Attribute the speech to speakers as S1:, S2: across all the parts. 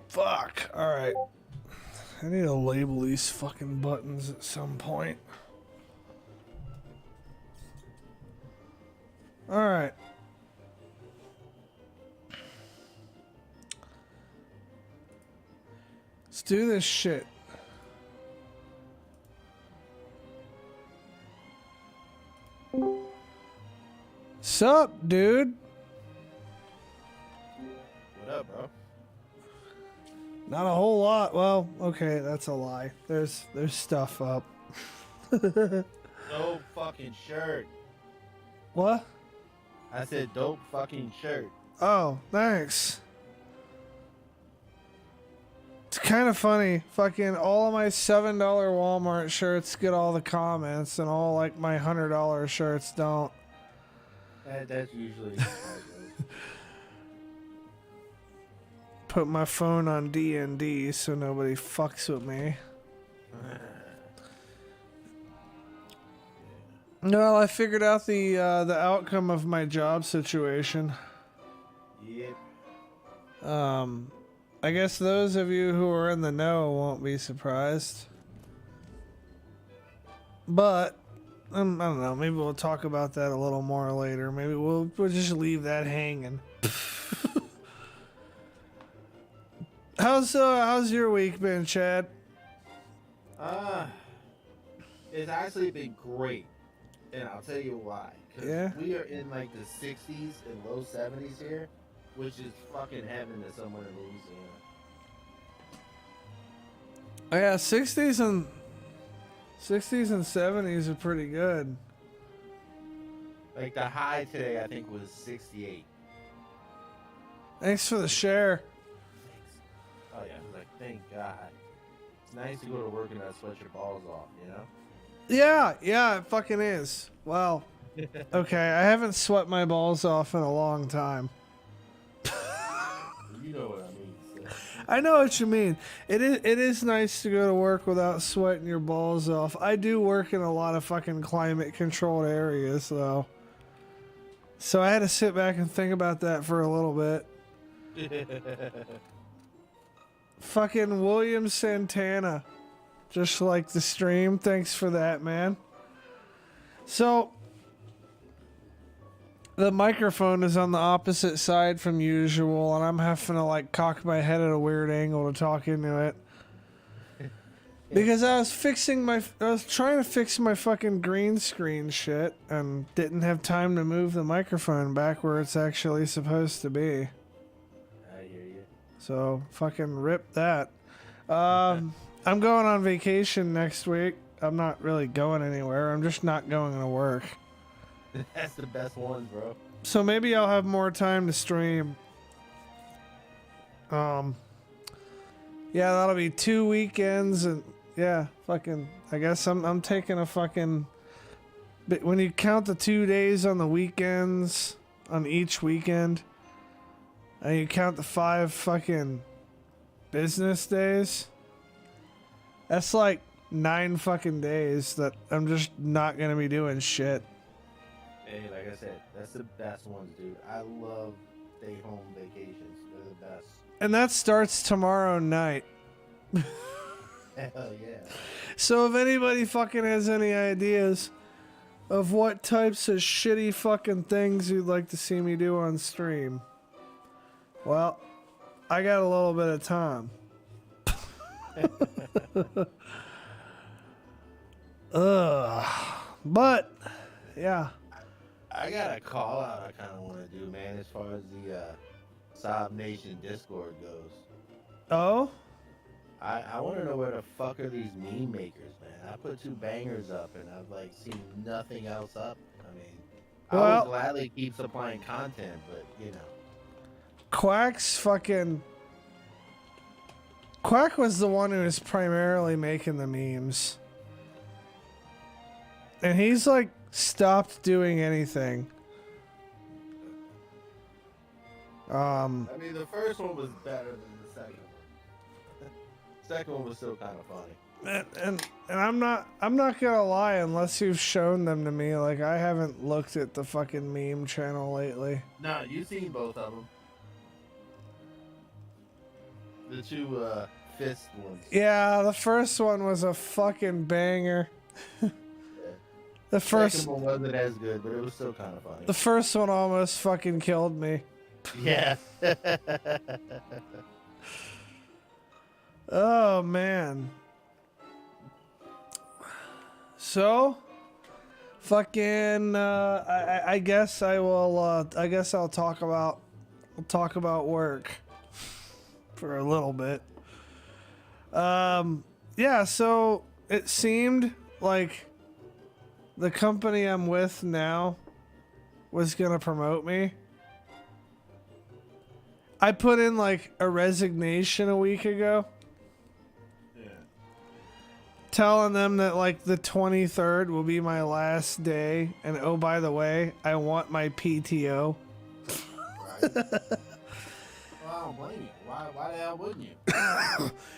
S1: Fuck. Alright. I need to label these fucking buttons at some point. Alright. Let's do this shit. Sup, dude?
S2: What up, bro?
S1: Not a whole lot. Well, okay, that's a lie. There's stuff up.
S2: Dope fucking shirt.
S1: What?
S2: I said dope fucking shirt.
S1: Oh, thanks. It's kind of funny. Fucking all of my $7 Walmart shirts get all the comments, and all like my $100 shirts don't.
S2: That's usually.
S1: Put my phone on D&D so nobody fucks with me. Well, I figured out the outcome of my job situation.
S2: Yep.
S1: I guess those of you who are in the know won't be surprised. But I don't know. Maybe we'll talk about that a little more later. Maybe we'll just leave that hanging. How's your week been, Chad?
S2: It's actually been great, and I'll tell you why.
S1: Yeah.
S2: We are in like the 60s and low 70s here, which is fucking heaven to someone in Louisiana.
S1: Oh, yeah, 60s and 70s are pretty good.
S2: Like the high today, I think was 68.
S1: Thanks for the share.
S2: Oh yeah, I was like, thank God. It's nice to go to work and not sweat your balls off, you know?
S1: Yeah, it fucking is. Well, okay, I haven't sweat my balls off in a long time.
S2: You know what I mean. So.
S1: I know what you mean. It is nice to go to work without sweating your balls off. I do work in a lot of fucking climate controlled areas though. So I had to sit back and think about that for a little bit. Fucking William Santana. Just like the stream. Thanks for that, man. So the microphone is on the opposite side from usual, and I'm having to like cock my head at a weird angle to talk into it. Because I was trying to fix my fucking green screen shit and didn't have time to move the microphone back where it's actually supposed to be.
S2: I hear you.
S1: So fucking rip that. I'm going on vacation next week. I'm not really going anywhere. I'm just not going to work.
S2: That's the best ones, bro.
S1: So maybe I'll have more time to stream. Yeah, that'll be 2 weekends, and yeah, fucking. I guess I'm taking a fucking. But when you count the 2 days on the weekends on each weekend, and you count the 5 fucking business days, that's like 9 fucking days that I'm just not gonna be doing shit.
S2: Hey, like I said, that's the best ones, dude. I love stay-home vacations. They're the best.
S1: And that starts tomorrow night.
S2: Hell yeah.
S1: So if anybody fucking has any ideas of what types of shitty fucking things you'd like to see me do on stream, well, I got a little bit of time. But yeah.
S2: I got a call out I kind of want to do, man, as far as the Sob Nation Discord goes.
S1: Oh?
S2: I want to know where the fuck are these meme makers, man. I put 2 bangers up and I've like seen nothing else up. I mean, I
S1: Well,
S2: would gladly keep supplying content, but you know.
S1: Quack was the one who was primarily making the memes. And he's like stopped doing anything.
S2: I mean, the first one was better than the second one. The second one was still kind of funny.
S1: And I'm not gonna lie, unless you've shown them to me. Like, I haven't looked at the fucking meme channel lately.
S2: No, you've seen both of them. The two fist ones.
S1: Yeah, the first one was a fucking banger. The first
S2: second one wasn't as good, but it was still kind of funny.
S1: The first one almost fucking killed me.
S2: Yeah.
S1: Oh man. So, fucking. I guess I will. I guess I'll talk about work for a little bit. Yeah. So it seemed like the company I'm with now was gonna promote me. I put in like a resignation a week ago.
S2: Yeah.
S1: Telling them that like the 23rd will be my last day, and oh by the way, I want my PTO.
S2: Right. Well, I don't blame you. Why the hell wouldn't you?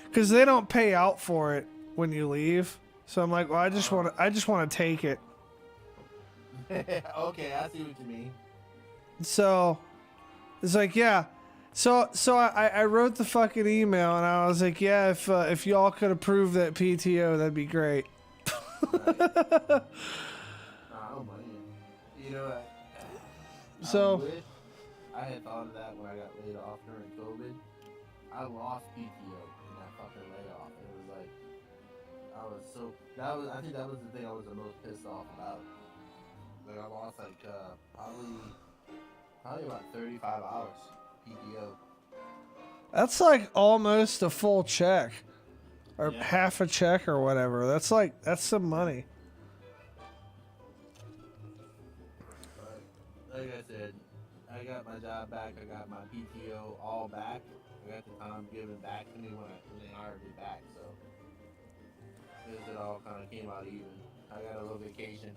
S1: Because they don't pay out for it when you leave. So I'm like, well, I just want to take it.
S2: Okay, I see what you mean.
S1: So it's like, yeah. So I wrote the fucking email and I was like, yeah, if y'all could approve that PTO, that'd be great.
S2: Right. No, I don't blame you. You know what?
S1: So
S2: I wish I had thought of that when I got laid off during COVID. I lost PTO in that fucking layoff. It was like I think that was the thing I was the most pissed off about. Like I lost like probably about 35 hours PTO.
S1: that's like almost a full check. Or
S2: Yeah.
S1: half a check or whatever. That's some money.
S2: But like I said, I got my job back. I got my PTO all back. I got the time given back to me when they hired me back. So it all kind of came out even. I got a little vacation.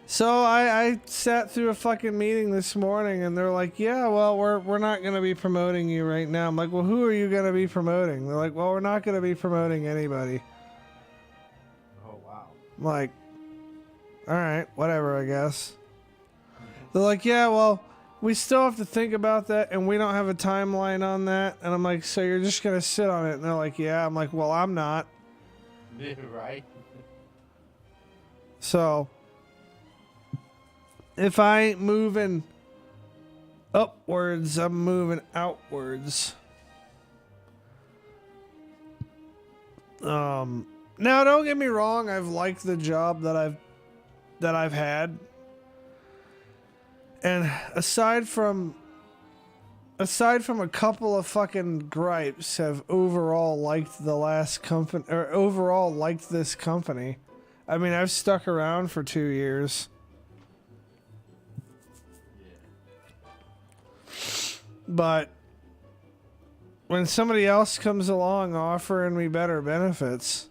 S1: So I sat through a fucking meeting this morning and they're like, yeah, well, we're not going to be promoting you right now. I'm like, well, who are you going to be promoting? They're like, well, we're not going to be promoting anybody.
S2: Oh, wow.
S1: I'm like, all right, whatever, I guess. They're like, yeah, well, we still have to think about that and we don't have a timeline on that. And I'm like, so you're just going to sit on it? And they're like, yeah. I'm like, well, I'm not.
S2: Right?
S1: So if I ain't moving upwards, I'm moving outwards. Now don't get me wrong, I've liked the job that I've had. And aside from a couple of fucking gripes, have overall liked the last company, or overall liked this company. I mean, I've stuck around for 2 years. But when somebody else comes along offering me better benefits,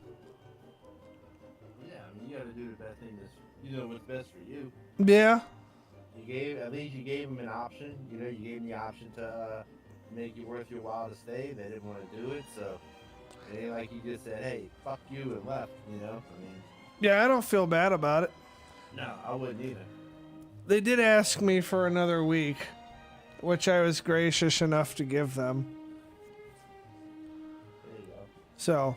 S2: Yeah, I mean, you got to do the best thing that's, you know, what's best for you.
S1: yeah,
S2: At least you gave them an option. You know, you gave them the option to make it worth your while to stay. They didn't want to do it, so it ain't like you just said, "Hey, fuck you," and left. You know, I mean,
S1: yeah, I don't feel bad about it.
S2: no, I wouldn't either.
S1: They did ask me for another week, which I was gracious enough to give them.
S2: There you go.
S1: So,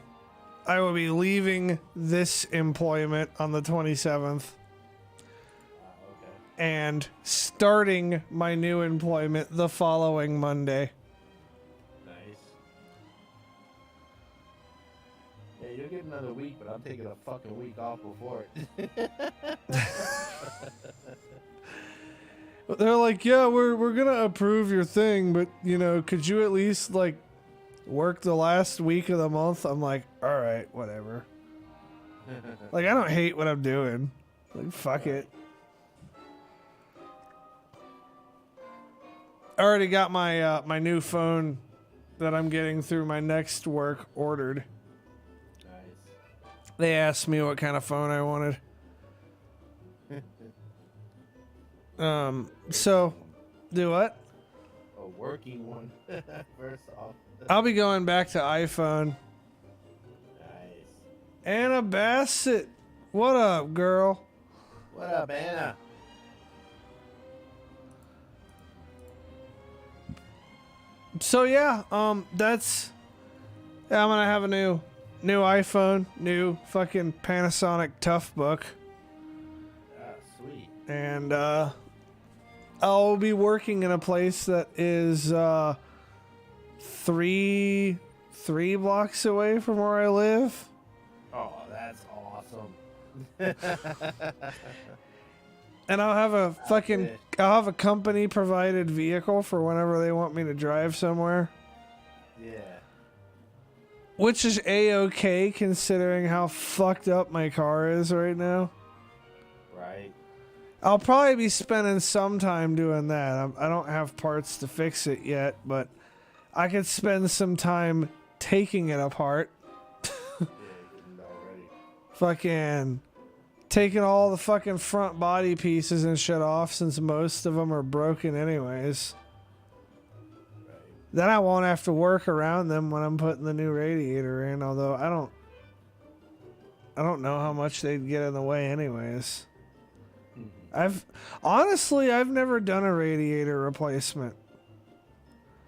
S1: I will be leaving this employment on the 27th
S2: Okay.
S1: and starting my new employment the following Monday.
S2: Nice. Yeah, you'll get another week, but I'm taking a fucking week off before it.
S1: They're like, yeah, we're gonna approve your thing, but you know, could you at least like work the last week of the month? I'm like, all right, whatever. Like, I don't hate what I'm doing. Like, fuck it. I already got my my new phone that I'm getting through my next work ordered.
S2: Nice.
S1: They asked me what kind of phone I wanted. So, do what?
S2: A working one, first off.
S1: I'll be going back to iPhone.
S2: Nice.
S1: Anna Bassett, what up, girl?
S2: What up, Anna?
S1: So yeah, that's yeah, I'm gonna have a new iPhone, new fucking Panasonic Toughbook,
S2: Sweet.
S1: and I'll be working in a place that is three blocks away from where I live.
S2: Oh, that's awesome.
S1: And I'll have a company provided vehicle for whenever they want me to drive somewhere.
S2: Yeah.
S1: Which is A-okay considering how fucked up my car is right now.
S2: Right.
S1: I'll probably be spending some time doing that. I don't have parts to fix it yet, but I could spend some time taking it apart.
S2: Yeah, getting already.
S1: Fucking taking all the fucking front body pieces and shit off since most of them are broken anyways.
S2: Right.
S1: Then I won't have to work around them when I'm putting the new radiator in, although I don't know how much they'd get in the way anyways. I've never done a radiator replacement.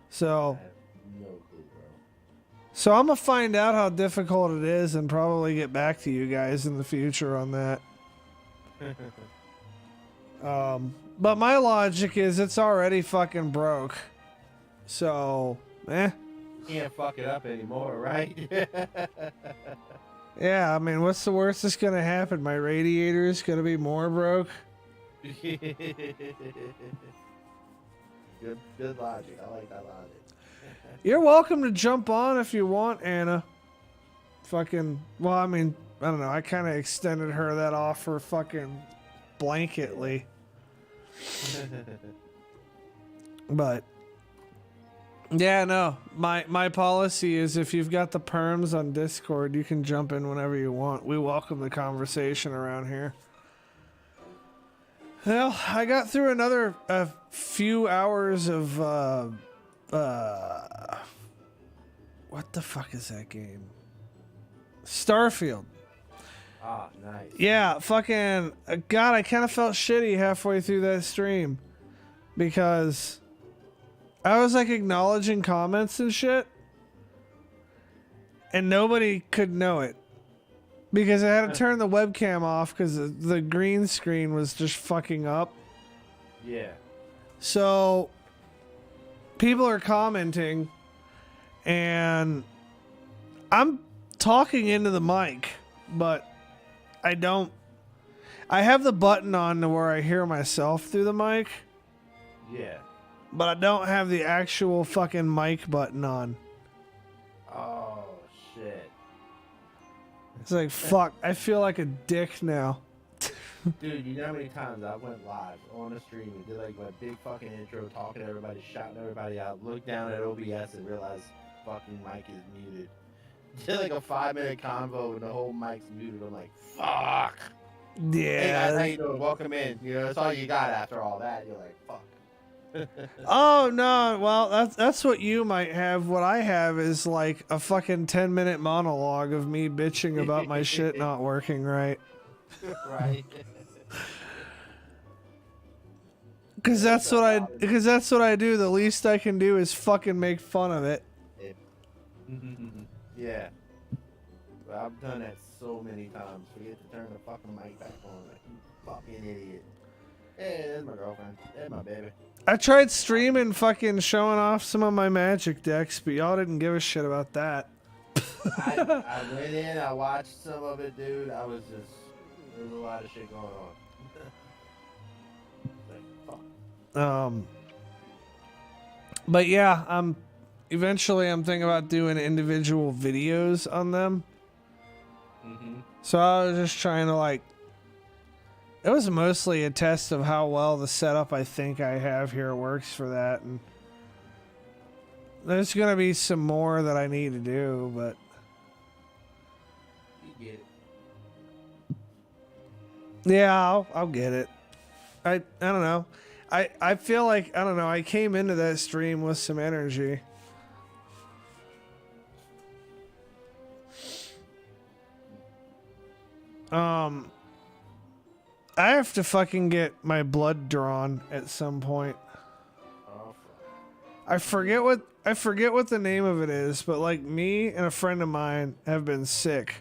S1: So
S2: I have no clue, bro.
S1: So I'm gonna find out how difficult it is and probably get back to you guys in the future on that. But my logic is it's already fucking broke. So,
S2: Can't fuck it up anymore, right?
S1: yeah, I mean, what's the worst that's gonna happen? My radiator is gonna be more broke.
S2: Good logic. I like that logic.
S1: You're welcome to jump on if you want, Anna. Well, I mean, I don't know. I kind of extended her that offer fucking blanketly. But, yeah, no. My policy is if you've got the perms on Discord, you can jump in whenever you want. We welcome the conversation around here. Well, I got through another few hours of what the fuck is that game? Starfield.
S2: Ah, nice.
S1: Yeah, fucking God, I kind of felt shitty halfway through that stream because I was like acknowledging comments and shit, and nobody could know it. Because I had to turn the webcam off because the green screen was just fucking up.
S2: Yeah.
S1: So, people are commenting, and I'm talking into the mic, but I have the button on to where I hear myself through the mic.
S2: Yeah.
S1: But I don't have the actual fucking mic button on.
S2: Oh, shit.
S1: It's like, fuck, I feel like a dick now.
S2: Dude, you know how many times I went live on the stream and did like my big fucking intro, talking to everybody, shouting everybody out, looked down at OBS and realized fucking mic is muted. Did like a 5-minute convo and the whole mic's muted. I'm like, fuck. Hey guys, how you doing? Welcome in. You know, that's all you got after all that. You're like, fuck.
S1: Oh no, well that's what you might have. What I have is like a fucking 10-minute monologue of me bitching about my shit not working right.
S2: Right.
S1: Because that's what I do. The least I can do is fucking make fun of it.
S2: Yeah. But I've done that so many times. Forget to turn the fucking mic back on. Like, you fucking idiot. Hey, there's my girlfriend. There's my baby.
S1: I tried streaming fucking showing off some of my magic decks, but y'all didn't give a shit about that.
S2: I went in, I watched some of it, dude. There was a lot of shit going on. Like, fuck.
S1: But yeah, eventually I'm thinking about doing individual videos on them. So I was just trying to it was mostly a test of how well the setup I think I have here works for that, and there's gonna be some more that I need to do, but
S2: You get it.
S1: yeah, I'll get it. I don't know. I feel like, I don't know, I came into that stream with some energy. I have to fucking get my blood drawn at some point.
S2: Oh,
S1: I forget what the name of it is, but like me and a friend of mine have been sick.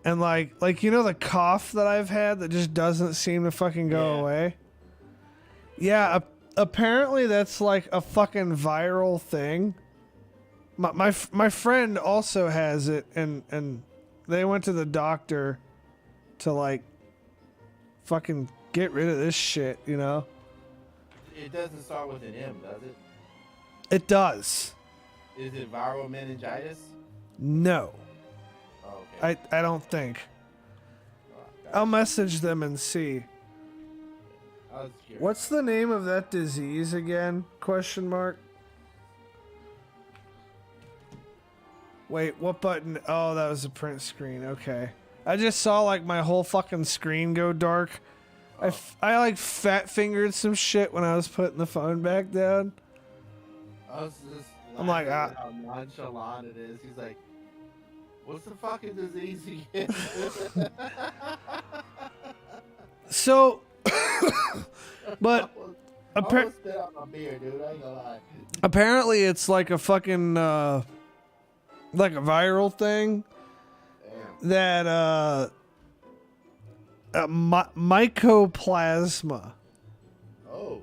S1: And like you know the cough that I've had that just doesn't seem to fucking go away? Yeah, apparently that's like a fucking viral thing. My friend also has it, and they went to the doctor to like fucking get rid of this shit, you know?
S2: It doesn't start with an M, does it?
S1: It does.
S2: Is it viral meningitis?
S1: No.
S2: Oh, okay.
S1: I don't think.
S2: Oh, gotcha.
S1: I'll message them and see.
S2: I was curious.
S1: What's the name of that disease again? Question mark. Wait, what button? Oh, that was a print screen. Okay. I just saw like my whole fucking screen go dark.
S2: Oh.
S1: I like fat fingered some shit when I was putting the phone back down.
S2: I was just
S1: I'm like,
S2: laughing at how nonchalant it is. He's like, what's the fucking disease again?
S1: So, but
S2: I almost spit out my beer, dude. I ain't gonna lie.
S1: apparently it's like a fucking like a viral thing
S2: Damn.
S1: that mycoplasma.
S2: Oh. I never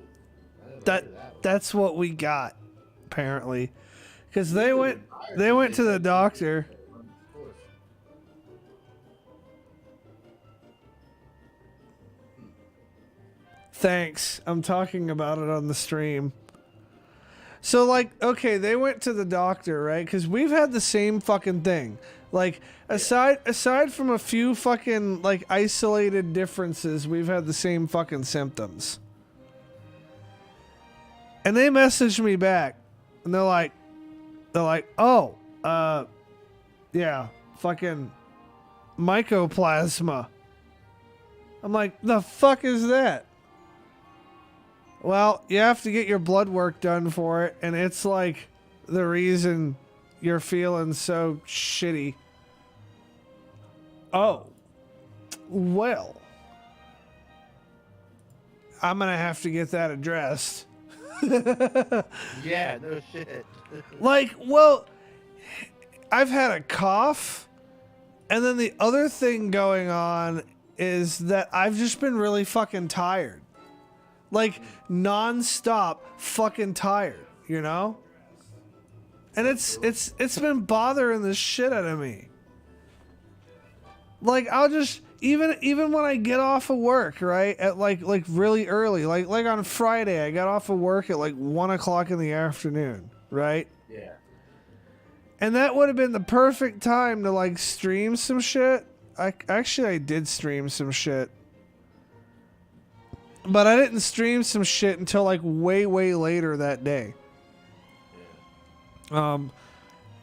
S2: heard of
S1: That
S2: that one.
S1: that's what we got apparently, because they went to the doctor.
S2: Of course.
S1: Thanks. I'm talking about it on the stream. So like, okay, they went to the doctor, right? Because we've had the same fucking thing. Like, aside from a few fucking like isolated differences, we've had the same fucking symptoms. And they messaged me back, and they're like, oh, yeah, fucking mycoplasma. I'm like, the fuck is that? Well, you have to get your blood work done for it, and it's like the reason you're feeling so shitty. Oh, well, I'm gonna have to get that addressed.
S2: Yeah, no shit.
S1: Like, well, I've had a cough, and then the other thing going on is that I've just been really fucking tired. Like, non-stop fucking tired, you know? And it's been bothering the shit out of me. Like, I'll just even when I get off of work, right, at like really early, like on Friday, I got off of work at like 1 o'clock in the afternoon, right?
S2: Yeah.
S1: And that would have been the perfect time to like stream some shit. I did stream some shit. But I didn't stream some shit until like way later that day.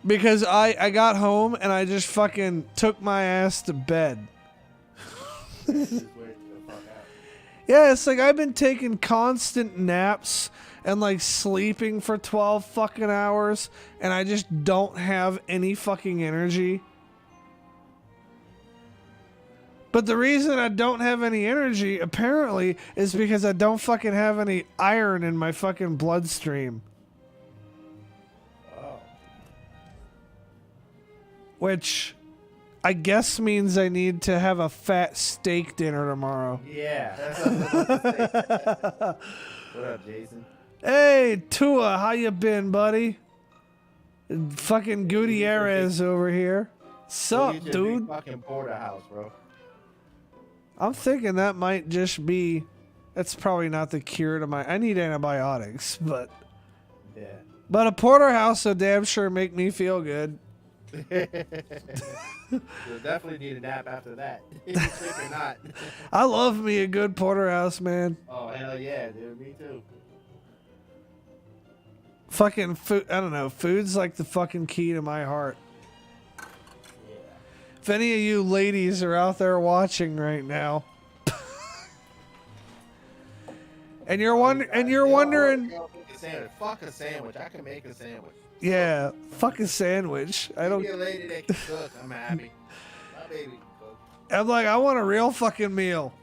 S1: Because I got home and I just fucking took my ass to bed.
S2: Just wait the fuck out.
S1: Yeah, it's like I've been taking constant naps and like sleeping for 12 fucking hours, and I just don't have any fucking energy. But the reason I don't have any energy, apparently, is because I don't fucking have any iron in my fucking bloodstream.
S2: Oh.
S1: Which I guess means I need to have a fat steak dinner tomorrow.
S2: Yeah. That's what I was about to say. What up, Jason?
S1: Hey, Tua, how you been, buddy? Fucking Gutierrez over here. Sup,
S2: Get your
S1: dude?
S2: big fucking porterhouse, bro.
S1: I'm thinking that might just be... That's probably not the cure to my... I need antibiotics, but...
S2: Yeah.
S1: But a porterhouse will damn sure make me feel good.
S2: You'll definitely need a nap after that. Sick or not.
S1: I love me a good porterhouse, man.
S2: Oh, hell yeah, dude. Me too.
S1: Fucking food... I don't know. Food's like the fucking key to my heart.
S2: Yeah.
S1: If any of you ladies are out there watching right now... and you're wondering...
S2: Fuck a sandwich. I can make a sandwich.
S1: Yeah, fuck a sandwich. I don't...
S2: Give me a lady that can cook. I'm happy. baby can cook.
S1: I'm like, I want a real fucking meal.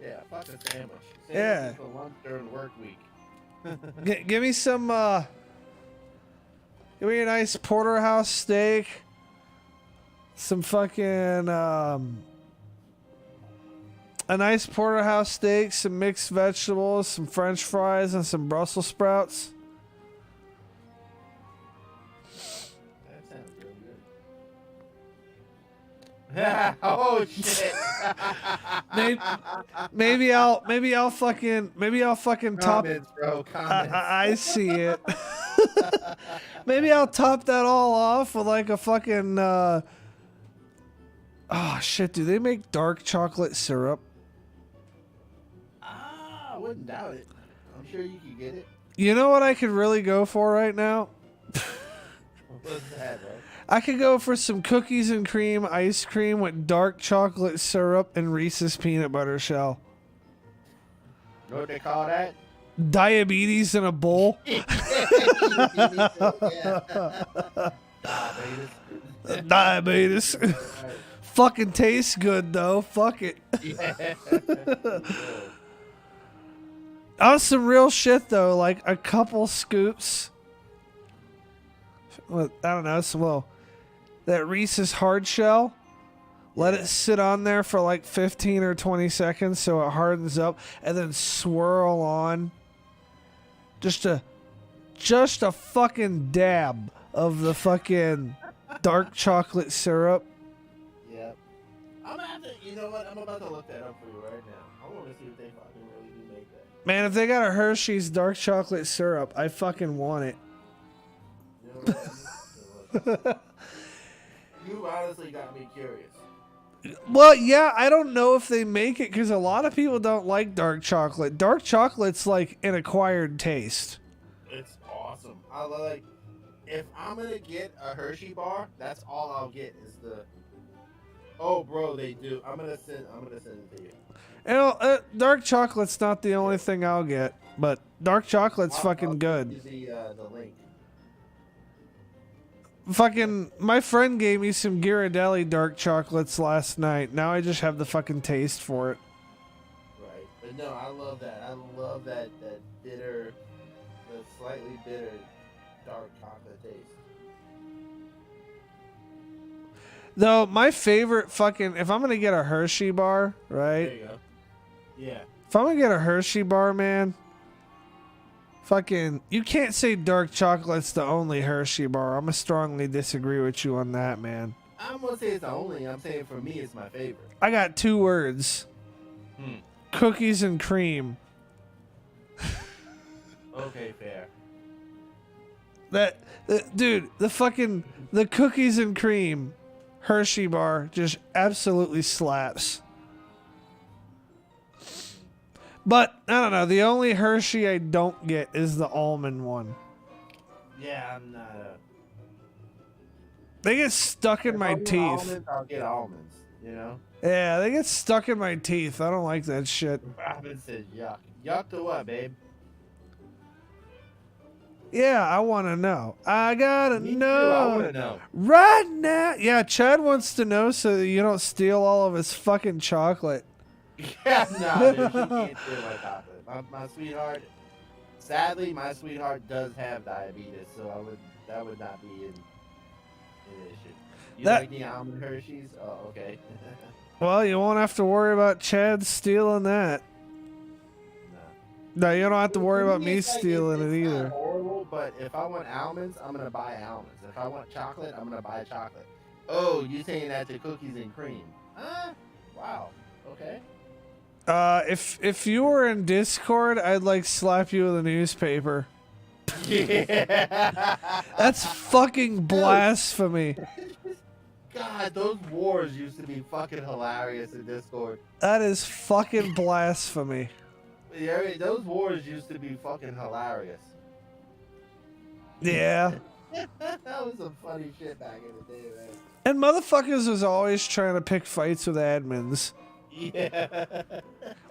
S2: Yeah, fuck a sandwich.
S1: Yeah.
S2: For lunch during the work week.
S1: Give me some, give me a nice porterhouse steak. Some fucking, a nice porterhouse steak, some mixed vegetables, some french fries, and some Brussels sprouts.
S2: That sounds real good. Oh shit.
S1: Maybe I'll fucking top.
S2: Comments, bro. Comments.
S1: I see it. Maybe I'll top that all off with like a fucking. Oh shit! Do they make dark chocolate syrup?
S2: I wouldn't doubt it. I'm sure you could get it.
S1: You know what I could really go for right now?
S2: What's that, bro?
S1: I could go for some cookies and cream ice cream with dark chocolate syrup and Reese's peanut butter shell.
S2: You know what they call that?
S1: Diabetes in a bowl. Diabetes. Fucking tastes good though. Fuck it. On some real shit though, like a couple scoops. Well, I don't know. So, that Reese's hard shell. Let it sit on there for like 15 or 20 seconds so it hardens up, and then swirl on. Just a fucking dab of the fucking dark chocolate syrup.
S2: Yep. I'm gonna have to. You know what? I'm about to look that up for you right now. I want to see if they fucking really do make that.
S1: Man, if they got a Hershey's dark chocolate syrup, I fucking want it.
S2: You know what? You honestly got me curious.
S1: Well, yeah, I don't know if they make it because a lot of people don't like dark chocolate. Dark chocolate's like an acquired taste.
S2: It's awesome. I like. If I'm gonna get a Hershey bar, that's all I'll get is the. Oh, bro, they do. I'm gonna send it to you.
S1: You know, dark chocolate's not the only thing I'll get, but dark chocolate's fucking good.
S2: Use the link.
S1: Fucking, my friend gave me some Ghirardelli dark chocolates last night. Now I just have the fucking taste for it.
S2: Right, but no, I love that. I love that bitter, the slightly bitter dark chocolate taste.
S1: Though my favorite fucking, if I'm gonna get a Hershey bar, right?
S2: There you go. Yeah.
S1: If I'm gonna get a Hershey bar, man, fucking, you can't say dark chocolate's the only Hershey bar. I'm gonna strongly disagree with you on that, man.
S2: I'm gonna say it's the only. I'm saying for me, it's my favorite.
S1: I got 2 words. Cookies and cream.
S2: Okay, fair.
S1: Dude, the cookies and cream Hershey bar just absolutely slaps. But, I don't know, the only Hershey I don't get is the almond one.
S2: Yeah, I'm not a...
S1: They get stuck in my teeth.
S2: Almonds, I'll get almonds, you know?
S1: Yeah, they get stuck in my teeth. I don't like that shit.
S2: Robin said yuck. Yuck to what, babe?
S1: Yeah, I want to know. I gotta
S2: Me too,
S1: know.
S2: I want to know.
S1: Right now. Yeah, Chad wants to know so that you don't steal all of his fucking chocolate.
S2: Yeah, no, dude, she can't steal my chocolate. My sweetheart, sadly, my sweetheart does have diabetes, so that would not be an issue. You like the almond Hershey's? Oh, okay.
S1: Well, you won't have to worry about Chad stealing that. No, you don't have to worry about me stealing it either.
S2: Not horrible, but if I want almonds, I'm gonna buy almonds. If I want chocolate, I'm gonna buy chocolate. Oh, you saying that to cookies and cream? Huh? Wow. Okay.
S1: If you were in Discord, I'd like slap you with a newspaper.
S2: Yeah.
S1: That's fucking blasphemy.
S2: God, those wars used to be fucking hilarious in Discord.
S1: That is fucking blasphemy.
S2: Yeah, those wars used to be fucking hilarious.
S1: Yeah.
S2: That was some funny shit back in the day, man.
S1: And motherfuckers was always trying to pick fights with admins.
S2: Yeah.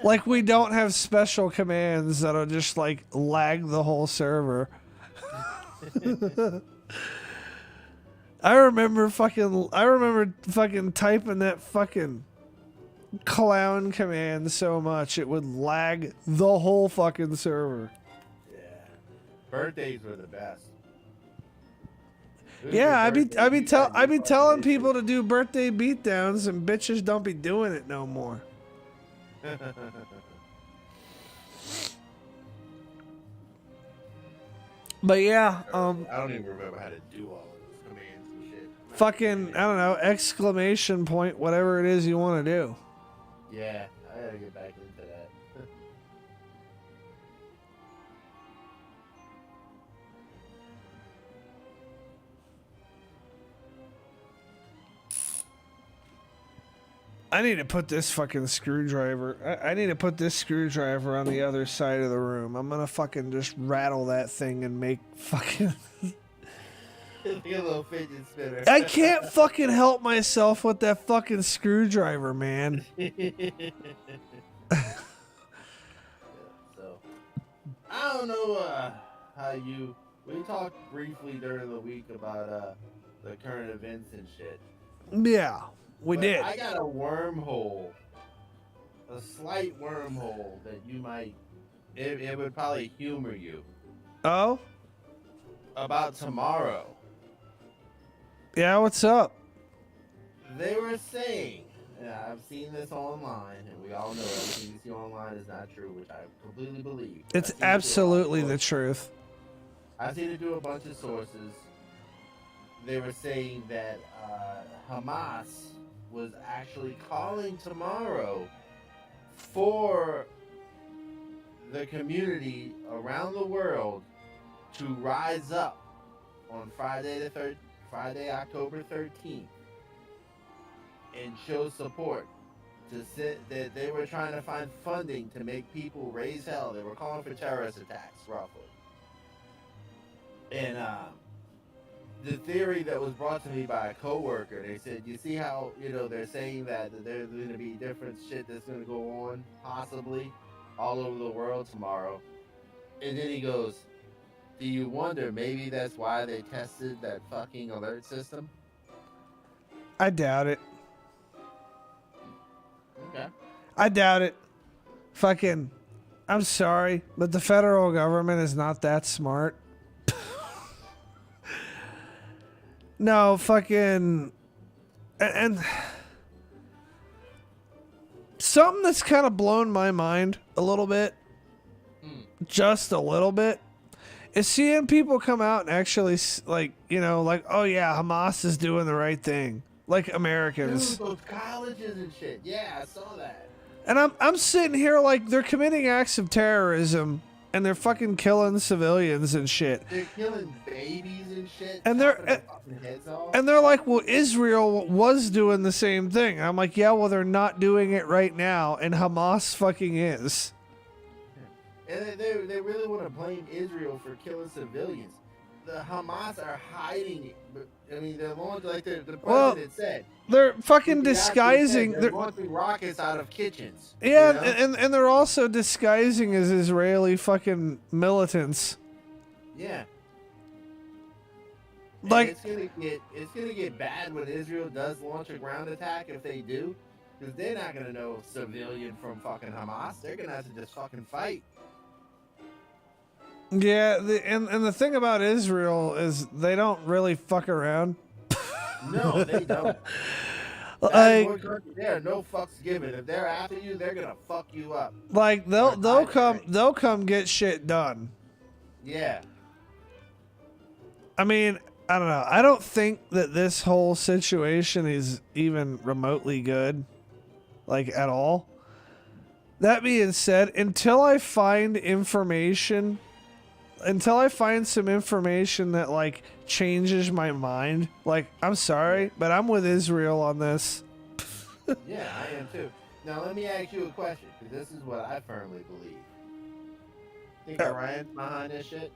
S1: Like we don't have special commands that'll just like lag the whole server. I remember fucking typing that fucking clown command so much it would lag the whole fucking server.
S2: Yeah. Birthdays were the best.
S1: Yeah, I be telling people to do birthday beatdowns and bitches don't be doing it no more. But yeah,
S2: I don't even remember how to do all of those commands and shit.
S1: fucking, I don't know, exclamation point, whatever it is you want to do.
S2: Yeah, I gotta get back into that.
S1: I need to put this fucking screwdriver. I need to put this screwdriver on the other side of the room. I'm gonna fucking just rattle that thing and make fucking.
S2: Like a little fidget spinner.
S1: I can't fucking help myself with that fucking screwdriver, man.
S2: So, I don't know how you. We talked briefly during the week about the current events and shit.
S1: Yeah, we
S2: But
S1: did.
S2: I got a wormhole, a slight wormhole that you might. It would probably humor you
S1: Oh?
S2: about tomorrow.
S1: Yeah, what's up?
S2: They were saying, and I've seen this online, and we all know everything you see online is not true, which I completely believe.
S1: It's absolutely the truth.
S2: I've seen it through a bunch of sources. They were saying that Hamas was actually calling tomorrow for the community around the world to rise up on Friday, October 13th, and show support. That they were trying to find funding to make people raise hell. They were calling for terrorist attacks, roughly. And the theory that was brought to me by a coworker, they said, you see how, they're saying that there's going to be different shit that's going to go on, possibly, all over the world tomorrow. And then he goes, do you wonder maybe that's why they tested that fucking alert system?
S1: I doubt it.
S2: Okay.
S1: I doubt it. Fucking, I'm sorry, but the federal government is not that smart. No, fucking, and something that's kind of blown my mind a little bit, just a little bit, is seeing people come out and actually, like, oh yeah, Hamas is doing the right thing, like Americans.
S2: Dude, those colleges and shit. Yeah, I saw that.
S1: And I'm sitting here like they're committing acts of terrorism and they're fucking killing civilians and shit.
S2: They're killing babies and shit.
S1: And
S2: chopping their fucking heads off.
S1: and they're like, well, Israel was doing the same thing. And I'm like, yeah, well, they're not doing it right now, and Hamas fucking is.
S2: And they really want to blame Israel for killing civilians. The Hamas are hiding it. But, I mean, they're launching, like the president said.
S1: They're fucking disguising.
S2: They're launching rockets out of kitchens.
S1: Yeah, and they're also disguising as Israeli fucking militants.
S2: Yeah.
S1: Like,
S2: it's gonna get bad when Israel does launch a ground attack if they do, because they're not gonna know civilian from fucking Hamas. They're gonna have to just fucking fight.
S1: yeah, and the thing about Israel is they don't really fuck around.
S2: No, they don't.
S1: Like,
S2: There are no fucks given. If they're after you, they're gonna fuck you up.
S1: like they'll come get shit done.
S2: Yeah.
S1: I mean, I don't know. I don't think that this whole situation is even remotely good, like at all. That being said, until I find some information that like changes my mind, like, I'm sorry, but I'm with Israel on this.
S2: Yeah, I am too. Now let me ask you a question, because this is what I firmly believe. Think Iran's behind this shit?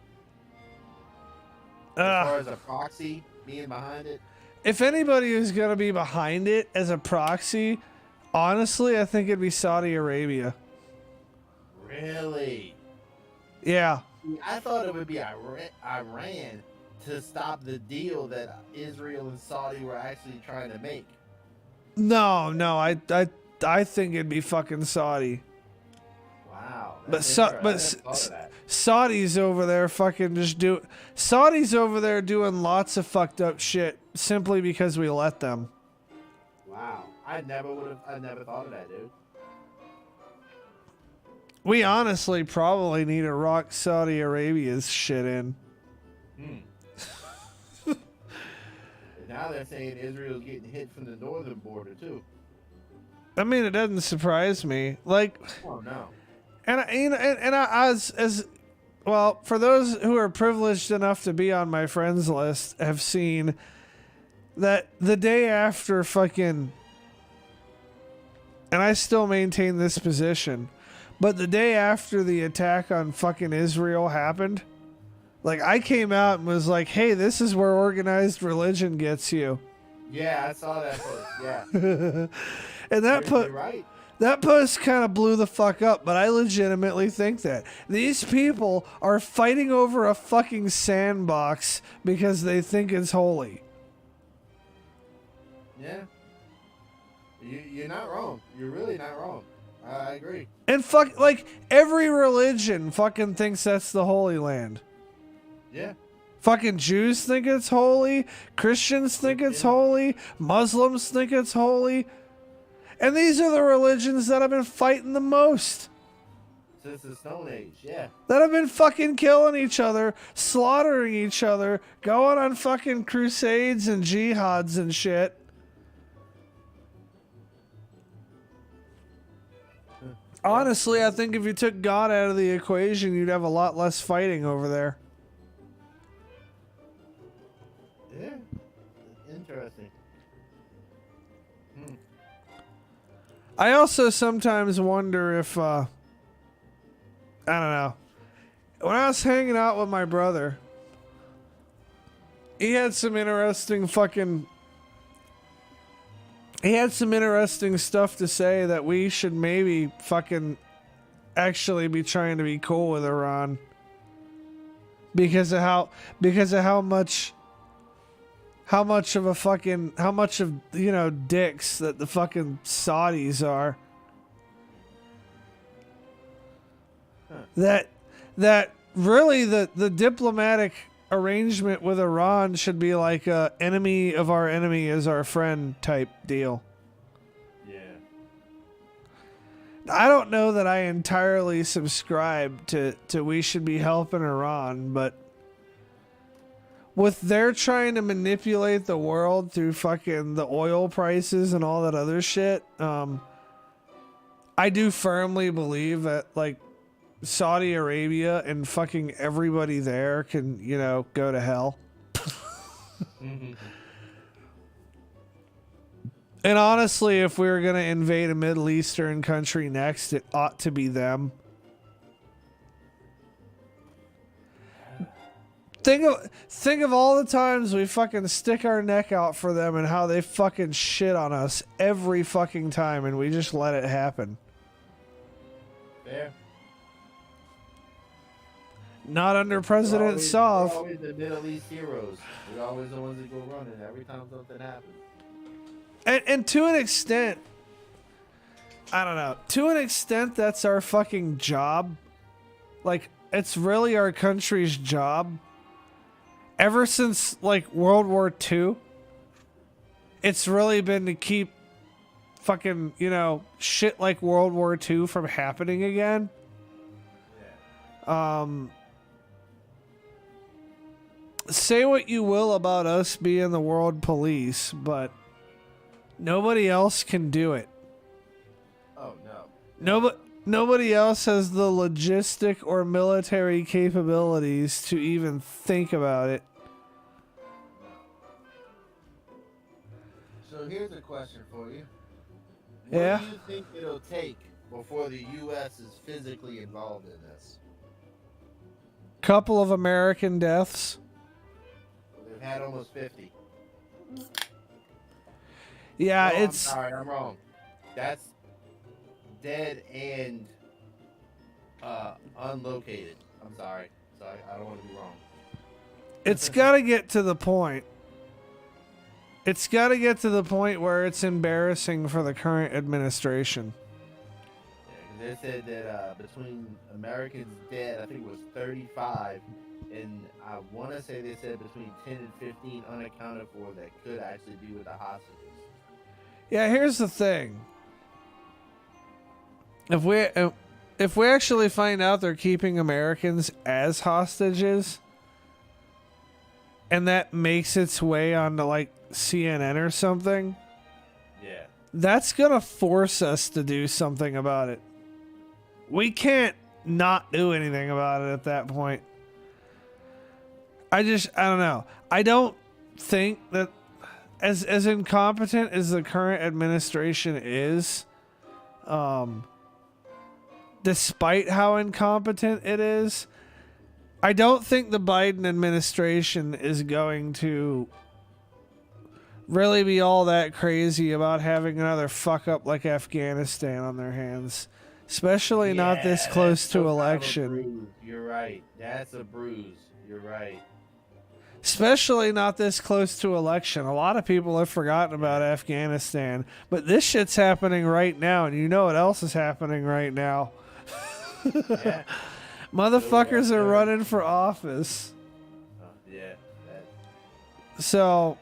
S2: As far as a proxy being behind it?
S1: If anybody is going to be behind it as a proxy, honestly, I think it'd be Saudi Arabia.
S2: Really?
S1: Yeah.
S2: I thought it would be Iran to stop the deal that Israel and Saudi were actually trying to make.
S1: No, I think it'd be fucking Saudi.
S2: Wow.
S1: But
S2: That's
S1: so,
S2: interesting.
S1: but
S2: I never thought of that.
S1: Saudis over there fucking just do. Saudis over there doing lots of fucked up shit simply because we let them.
S2: Wow. I never thought of that, dude.
S1: We honestly probably need to rock Saudi Arabia's shit in.
S2: Now they're saying Israel's getting hit from the northern border too.
S1: I mean, it doesn't surprise me. Like,
S2: Oh no.
S1: and I as well, for those who are privileged enough to be on my friends list, have seen that the day after fucking, and I still maintain this position, but the day after the attack on fucking Israel happened, like, I came out and was like, hey, this is where organized religion gets you.
S2: Yeah, I saw that post. Yeah.
S1: And
S2: Right.
S1: that post kind of blew the fuck up, but I legitimately think that these people are fighting over a fucking sandbox because they think it's holy.
S2: Yeah. You're not wrong. You're really not wrong. I agree.
S1: And fuck, like, every religion fucking thinks that's the Holy Land.
S2: Yeah.
S1: Fucking Jews think it's holy. Christians think it's holy. Muslims think it's holy. And these are the religions that have been fighting the most.
S2: Since the Stone Age, yeah.
S1: That have been fucking killing each other, slaughtering each other, going on fucking crusades and jihads and shit. Honestly, I think if you took God out of the equation, you'd have a lot less fighting over there.
S2: Yeah. Interesting.
S1: I also sometimes wonder if, I don't know. When I was hanging out with my brother, he had some interesting stuff to say that we should maybe fucking actually be trying to be cool with Iran. Because of how much of, you know, dicks that the fucking Saudis are. That really the diplomatic arrangement with Iran should be like a enemy of our enemy is our friend type deal.
S2: Yeah.
S1: I don't know that I entirely subscribe to we should be helping Iran, but with their trying to manipulate the world through fucking the oil prices and all that other shit, I do firmly believe that, like, Saudi Arabia and fucking everybody there can, you know, go to hell. And honestly, if we were going to invade a Middle Eastern country next, it ought to be them. Think of all the times we fucking stick our neck out for them and how they fucking shit on us every fucking time, and we just let it happen.
S2: Fair.
S1: Not under President Saab.
S2: We're always the Middle East heroes. We're always the ones that go running every time something happens.
S1: And to an extent, I don't know. To an extent, that's our fucking job. Like, it's really our country's job. Ever since, like, World War II, it's really been to keep fucking, you know, shit like World War II from happening again. Say what you will about us being the world police, but nobody else can do it.
S2: Oh, no.
S1: Nobody else has the logistic or military capabilities to even think about it.
S2: So here's a question for you.
S1: Yeah?
S2: What do you think it'll take before the U.S. is physically involved in this?
S1: Couple of American deaths.
S2: Well, they've had almost 50.
S1: Yeah,
S2: No,
S1: it's...
S2: I'm sorry, I'm wrong. That's dead and unlocated. I'm sorry. I don't want to be wrong.
S1: It's got to get to the point. It's got to get to the point where it's embarrassing for the current administration.
S2: Yeah, 'cause they said that between Americans dead, I think it was 35, and I want to say they said between 10 and 15 unaccounted for that could actually be with the hostages.
S1: Yeah, here's the thing. If we actually find out they're keeping Americans as hostages, and that makes its way onto like CNN or something,
S2: Yeah.
S1: that's gonna force us to do something about it. We can't not do anything about it at that point. I don't know. I don't think that as incompetent as the current administration is, despite how incompetent it is, I don't think the Biden administration is going to really be all that crazy about having another fuck up like Afghanistan on their hands. Especially not this close to election.
S2: You're right. That's a bruise. You're right.
S1: Especially not this close to election. A lot of people have forgotten about Afghanistan. But this shit's happening right now. And you know what else is happening right now?
S2: Yeah.
S1: Motherfuckers are running for office.
S2: Yeah.
S1: So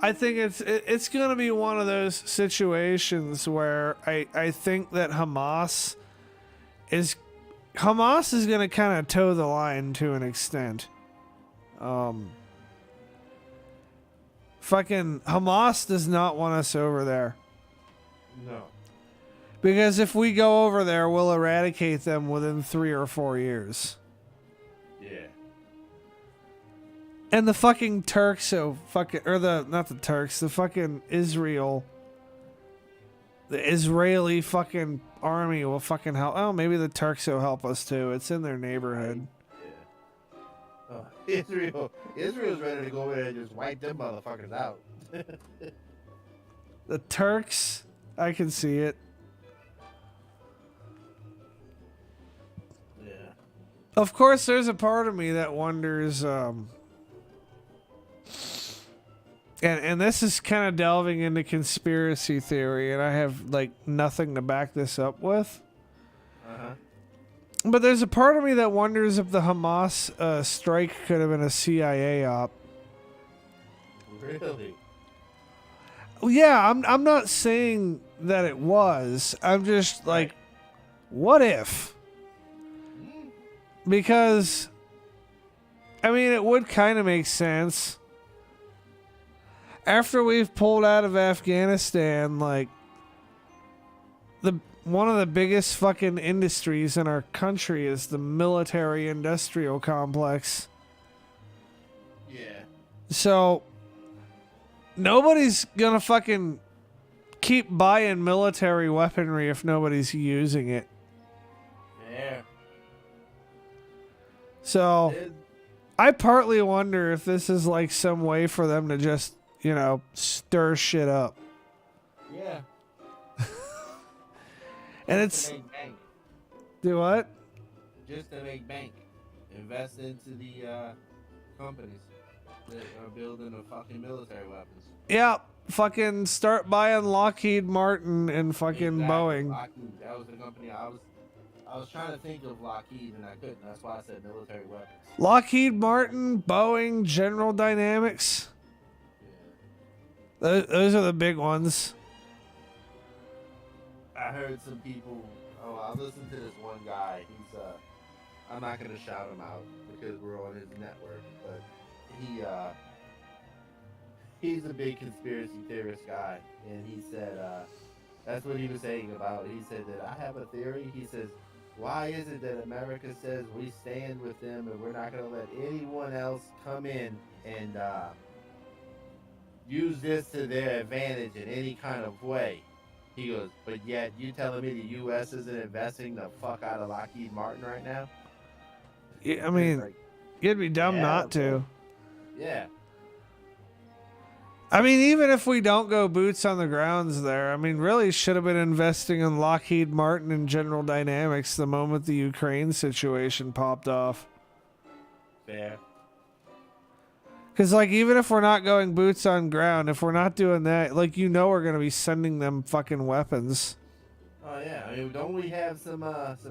S1: I think it's going to be one of those situations where I think that Hamas is going to kind of toe the line to an extent. Fucking Hamas does not want us over there.
S2: No.
S1: Because if we go over there, we'll eradicate them within 3 or 4 years.
S2: Yeah.
S1: And the fucking Turks, the fucking Israel, the Israeli fucking army will fucking help. Oh, maybe the Turks will help us too. It's in their neighborhood.
S2: Yeah. Israel's ready to go over there and just wipe them motherfuckers out.
S1: The Turks, I can see it.
S2: Yeah.
S1: Of course, there's a part of me that wonders, and this is kind of delving into conspiracy theory, and I have like nothing to back this up with.
S2: Uh-huh.
S1: But there's a part of me that wonders if the Hamas strike could have been a CIA op.
S2: Really?
S1: Yeah, I'm not saying that it was. I'm just like, what if? Because, I mean, it would kind of make sense. After we've pulled out of Afghanistan, like, one of the biggest fucking industries in our country is the military industrial complex.
S2: Yeah.
S1: So, nobody's gonna fucking keep buying military weaponry if nobody's using it.
S2: Yeah.
S1: So, I partly wonder if this is like some way for them to just, stir shit up.
S2: Yeah.
S1: And
S2: Just
S1: it's...
S2: to make bank.
S1: Do what?
S2: Just to make bank. Invest into the companies that are building the fucking military weapons.
S1: Yeah, fucking start buying Lockheed Martin and fucking
S2: Exactly.
S1: Boeing.
S2: Lockheed, that was the company I was trying to think of Lockheed and I couldn't. That's why I said military weapons.
S1: Lockheed Martin, Boeing, General Dynamics.
S2: Yeah.
S1: Those are the big ones.
S2: I heard some people. Oh, I listened to this one guy. He's I'm not gonna shout him out because we're on his network, but he's a big conspiracy theorist guy, and he said that's what he was saying about it. He said that I have a theory. He says, why is it that America says we stand with them and we're not gonna let anyone else come in and use this to their advantage in any kind of way? He goes, but yet you telling me the U.S. isn't investing the fuck out of Lockheed Martin right now?
S1: Yeah, I mean,
S2: Like,
S1: you'd be dumb not to.
S2: yeah.
S1: I mean, even if we don't go boots on the grounds there, I mean, really should have been investing in Lockheed Martin and General Dynamics the moment the Ukraine situation popped off.
S2: Fair.
S1: Because, like, even if we're not going boots on ground, if we're not doing that, like, we're going to be sending them fucking weapons.
S2: Oh yeah, I mean, don't we have some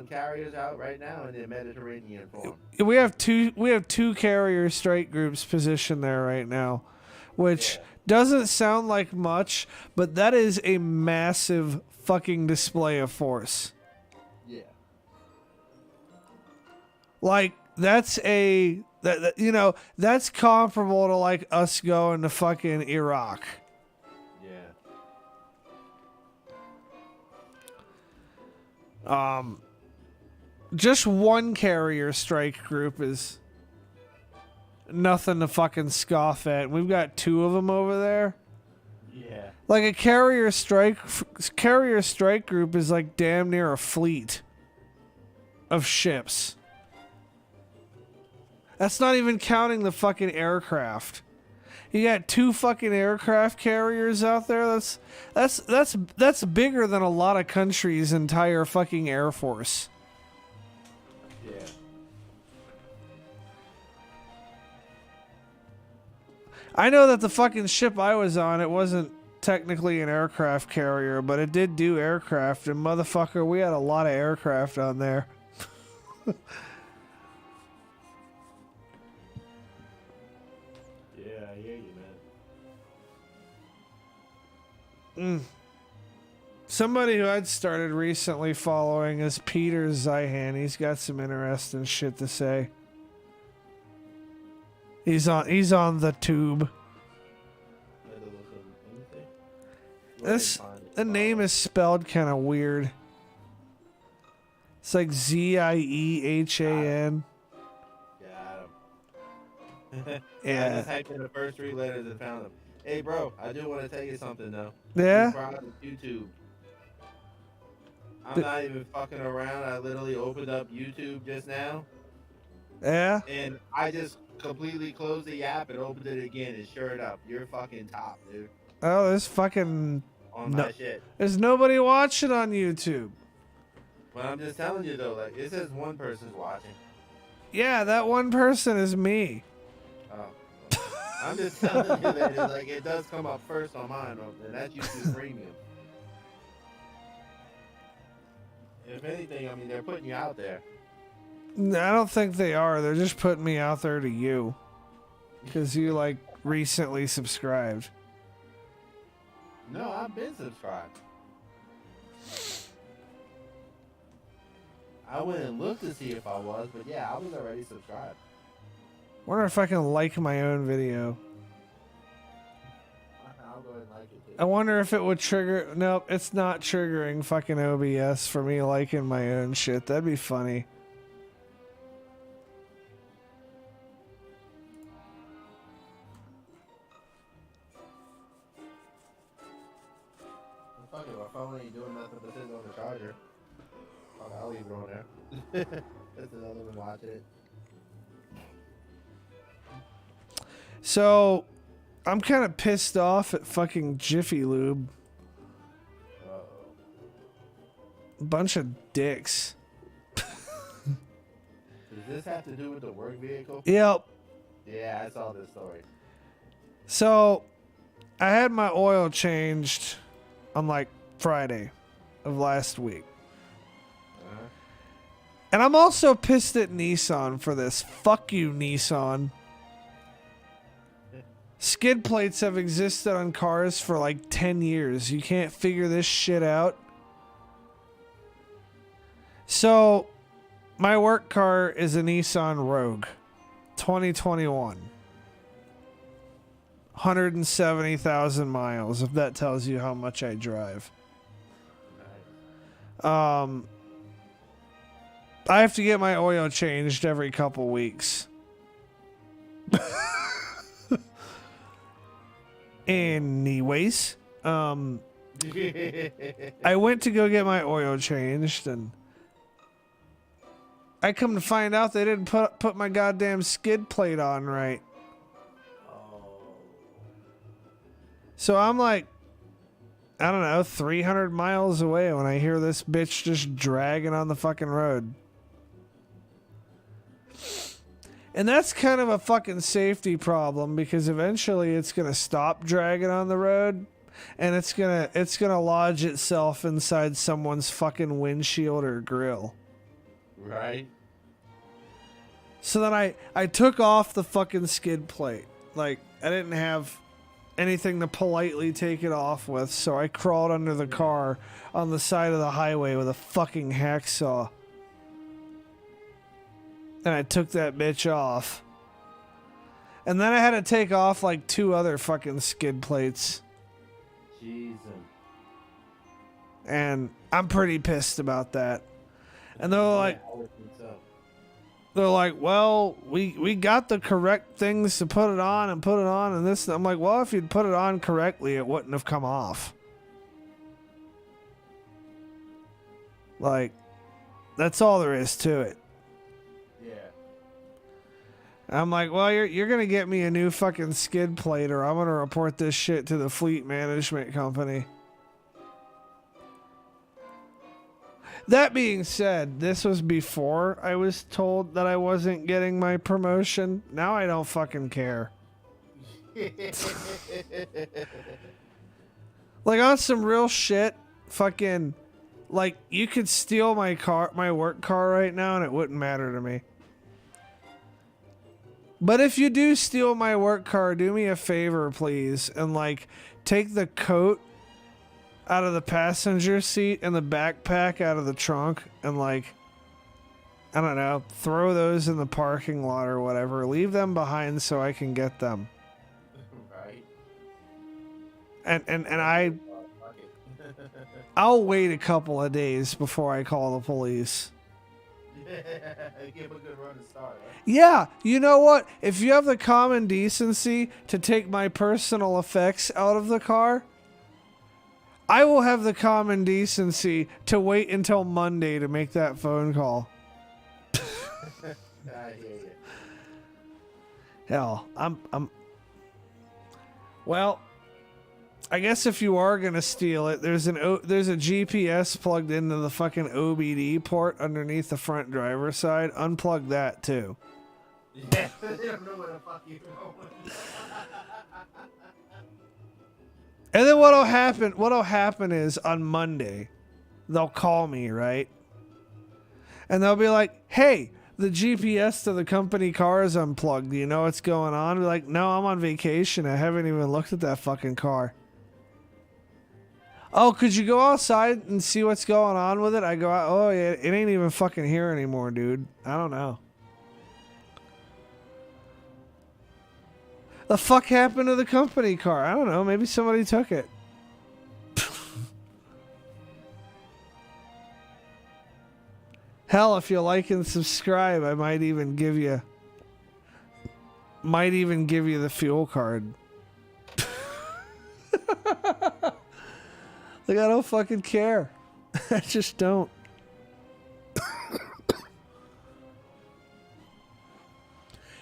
S2: carriers out right now in the Mediterranean form?
S1: We have two carrier strike groups positioned there right now, which doesn't sound like much, but that is a massive fucking display of force.
S2: Yeah.
S1: Like, that's that's comparable to, like, us going to fucking Iraq. Just one carrier strike group is nothing to fucking scoff at. We've got two of them over there.
S2: Yeah.
S1: Like, a carrier strike group is like damn near a fleet of ships. That's not even counting the fucking aircraft. You got two fucking aircraft carriers out there. That's bigger than a lot of countries' entire fucking air force.
S2: Yeah.
S1: I know that the fucking ship I was on, it wasn't technically an aircraft carrier, but it did do aircraft, and motherfucker, we had a lot of aircraft on there.
S2: Yeah, I hear you, man.
S1: Somebody who I'd started recently following is Peter Zihan. He's got some interesting shit to say. He's on the tube. The name is spelled kind of weird. It's like Ziehan.
S2: Got him.
S1: Yeah.
S2: I just typed in the first three letters and found them. Hey, bro, I do want to tell you something, though.
S1: Yeah?
S2: YouTube. I'm not even fucking around. I literally opened up YouTube just now.
S1: Yeah?
S2: And I just completely closed the app and opened it again. And sure enough, you're fucking top, dude.
S1: Oh, there's fucking...
S2: On my shit.
S1: There's nobody watching on YouTube.
S2: But I'm just telling you, though, like, it says one person's watching.
S1: Yeah, that one person is me.
S2: Oh. I'm just telling you that it's like, it does come up first on mine, and that's YouTube Premium. If anything, I mean, they're putting you out there.
S1: I don't think they are. They're just putting me out there to you. Because you, like, recently subscribed.
S2: No, I've been subscribed. I went and looked to see if I was, but yeah, I was already subscribed.
S1: Wonder if I can like my own video.
S2: I'll go ahead and like it too.
S1: I wonder if it would trigger... Nope, it's not triggering fucking OBS for me liking my own shit. That'd be funny.
S2: Fuck it, my phone ain't doing nothing but sitting on the charger. Fuck, I'll leave it on there. That's another one watching it.
S1: So, I'm kind of pissed off at fucking Jiffy Lube.
S2: Uh-oh.
S1: Bunch of dicks.
S2: Does this have to do with the work vehicle?
S1: Yep.
S2: Yeah, I saw this story.
S1: So, I had my oil changed on like Friday of last week.
S2: Uh-huh.
S1: And I'm also pissed at Nissan for this. Fuck you, Nissan. Skid plates have existed on cars for like 10 years. You can't figure this shit out. So, my work car is a Nissan Rogue. 2021. 170,000 miles, if that tells you how much I drive.
S2: Nice.
S1: I have to get my oil changed every couple weeks. Anyways, I went to go get my oil changed, and I come to find out they didn't put my goddamn skid plate on right. So I'm like, I don't know, 300 miles away when I hear this bitch just dragging on the fucking road. And that's kind of a fucking safety problem because eventually it's going to stop dragging on the road and it's going to lodge itself inside someone's fucking windshield or grill.
S2: Right.
S1: So then I took off the fucking skid plate. Like, I didn't have anything to politely take it off with, so I crawled under the car on the side of the highway with a fucking hacksaw. And I took that bitch off. And then I had to take off like 2 other fucking skid plates.
S2: Jesus.
S1: And I'm pretty pissed about that. And they're like, well, we got the correct things to put it on and this. I'm like, well, if you'd put it on correctly, it wouldn't have come off. Like, that's all there is to it.
S2: Yeah.
S1: I'm like, well, you're gonna get me a new fucking skid plate, or I'm gonna report this shit to the fleet management company. That being said, this was before I was told that I wasn't getting my promotion. Now I don't fucking care. Like, on some real shit, fucking, like, you could steal my work car right now and it wouldn't matter to me. But if you do steal my work car, do me a favor, please, and, like, take the coat out of the passenger seat and the backpack out of the trunk and, like, I don't know, throw those in the parking lot or whatever. Leave them behind so I can get them.
S2: Right.
S1: And I'll wait a couple of days before I call the police.
S2: Give a good run to start, right?
S1: Yeah, you know what? If you have the common decency to take my personal effects out of the car, I will have the common decency to wait until Monday to make that phone call.
S2: I hear you.
S1: Hell, well, I guess if you are gonna steal it, there's a GPS plugged into the fucking OBD port underneath the front driver's side. Unplug that too.
S2: Yeah, they don't know where the fuck you're going.
S1: And then what'll happen is on Monday, they'll call me, right? And they'll be like, hey, the GPS to the company car is unplugged. Do you know what's going on? I'll be like, no, I'm on vacation. I haven't even looked at that fucking car. Oh, could you go outside and see what's going on with it? I go out, oh yeah, it ain't even fucking here anymore, dude. I don't know. The fuck happened to the company car? I don't know. Maybe somebody took it. Hell, if you like and subscribe, I might even give you the fuel card. Like, I don't fucking care. I just don't.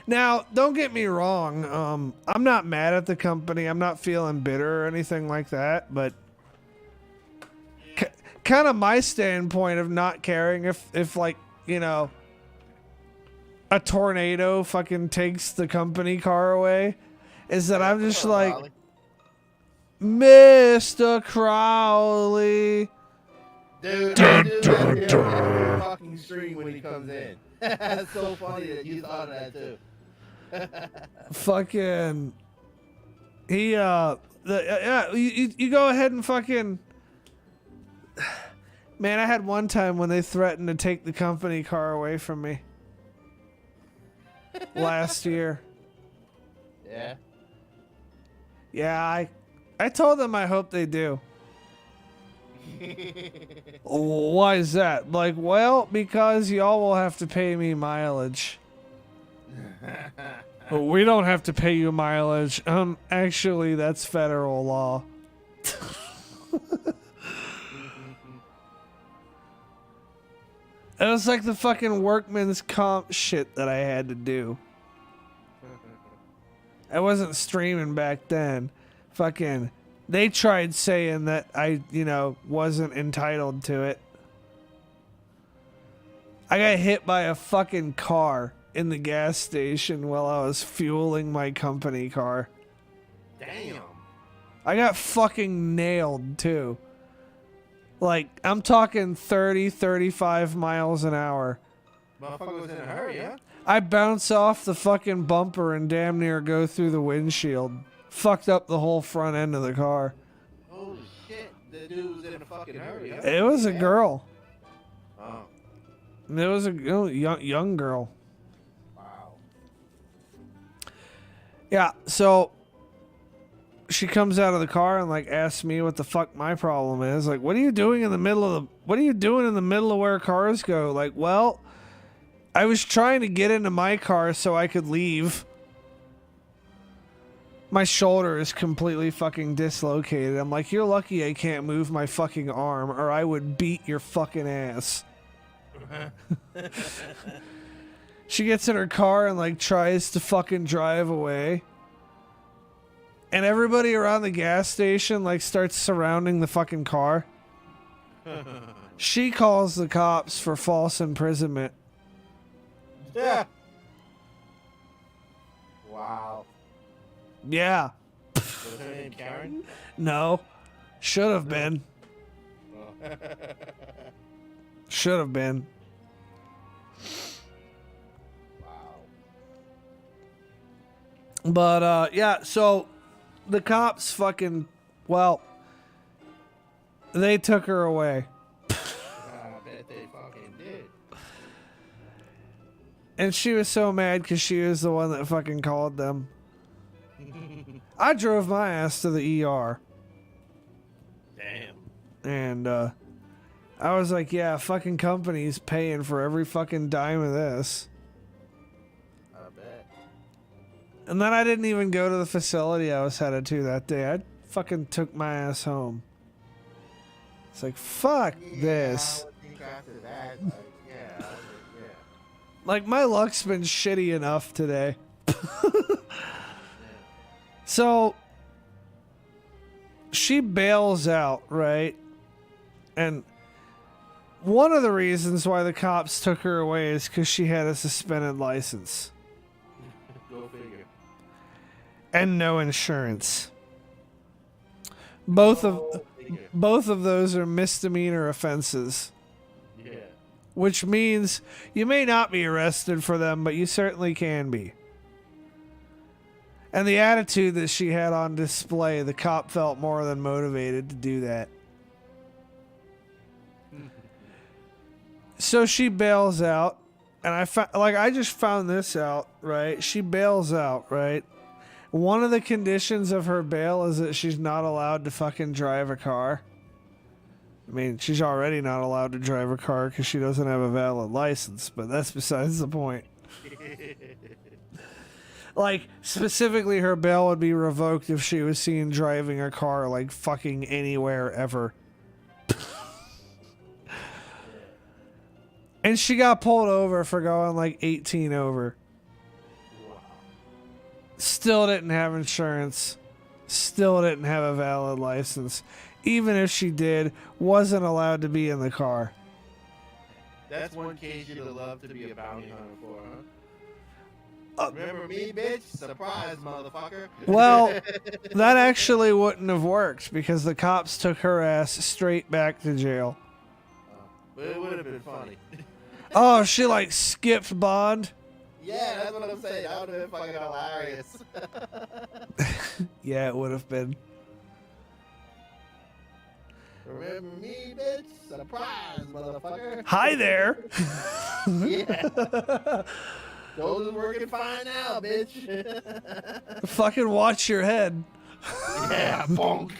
S1: Now, don't get me wrong. I'm not mad at the company. I'm not feeling bitter or anything like that. But kind of my standpoint of not caring if like, you know, a tornado fucking takes the company car away is that I'm just like, Mr. Crowley.
S2: Dude, that fucking stream when he comes in. It's so funny that you thought of that too.
S1: Fucking, you go ahead and fucking. Man, I had one time when they threatened to take the company car away from me. Last year.
S2: Yeah.
S1: Yeah, I told them I hope they do. Why is that? Like, well, because y'all will have to pay me mileage. We don't have to pay you mileage. Actually, that's federal law. It was like the fucking workman's comp shit that I had to do. I wasn't streaming back then. Fucking, they tried saying that I, you know, wasn't entitled to it. I got hit by a fucking car in the gas station while I was fueling my company car.
S2: Damn.
S1: I got fucking nailed too. Like, I'm talking 30, 35 miles an hour.
S2: Motherfucker was in a hurry, huh?
S1: I bounce off the fucking bumper and damn near go through the windshield. Fucked up the whole front end of the car.
S2: Holy shit. The dude was in a fucking hurry, huh?
S1: It was a girl.
S2: Oh.
S1: It was a young girl.
S2: Wow.
S1: Yeah, so she comes out of the car and like asks me what the fuck my problem is. Like, what are you doing in the middle of where cars go? Like, well, I was trying to get into my car so I could leave. My shoulder is completely fucking dislocated. I'm like, you're lucky I can't move my fucking arm or I would beat your fucking ass. She gets in her car and like tries to fucking drive away. And everybody around the gas station like starts surrounding the fucking car. She calls the cops for false imprisonment.
S2: Yeah. Wow.
S1: Yeah.
S2: Was her name Karen?
S1: No. Should have been. Should have been.
S2: Wow.
S1: But yeah, so the cops fucking, well, they took her away.
S2: I bet they fucking did.
S1: And she was so mad because she was the one that fucking called them. I drove my ass to the ER.
S2: Damn.
S1: And I was like, yeah, fucking company's paying for every fucking dime of this.
S2: I bet.
S1: And then I didn't even go to the facility I was headed to that day. I fucking took my ass home. It's like, fuck this.
S2: I would think after that, like, yeah.
S1: Like, my luck's been shitty enough today. So, she bails out, right? And one of the reasons why the cops took her away is because she had a suspended license.
S2: Go figure.
S1: And no insurance. Both of those are misdemeanor offenses.
S2: Yeah.
S1: Which means you may not be arrested for them, but you certainly can be. And the attitude that she had on display, the cop felt more than motivated to do that. So she bails out, and I just found this out, right? She bails out, right? One of the conditions of her bail is that she's not allowed to fucking drive a car. I mean, she's already not allowed to drive a car because she doesn't have a valid license, but that's besides the point. Like, specifically, her bail would be revoked if she was seen driving a car, like, fucking anywhere ever. And she got pulled over for going, like, 18 over. Still didn't have insurance. Still didn't have a valid license. Even if she did, wasn't allowed to be in the car.
S2: That's one case you'd have loved to be a bounty hunter for, huh? Remember me, bitch? Surprise, motherfucker.
S1: Well, that actually wouldn't have worked because the cops took her ass straight back to jail.
S2: But it would have been funny.
S1: Oh, she like skipped bond?
S2: Yeah, that's what I'm saying. That would have been fucking hilarious.
S1: Yeah, it would have been.
S2: Remember me, bitch? Surprise, motherfucker.
S1: Hi there.
S2: Yeah. Those are working fine now, bitch.
S1: Fucking watch your head.
S2: Yeah, bonk.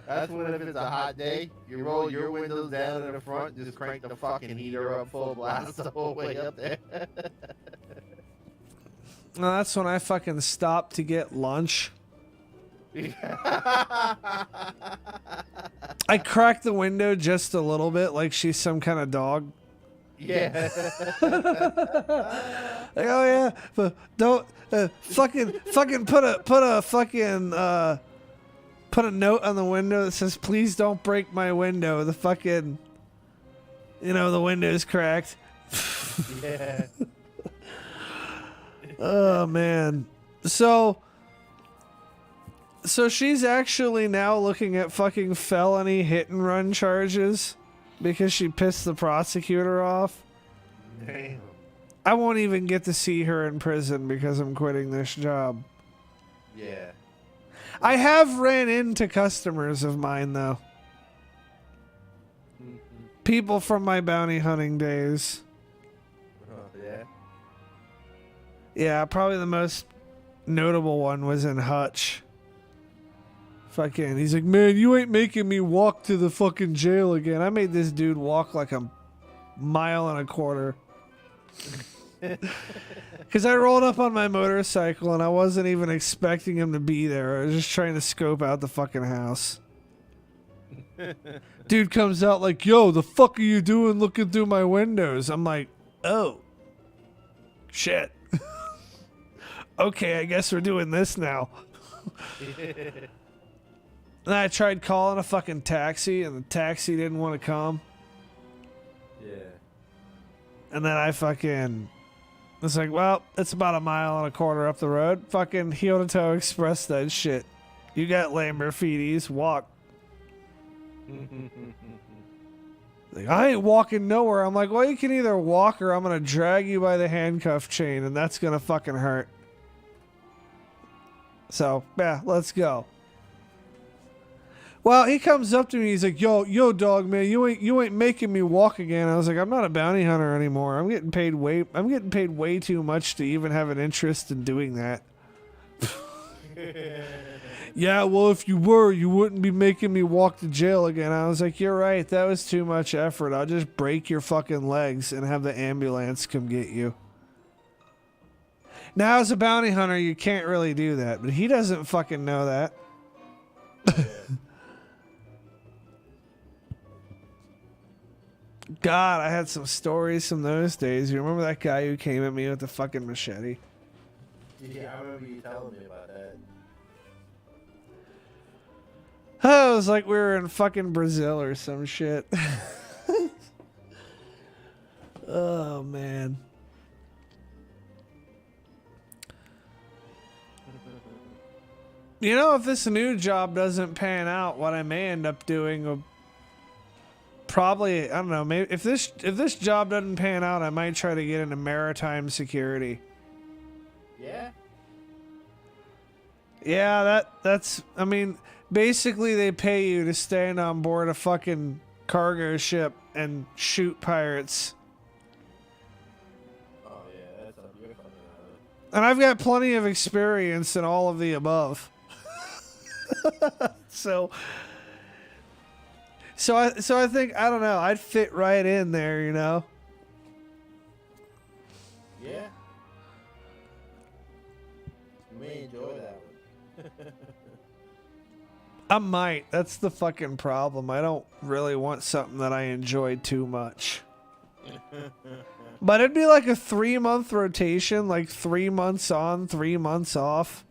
S2: That's when if it's a hot day, you roll your windows down in the front, just crank the fucking heater up full blast the whole way up there.
S1: No, that's when I fucking stopped to get lunch. I cracked the window just a little bit, like she's some kind of dog.
S2: Yeah.
S1: Like, oh yeah, but don't fucking put a fucking Put a note on the window that says, please don't break my window. The fucking, the window's cracked.
S2: Yeah.
S1: Oh, man. So she's actually now looking at fucking felony hit and run charges because she pissed the prosecutor off.
S2: Damn.
S1: I won't even get to see her in prison because I'm quitting this job.
S2: Yeah.
S1: I have ran into customers of mine, though. People from my bounty hunting days.
S2: Oh, yeah?
S1: Yeah, probably the most notable one was in Hutch. Fucking, he's like, man, you ain't making me walk to the fucking jail again. I made this dude walk like a mile and a quarter. Because I rolled up on my motorcycle and I wasn't even expecting him to be there. I was just trying to scope out the fucking house. Dude comes out like, yo, the fuck are you doing looking through my windows? I'm like, oh, shit. Okay, I guess we're doing this now. And I tried calling a fucking taxi, and the taxi didn't want to come.
S2: Yeah.
S1: And then I fucking was like, well, it's about a mile and a quarter up the road. Fucking heel to toe express that shit. You got lame graffitis, walk. Like, I ain't walking nowhere. I'm like, well, you can either walk or I'm going to drag you by the handcuff chain, and that's going to fucking hurt. So, yeah, let's go. Well, he comes up to me. He's like, "Yo, dog, man, you ain't making me walk again." I was like, "I'm not a bounty hunter anymore. I'm getting paid way too much to even have an interest in doing that." Yeah, well, if you were, you wouldn't be making me walk to jail again. I was like, "You're right. That was too much effort. I'll just break your fucking legs and have the ambulance come get you." Now, as a bounty hunter, you can't really do that, but he doesn't fucking know that. God, I had some stories from those days. You remember that guy who came at me with the fucking machete?
S2: Yeah, I remember you telling me about that.
S1: Oh, it was like we were in fucking Brazil or some shit. Oh, man. You know, if this new job doesn't pan out, what I may end up doing probably, I don't know, maybe if this job doesn't pan out, I might try to get into maritime security.
S2: Yeah?
S1: Yeah, that's I mean, basically they pay you to stand on board a fucking cargo ship and shoot pirates.
S2: Oh yeah, that's something you're fucking out of.
S1: And I've got plenty of experience in all of the above. So I think, I don't know, I'd fit right in there, you know?
S2: Yeah. You may enjoy that one.
S1: I might. That's the fucking problem. I don't really want something that I enjoy too much. But it'd be like a 3-month rotation, like 3 months on, 3 months off.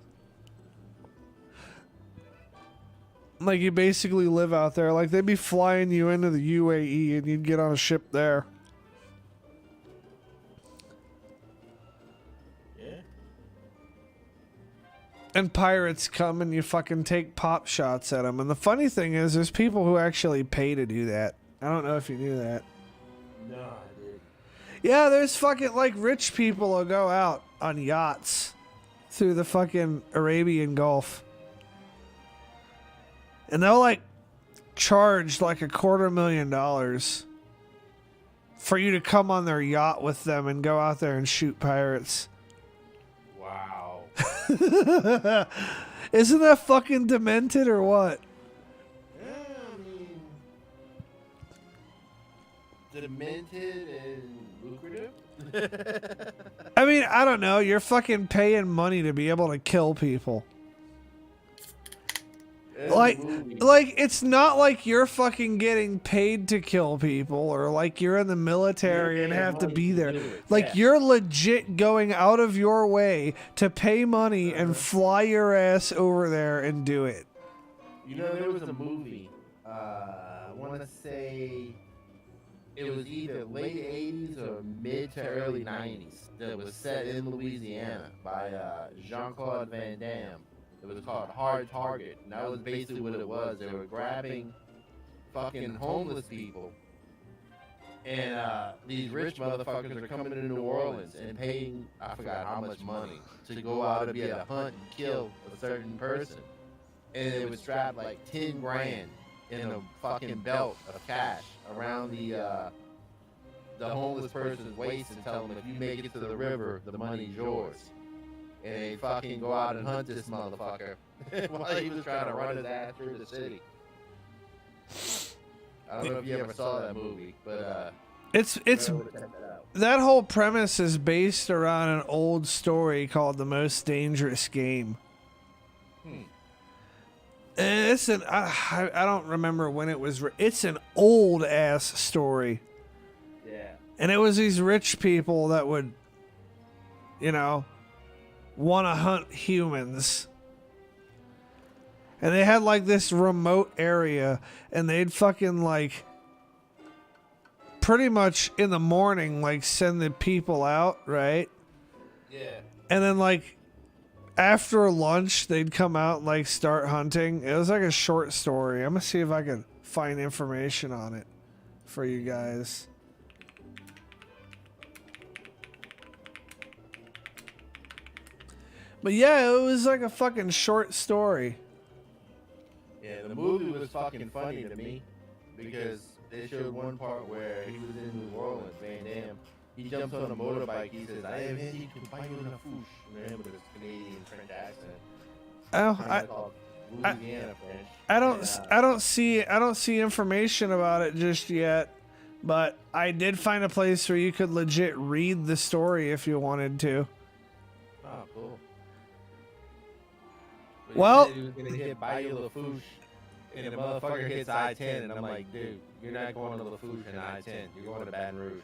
S1: Like, you basically live out there. Like, they'd be flying you into the UAE and you'd get on a ship there.
S2: Yeah.
S1: And pirates come and you fucking take pop shots at them. And the funny thing is, there's people who actually pay to do that. I don't know if you knew that.
S2: No, I did.
S1: Yeah, there's fucking, like, rich people will go out on yachts through the fucking Arabian Gulf. And they'll, like, charge, like, $250,000 for you to come on their yacht with them and go out there and shoot pirates.
S2: Wow.
S1: Isn't that fucking demented or what?
S2: Yeah, I mean, demented and lucrative.
S1: I mean, I don't know. You're fucking paying money to be able to kill people. Like, it's not like you're fucking getting paid to kill people or like you're in the military and have to be there. Like, you're legit going out of your way to pay money and fly your ass over there and do it.
S2: You know, there was a movie. I want to say it was either late '80s or mid to early '90s that was set in Louisiana by Jean-Claude Van Damme. It was called Hard Target, and that was basically what it was. They were grabbing fucking homeless people, and these rich motherfuckers are coming into New Orleans and paying, I forgot how much money, to go out and be able to hunt and kill a certain person. And they would strap like 10 grand in a fucking belt of cash around the homeless person's waist and tell them, if you make it to the river, the money's yours. And they fucking go out and hunt this motherfucker while he was trying to run his ass through the city. I don't know if you ever saw that movie, but
S1: it's that whole premise is based around an old story called The Most Dangerous Game. And it's I don't remember when it was. It's an old ass story.
S2: Yeah.
S1: And it was these rich people that would, you know, want to hunt humans. And they had like this remote area, and they'd fucking like pretty much in the morning like send the people out, right?
S2: Yeah.
S1: And then like after lunch they'd come out and like start hunting. It was like a short story. I'm gonna see if I can find information on it for you guys. But yeah, it was like a fucking short story.
S2: Yeah, the movie was fucking funny to me because they showed one part where he was in New Orleans, Van Damme. He jumps on a motorbike. He says, "I am here to buy you a fouche." You know, with his Canadian French accent.
S1: I don't see information about it just yet, but I did find a place where you could legit read the story if you wanted to.
S2: Oh, cool.
S1: Well,
S2: he was gonna hit Bayou Lafouche, and the motherfucker hits I-10, and I'm like, dude, you're not going to Lafouche and I-10. You're going to Baton Rouge.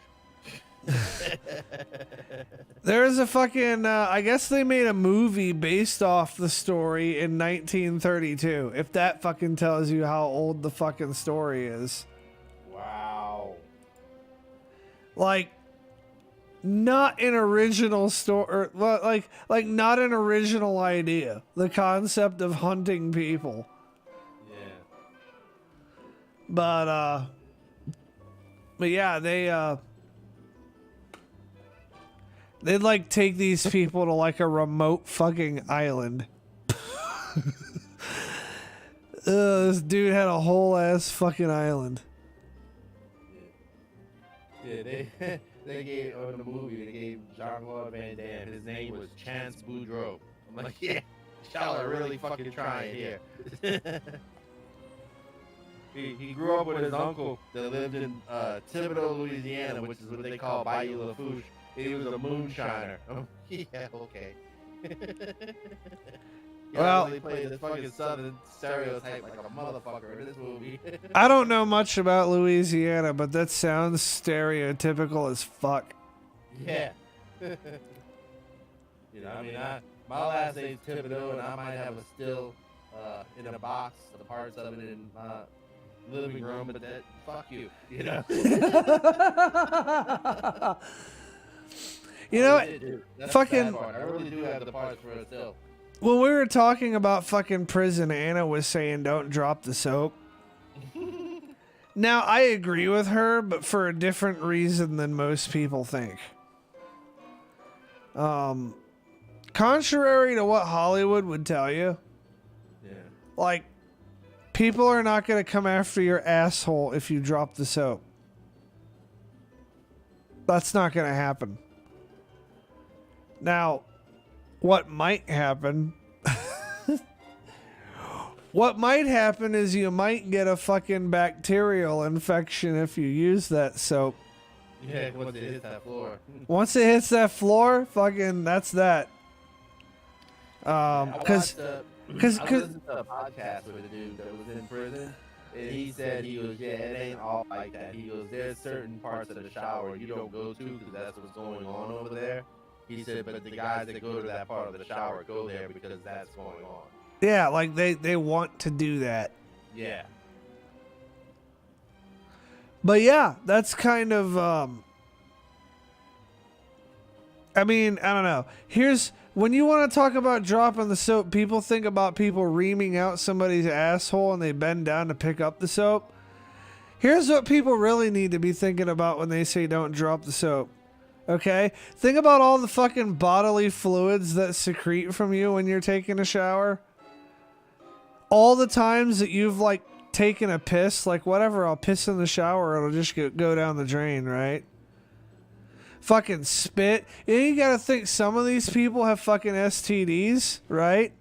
S1: There's a fucking, I guess they made a movie based off the story in 1932, if that fucking tells you how old the fucking story is.
S2: Wow.
S1: Like, not an original story, like not an original idea. The concept of hunting people.
S2: Yeah.
S1: But yeah, they'd like take these people to like a remote fucking island. This dude had a whole ass fucking island.
S2: Yeah, they gave, on the movie, they gave Jean-Claude Van Damme, his name was Chance Boudreaux. I'm like, yeah, y'all are really fucking trying here. He grew up with his uncle that lived in Thibodaux, Louisiana, which is what they call Bayou Lafouche. He was a moonshiner. Yeah, okay.
S1: Well,
S2: they played this fucking southern stereotype like a motherfucker in this movie.
S1: I don't know much about Louisiana, but that sounds stereotypical as fuck.
S2: Yeah. You know, I mean, my last name's Thibodeau, and I might have a still in a box, the parts of it in my living room, but that, fuck you, you know?
S1: You know,
S2: that's
S1: fucking.
S2: I really do have the parts for it still.
S1: When we were talking about fucking prison, Anna was saying don't drop the soap. Now, I agree with her, but for a different reason than most people think. Contrary to what Hollywood would tell you,
S2: Yeah.
S1: like, people are not going to come after your asshole if you drop the soap. That's not going to happen. Now, what might happen... What might happen is you might get a fucking bacterial infection if you use that soap.
S2: Yeah, once it hits that floor.
S1: Once it hits that floor, fucking, that's that. Because
S2: I listened to a podcast with a dude that was in prison, and he said, he goes, yeah, it ain't all like that. He goes, there's certain parts of the shower you don't go to because that's what's going on over there. He said, but the guys that go to that part of the shower go there because that's going on.
S1: Yeah, like they want to do that.
S2: Yeah.
S1: But yeah, that's kind of I mean, I don't know. Here's when you want to talk about dropping the soap, people think about people reaming out somebody's asshole and they bend down to pick up the soap. Here's what people really need to be thinking about when they say don't drop the soap. Okay? Think about all the fucking bodily fluids that secrete from you when you're taking a shower. All the times that you've like taken a piss, like whatever, I'll piss in the shower, it'll just go down the drain, right? Fucking spit. And you gotta think some of these people have fucking STDs, right?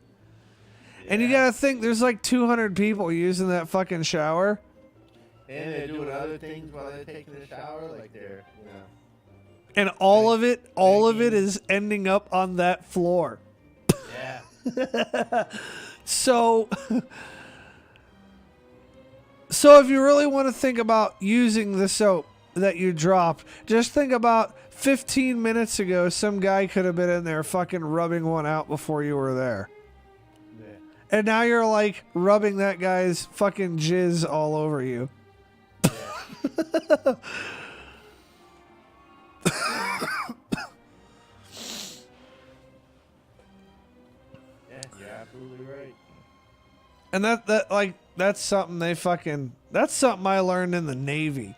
S1: Yeah. And you gotta think there's like 200 people using that fucking shower.
S2: And they're doing other things while they're taking the shower, like they're, you know.
S1: And all of it is ending up on that floor.
S2: Yeah.
S1: So if you really want to think about using the soap that you dropped, just think about 15 minutes ago, some guy could have been in there fucking rubbing one out before you were there.
S2: Yeah.
S1: And now you're like rubbing that guy's fucking jizz all over you.
S2: Yeah. Yeah, you're absolutely right.
S1: And that's something that's something I learned in the Navy.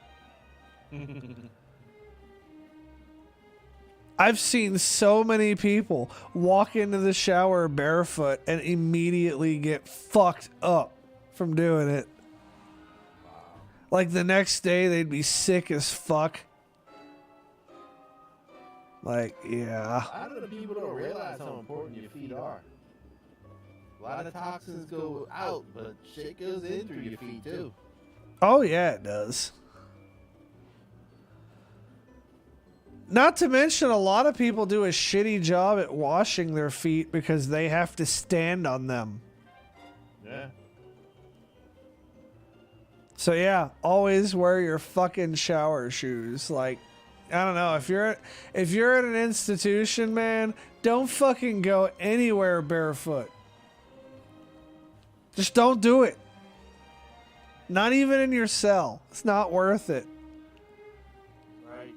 S1: I've seen so many people walk into the shower barefoot and immediately get fucked up from doing it.
S2: Wow.
S1: Like the next day they'd be sick as fuck. Like, yeah.
S2: A lot of the people don't realize how important your feet are. A lot of toxins go out, but shit goes in through your feet too.
S1: Oh yeah, it does. Not to mention a lot of people do a shitty job at washing their feet because they have to stand on them.
S2: Yeah.
S1: So yeah, always wear your fucking shower shoes. Like, I don't know, if you're at an institution, man, don't fucking go anywhere barefoot. Just don't do it. Not even in your cell. It's not worth it.
S2: Right.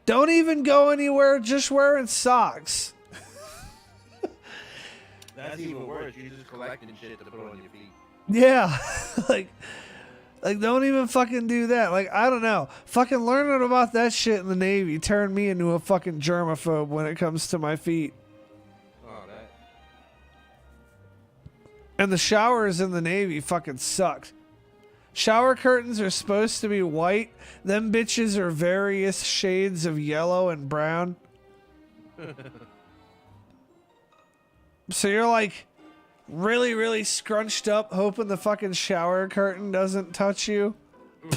S1: Don't even go anywhere just wearing socks.
S2: That's even worse. You're just collecting shit to put on your feet.
S1: Yeah. like don't even fucking do that. Like, I don't know. Fucking learning about that shit in the Navy turned me into a fucking germaphobe when it comes to my feet.
S2: Oh, that.
S1: And the showers in the Navy fucking sucked. Shower curtains are supposed to be white. Them bitches are various shades of yellow and brown. So you're like really, really scrunched up, hoping the fucking shower curtain doesn't touch you.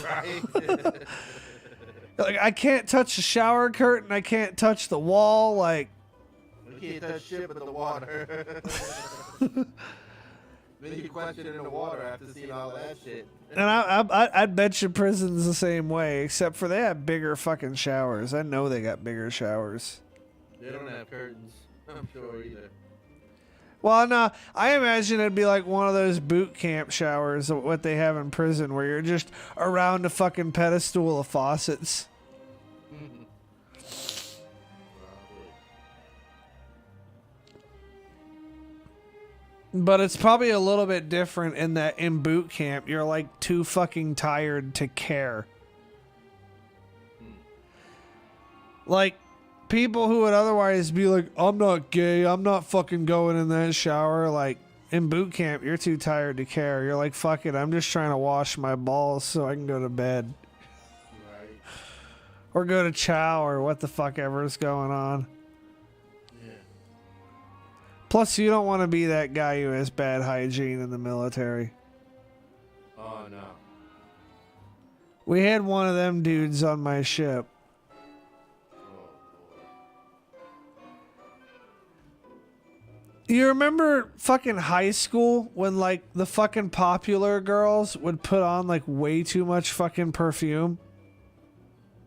S2: Right.
S1: Like, I can't touch the shower curtain. I can't touch the wall. Like,
S2: We can't touch shit but the water. Then you question in the water after seeing all that shit.
S1: and I'd bet you prison's the same way, except for they have bigger fucking showers. I know they got bigger showers.
S2: They don't have curtains, I'm sure, either.
S1: Well, no, I imagine it'd be like one of those boot camp showers, what they have in prison, where you're just around a fucking pedestal of faucets. But it's probably a little bit different in that in boot camp, you're like too fucking tired to care. Like, people who would otherwise be like, I'm not gay, I'm not fucking going in that shower. Like, in boot camp, you're too tired to care. You're like, fuck it, I'm just trying to wash my balls so I can go to bed.
S2: Right.
S1: Or go to chow or what the fuck ever is going on.
S2: Yeah.
S1: Plus, you don't want to be that guy who has bad hygiene in the military.
S2: Oh, no.
S1: We had one of them dudes on my ship. You remember fucking high school when like the fucking popular girls would put on like way too much fucking perfume?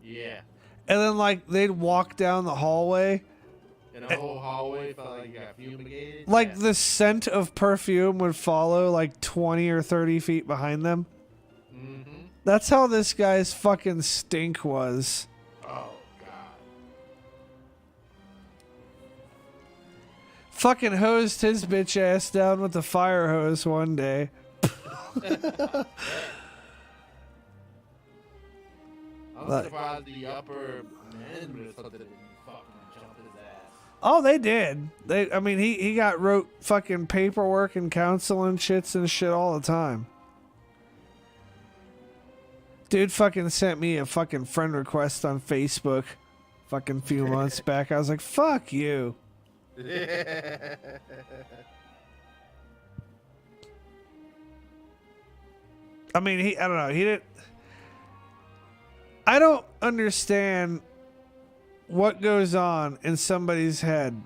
S2: Yeah.
S1: And then like they'd walk down the hallway
S2: And the whole hallway felt like you got fumigated.
S1: Like
S2: Yeah.
S1: the scent of perfume would follow like 20 or 30 feet behind them.
S2: Mm-hmm.
S1: That's how this guy's fucking stink was.
S2: Oh, God.
S1: Fucking hosed his bitch ass down with the fire hose one day.
S2: I'm surprised the upper management didn't fucking jump his ass.
S1: Oh, they did. I mean, he wrote fucking paperwork and counseling shits and shit all the time. Dude fucking sent me a fucking friend request on Facebook fucking few months back. I was like, fuck you. I mean, I don't know. He didn't. I don't understand what goes on in somebody's head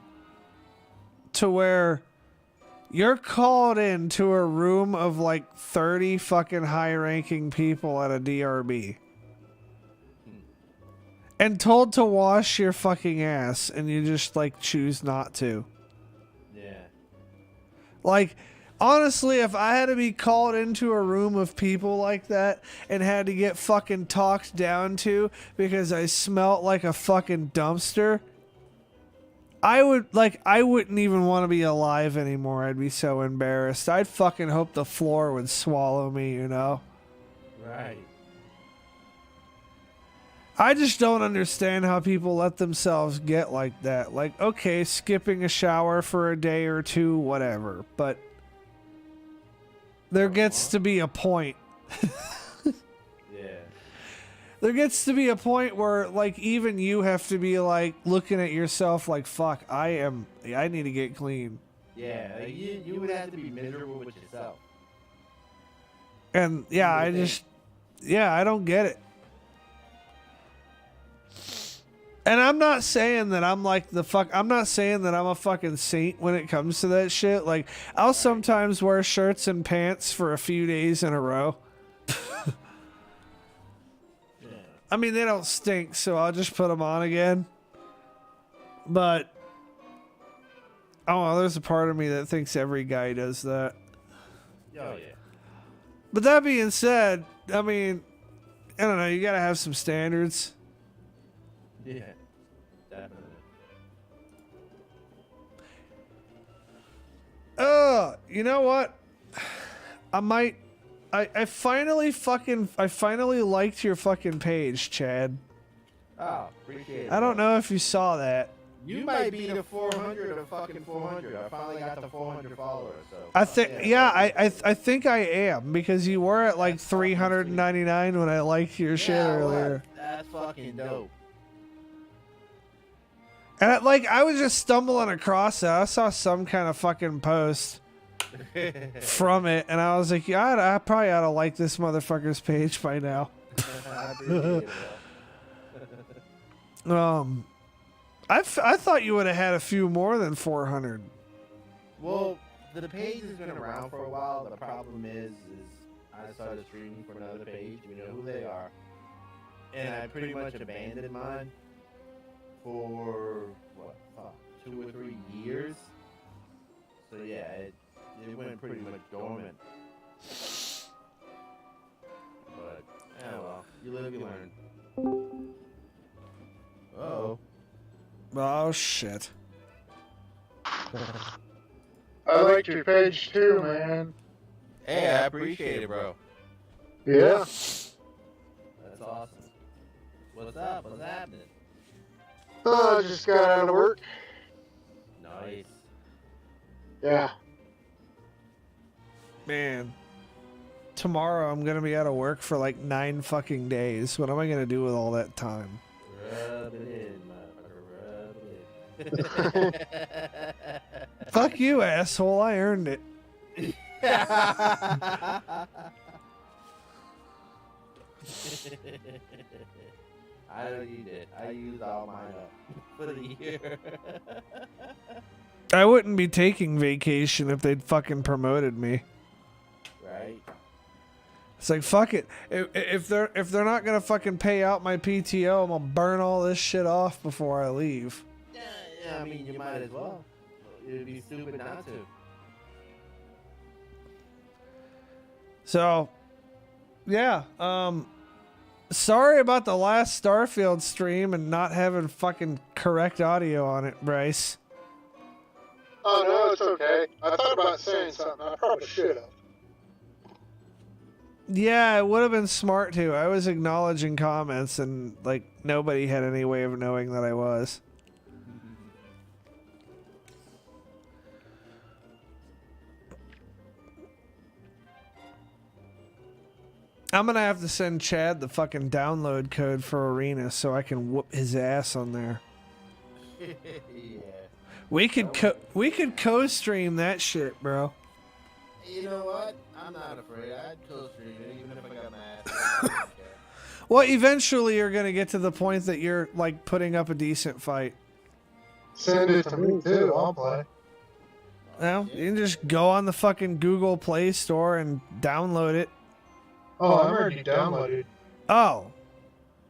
S1: to where you're called into a room of like 30 fucking high-ranking people at a DRB and told to wash your fucking ass, and you just like choose not to.
S2: Yeah.
S1: Like, honestly, if I had to be called into a room of people like that and had to get fucking talked down to because I smelt like a fucking dumpster, I wouldn't even want to be alive anymore. I'd be so embarrassed. I'd fucking hope the floor would swallow me, you know?
S2: Right.
S1: I just don't understand how people let themselves get like that. Like, okay, skipping a shower for a day or two, whatever, but there gets to be a point.
S2: Yeah.
S1: There gets to be a point where, like, even you have to be, like, looking at yourself like, fuck, I need to get clean.
S2: Yeah, like you would have to be miserable with yourself.
S1: And, yeah, I don't get it. And I'm not saying that I'm like I'm not saying that I'm a fucking saint when it comes to that shit. Like, I'll sometimes wear shirts and pants for a few days in a row.
S2: Yeah.
S1: I mean, they don't stink, so I'll just put them on again. But, oh, there's a part of me that thinks every guy does that.
S2: Oh, yeah.
S1: But that being said, I mean, I don't know, you gotta have some standards.
S2: Yeah. Definitely.
S1: You know what? I finally liked your fucking page, Chad.
S2: Oh, appreciate it.
S1: I don't know if you saw that.
S2: You might be the 400 of fucking 400. I finally got the 400 followers. So
S1: I think, I think I am, because you were at like 399 when I liked your shit earlier.
S2: That's fucking dope.
S1: And I was just stumbling across it. I saw some kind of fucking post from it, and I was like, yeah, I probably ought to like this motherfucker's page by now.
S2: I appreciate it, bro.
S1: I thought you would have had a few more than 400.
S2: Well, the page has been around for a while. The problem is I started streaming for another page. We know who they are. And I pretty much abandoned mine for, 2 or 3 years. So yeah, it went pretty much dormant. But, oh well, you live, you learn. Uh-oh.
S1: Oh, shit.
S3: I liked your page too, man.
S2: Hey, I appreciate it, bro.
S3: Yeah.
S2: That's awesome. What's up? What's happening?
S3: Oh, I just got out of work.
S2: Nice.
S3: Yeah.
S1: Man. Tomorrow I'm going to be out of work for like 9 fucking days. What am I going to do with all that time?
S2: Rub it in, motherfucker. Rub it in.
S1: Fuck you, asshole. I earned it.
S2: I know you did. I used all mine up for the year.
S1: I wouldn't be taking vacation if they'd fucking promoted me.
S2: Right?
S1: It's like, fuck it. If they're not gonna fucking pay out my PTO, I'm gonna burn all this shit off before I leave.
S2: Yeah, Yeah, I mean, you might as well. It'd be stupid not to.
S1: So, yeah. Sorry about the last Starfield stream and not having fucking correct audio on it, Bryce.
S3: Oh, no, it's okay. I thought about saying something. I probably should have.
S1: Yeah, it would have been smart to. I was acknowledging comments and, like, nobody had any way of knowing that I was. I'm gonna have to send Chad the fucking download code for Arena so I can whoop his ass on there.
S2: Yeah.
S1: We could co-stream that shit, bro.
S2: You know what? I'm not afraid. I'd co-stream it even if I got my ass. I don't care.
S1: Well, eventually you're gonna get to the point that you're like putting up a decent fight.
S3: Send it to me, too. I'll play.
S1: Well, you can just go on the fucking Google Play Store and download it.
S3: Oh, I'm already downloaded.
S1: Oh.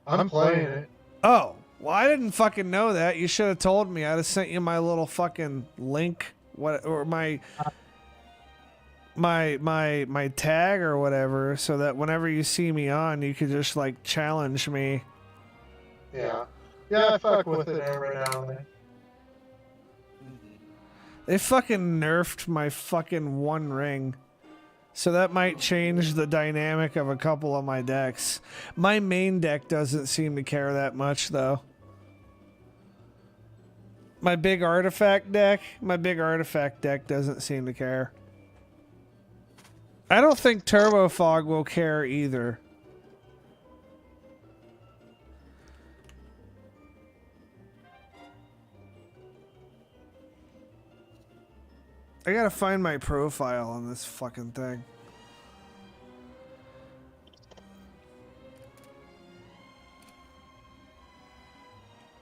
S3: I'm playing it.
S1: Oh. Well, I didn't fucking know that. You should have told me. I'd have sent you my little fucking link, or my tag or whatever, so that whenever you see me on, you could just like challenge me.
S3: Yeah. Yeah, I fuck with it every now and then.
S1: They fucking nerfed my fucking One Ring. So that might change the dynamic of a couple of my decks. My main deck doesn't seem to care that much, though. My big artifact deck doesn't seem to care. I don't think Turbo Fog will care either. I gotta find my profile on this fucking thing.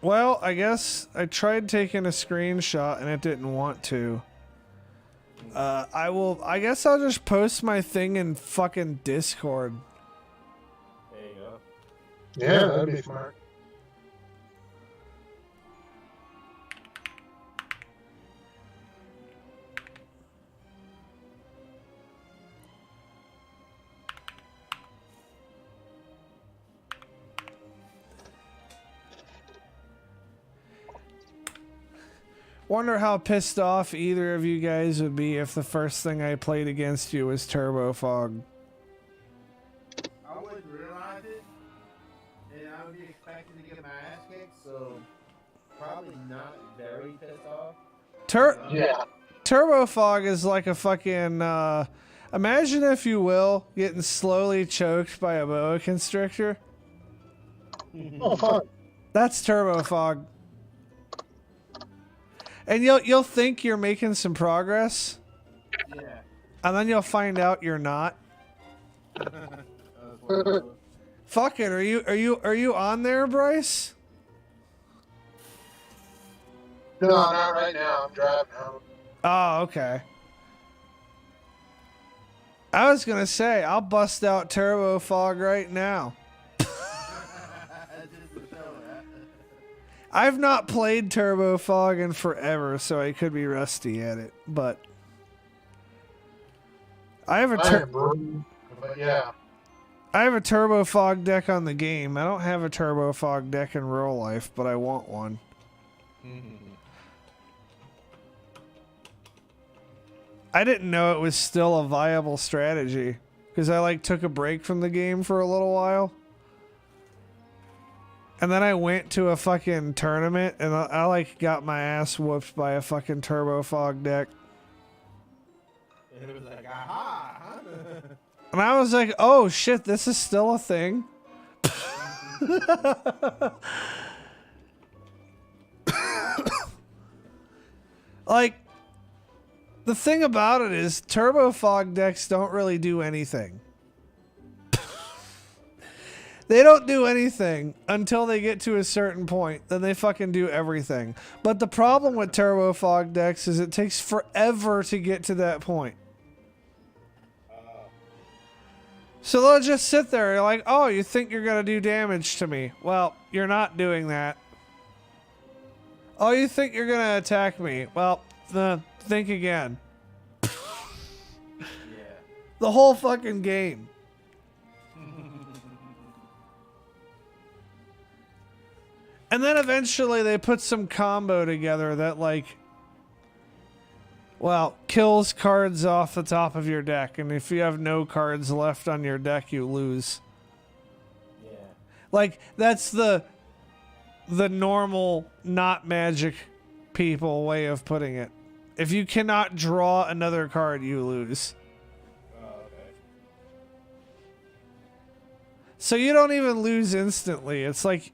S1: Well, I guess I tried taking a screenshot and it didn't want to. I guess I'll just post my thing in fucking Discord.
S2: There you go.
S3: Yeah, that'd be smart.
S1: Wonder how pissed off either of you guys would be if the first thing I played against you was Turbo Fog.
S2: I wouldn't realize it, and I would be expecting to get my ass kicked, so probably not very pissed off.
S3: Yeah.
S1: Turbo Fog is like a fucking, imagine if you will, getting slowly choked by a boa constrictor.
S3: Oh, fun.
S1: That's Turbo Fog. And you'll think you're making some progress,
S2: Yeah.
S1: and then you'll find out you're not. Fuck it, are you on there, Bryce?
S3: No, not right now. I'm driving home.
S1: Oh, okay. I was gonna say I'll bust out Turbo Fog right now. I've not played Turbo Fog in forever, so I could be rusty at it, but I have a
S3: but yeah.
S1: I have a Turbo Fog deck on the game. I don't have a Turbo Fog deck in real life, but I want one. I didn't know it was still a viable strategy because I like took a break from the game for a little while. And then I went to a fucking tournament and I like got my ass whooped by a fucking Turbo Fog deck.
S2: And it was like, aha! Huh?
S1: And I was like, oh shit, this is still a thing. Like, the thing about it is Turbo Fog decks don't really do anything. They don't do anything until they get to a certain point. Then they fucking do everything. But the problem with Turbo Fog decks is it takes forever to get to that point. So they'll just sit there and like, oh, you think you're going to do damage to me. Well, you're not doing that. Oh, you think you're gonna attack me? Well, think again.
S2: Yeah.
S1: The whole fucking game. And then eventually they put some combo together that, like, well, kills cards off the top of your deck. And if you have no cards left on your deck, you lose.
S2: Yeah.
S1: Like, that's the normal, not Magic people way of putting it. If you cannot draw another card, you lose.
S2: Oh, okay.
S1: So you don't even lose instantly. It's like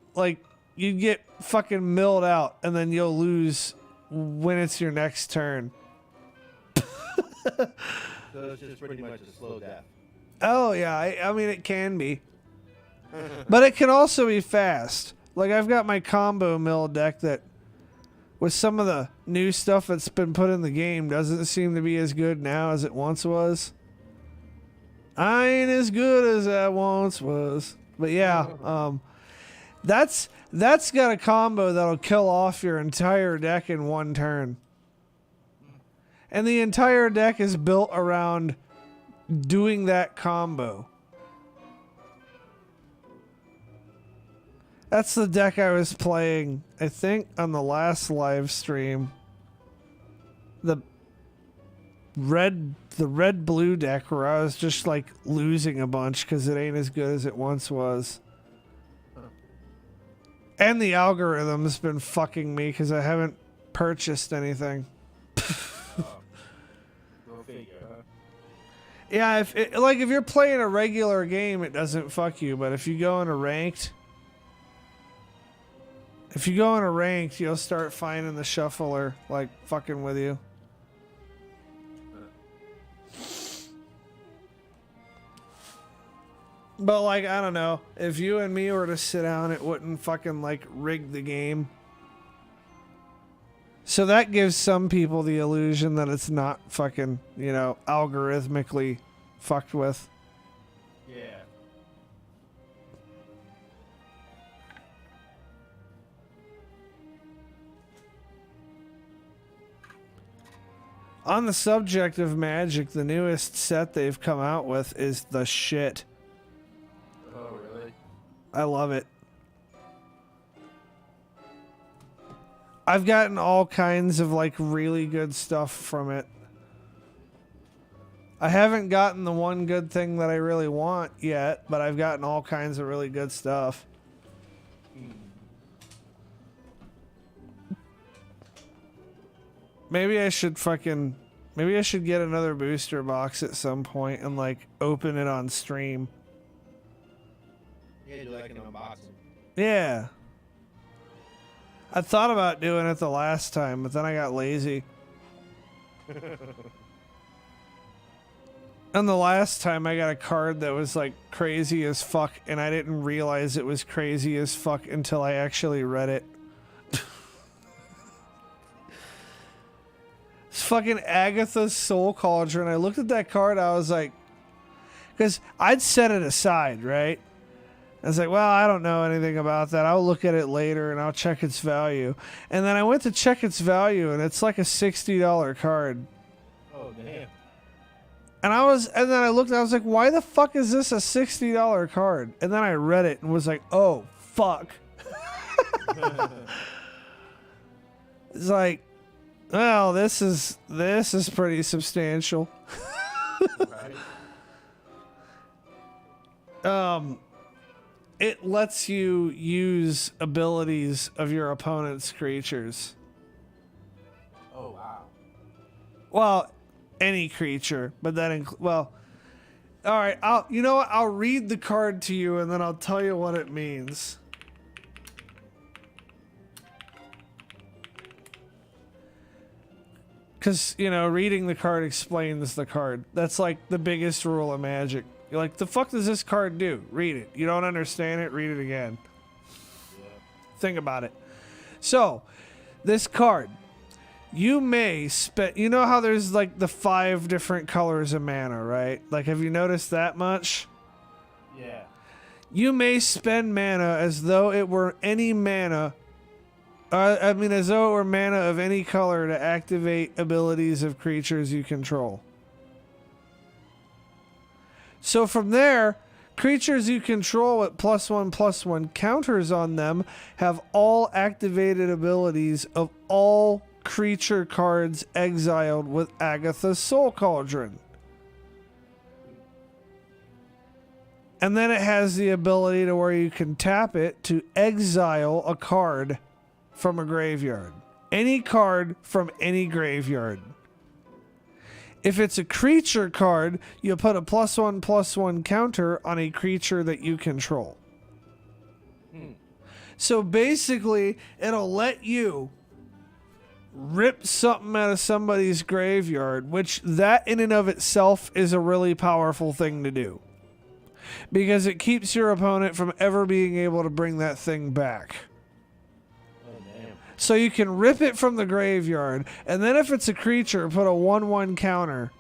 S1: you get fucking milled out and then you'll lose when it's your next turn.
S2: So it's just pretty much a slow death.
S1: Oh yeah, I mean it can be. But it can also be fast. Like I've got my combo mill deck that with some of the new stuff that's been put in the game doesn't seem to be as good now as it once was. I ain't as good as I once was. But yeah, that's got a combo that'll kill off your entire deck in one turn. And the entire deck is built around doing that combo. That's the deck I was playing, I think, on the last live stream. The red-blue deck where I was just like losing a bunch because it ain't as good as it once was. And the algorithm's been fucking me because I haven't purchased anything.
S2: Go figure, huh?
S1: Yeah, if you're playing a regular game, it doesn't fuck you. But if you go in a ranked, you'll start finding the shuffler like fucking with you. But like, I don't know. If you and me were to sit down, it wouldn't fucking like rig the game. So that gives some people the illusion that it's not fucking, algorithmically fucked with.
S2: Yeah.
S1: On the subject of Magic, the newest set they've come out with is the shit.
S2: Oh, really?
S1: I love it. I've gotten all kinds of like really good stuff from it. I haven't gotten the one good thing that I really want yet, but I've gotten all kinds of really good stuff. Maybe I should get another booster box at some point and like open it on stream.
S2: Yeah, do like an unboxing.
S1: Yeah. I thought about doing it the last time, but then I got lazy. And the last time I got a card that was like crazy as fuck, and I didn't realize it was crazy as fuck until I actually read it. It's fucking Agatha's Soul Cauldron. I looked at that card, I was like, because I'd set it aside, right? I was like, well, I don't know anything about that. I'll look at it later and I'll check its value. And then I went to check its value and it's like a $60 card.
S2: Oh, damn.
S1: And then I looked and I was like, why the fuck is this a $60 card? And then I read it and was like, oh, fuck. It's like, well, this is pretty substantial.
S2: Right.
S1: It lets you use abilities of your opponent's creatures.
S2: Oh, wow.
S1: Well, any creature, but that all right. I'll read the card to you and then I'll tell you what it means. Because reading the card explains the card. That's like the biggest rule of Magic. You're like, the fuck does this card do? Read it. You don't understand it? Read it again.
S2: Yeah.
S1: Think about it. So, this card, you may spend... You know how there's like the 5 different colors of mana, right? Like, have you noticed that much?
S2: Yeah.
S1: You may spend mana as though it were any mana As though it were mana of any color to activate abilities of creatures you control. So from there, creatures you control with +1/+1 counters on them have all activated abilities of all creature cards exiled with Agatha's Soul Cauldron. And then it has the ability to where you can tap it to exile a card from a graveyard. Any card from any graveyard. If it's a creature card, you put a +1/+1 counter on a creature that you control. So basically, it'll let you rip something out of somebody's graveyard, which that in and of itself is a really powerful thing to do. Because it keeps your opponent from ever being able to bring that thing back. So you can rip it from the graveyard, and then if it's a creature, put a 1/1 counter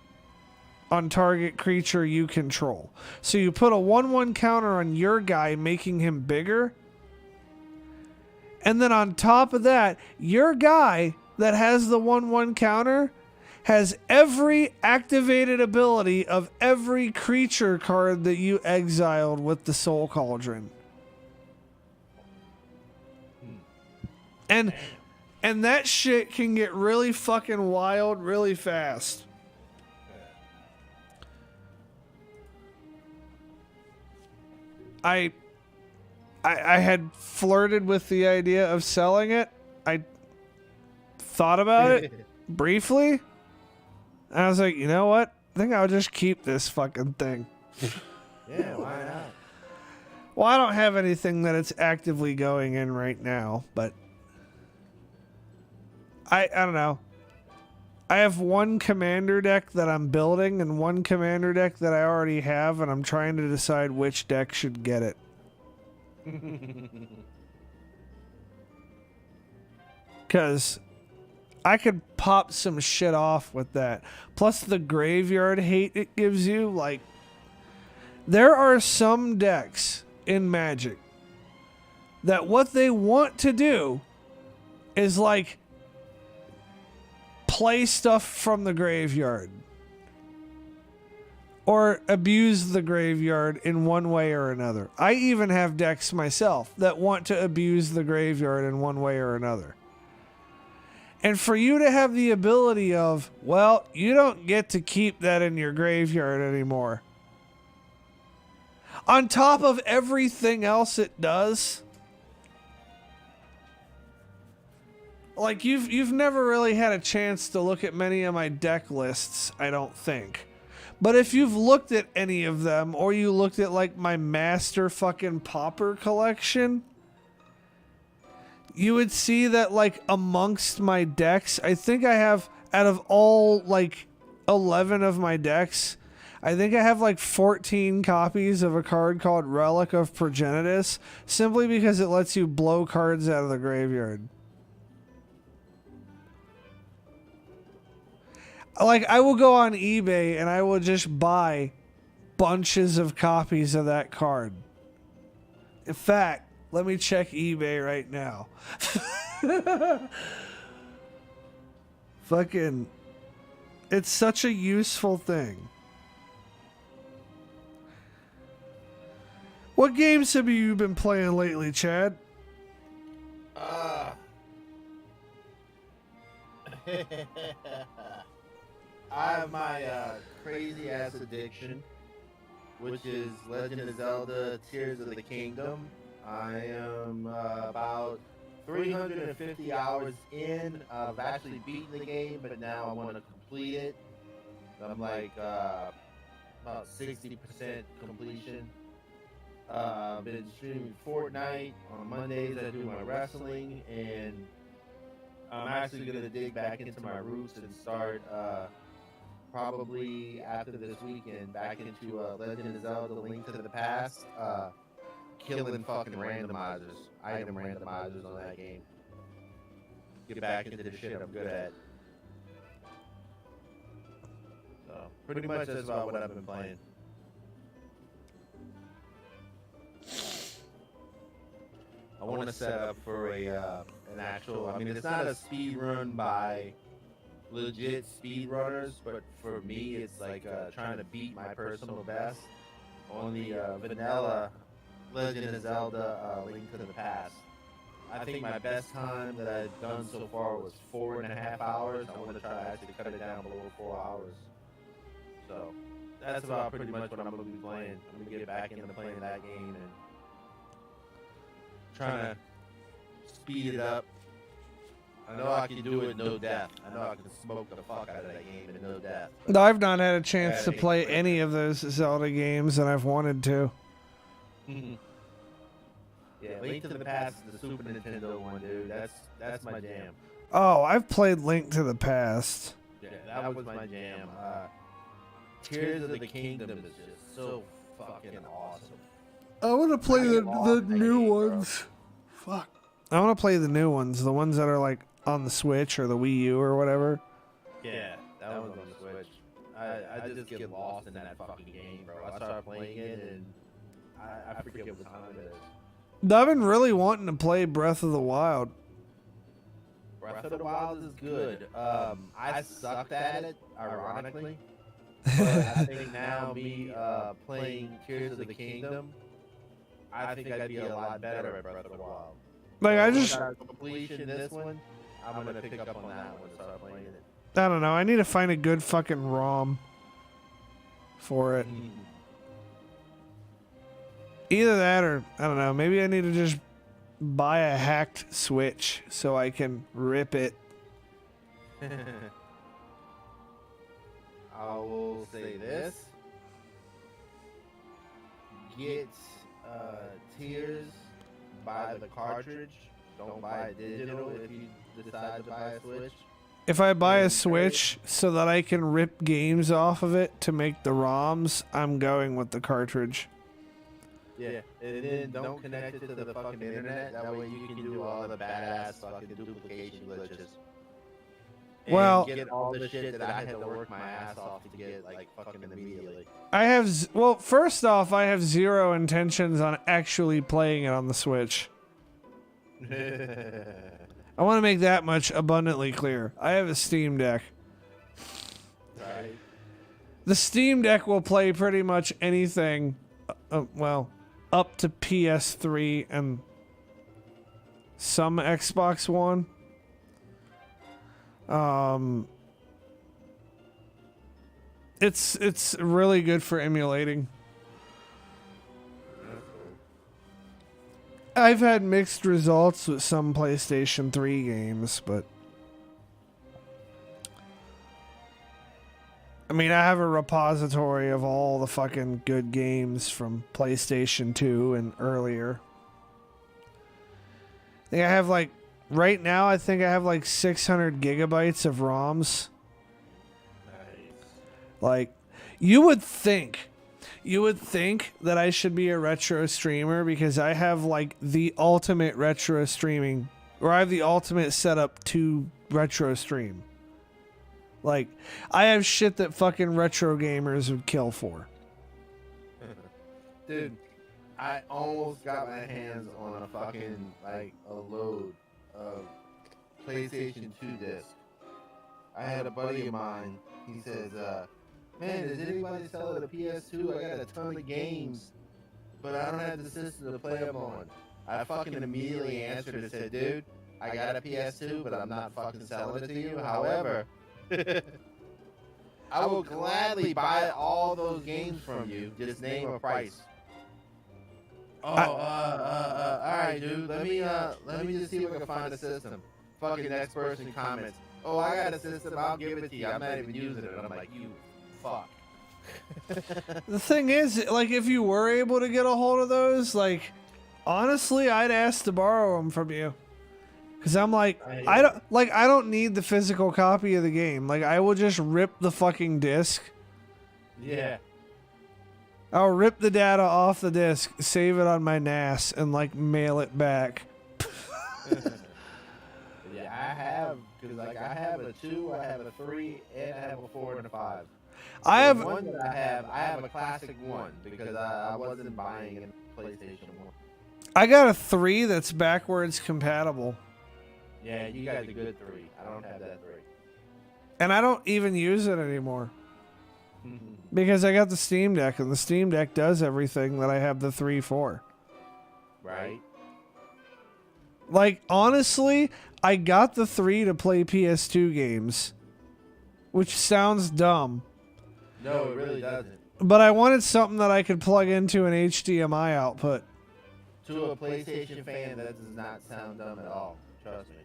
S1: on target creature you control. So you put a 1/1 counter on your guy, making him bigger. And then on top of that, your guy that has the 1/1 counter has every activated ability of every creature card that you exiled with the Soul Cauldron. And that shit can get really fucking wild really fast. I had flirted with the idea of selling it. I thought about it briefly. And I was like, you know what? I think I'll just keep this fucking thing.
S2: Yeah, why not?
S1: Well, I don't have anything that it's actively going in right now, but I don't know. I have one commander deck that I'm building and one commander deck that I already have, and I'm trying to decide which deck should get it. Because I could pop some shit off with that. Plus the graveyard hate it gives you. Like, there are some decks in Magic that what they want to do is like play stuff from the graveyard or abuse the graveyard in one way or another. I even have decks myself that want to abuse the graveyard in one way or another. And for you to have the ability of, well, you don't get to keep that in your graveyard anymore. On top of everything else it does. Like, you've never really had a chance to look at many of my deck lists, I don't think. But if you've looked at any of them, or you looked at, like, my master fucking pauper collection, you would see that, like, amongst my decks, I think I have, out of all, like, 11 of my decks, I think I have, like, 14 copies of a card called Relic of Progenitus, simply because it lets you blow cards out of the graveyard. Like, I will go on eBay and I will just buy bunches of copies of that card. In fact, let me check eBay right now. Fucking, it's such a useful thing. What games have you been playing lately, Chad?
S2: I have my crazy ass addiction, which is Legend of Zelda Tears of the Kingdom. I am about 350 hours in. I've actually beaten the game, but now I want to complete it. I'm like about 60% completion. I've been streaming Fortnite. On Mondays I do my wrestling, and I'm actually going to dig back into my roots and start probably after this weekend back into Legend of Zelda Link to the Past, killing fucking randomizers, item randomizers on that game. Get back into the shit I'm good at. So, pretty much that's about what I've been playing. I want to set up for a an actual. I mean, it's not a speed run by legit speed runners, but for me, it's like trying to beat my personal best on the vanilla Legend of Zelda Link to the Past. I think my best time that I've done so far was 4.5 hours. I want to try to actually cut it down below 4 hours. So that's about pretty much what I'm going to be playing. I'm going to get back into playing that game and trying to speed it up. I know I can do it no death. I know I can smoke the fuck out of that game in no death.
S1: I've not had a chance to play any of those Zelda games, and I've wanted to.
S2: Yeah, Link to the Past is the Super Nintendo one, dude. That's my jam.
S1: Oh, I've played Link to the Past.
S2: Yeah, that was my jam. Tears of the Kingdom is just so fucking awesome.
S1: I want to play the new
S2: game,
S1: ones. Fuck. I want to play the new ones, the ones that are like on the Switch or the Wii U or whatever.
S2: Yeah, that one's on the Switch. I just get lost in that fucking game, bro. I started playing it and I forget what time it is.
S1: I've been really wanting to play Breath of the Wild.
S2: Breath of the Wild is good. I sucked at it, ironically. But I think now me playing Tears of the Kingdom, I think I'd be a lot better at Breath of the Wild.
S1: Like I just
S2: completion this one, I'm gonna pick up on that one and start playing it.
S1: I don't know. I need to find a good fucking ROM for it. Either that or, I don't know, maybe I need to just buy a hacked Switch so I can rip it.
S2: I will say this. Get Tears, buy the cartridge. Don't buy it digital if you decide to buy a Switch.
S1: If I buy a Switch so that I can rip games off of it to make the ROMs, I'm going with the cartridge.
S2: Yeah, and then don't connect it to the fucking internet. That way you can do all the badass fucking duplication glitches. And
S1: Well,
S2: get all the shit that I had to work my ass off to get, like, fucking immediately.
S1: Well, first off, I have zero intentions on actually playing it on the Switch. I want to make that much abundantly clear. I have a Steam Deck.
S2: Right.
S1: The Steam Deck will play pretty much anything, well, up to PS3 and some Xbox One. It's really good for emulating. I've had mixed results with some PlayStation 3 games, but I mean, I have a repository of all the fucking good games from PlayStation 2 and earlier. I think I have like, right now, I think I have like 600 gigabytes of ROMs.
S2: Nice.
S1: Like, you would think that I should be a retro streamer because I have like the ultimate retro streaming, or I have the ultimate setup to retro stream. Like, I have shit that fucking retro gamers would kill for.
S2: Dude, I almost got my hands on a fucking, like, a load of PlayStation 2 discs. I had a buddy of mine, he says, man, does anybody sell it a PS2? I got a ton of games, but I don't have the system to play them on. I fucking immediately answered and said, dude, I got a PS2, but I'm not fucking selling it to you. However, I will gladly buy all those games from you. Just name a price. Oh, all right, dude. Let me just see if I can find a system. Fucking next person comments. Oh, I got a system. I'll give it to you. I'm not even using it. I'm like, you fuck.
S1: The thing is, like, if you were able to get a hold of those, like, honestly, I'd ask to borrow them from you. Cause I'm like, I don't need the physical copy of the game. Like, I will just rip the fucking disc.
S2: Yeah.
S1: I'll rip the data off the disc, save it on my NAS, and like mail it back.
S2: Yeah, I have, cause like I have a 2, I have a 3, and I have a 4 and a 5.
S1: I have
S2: the one that I have a classic 1 because I wasn't buying a PlayStation 1.
S1: I got a 3 that's backwards compatible.
S2: Yeah, you got the good 3. I don't have that 3.
S1: And I don't even use it anymore. Because I got the Steam Deck, and the Steam Deck does everything that I have the 3 for.
S2: Right?
S1: Like, honestly, I got the 3 to play PS2 games. Which sounds dumb.
S2: No, it really doesn't.
S1: But I wanted something that I could plug into an HDMI output.
S2: To a PlayStation fan, that does not sound dumb at all. Trust me.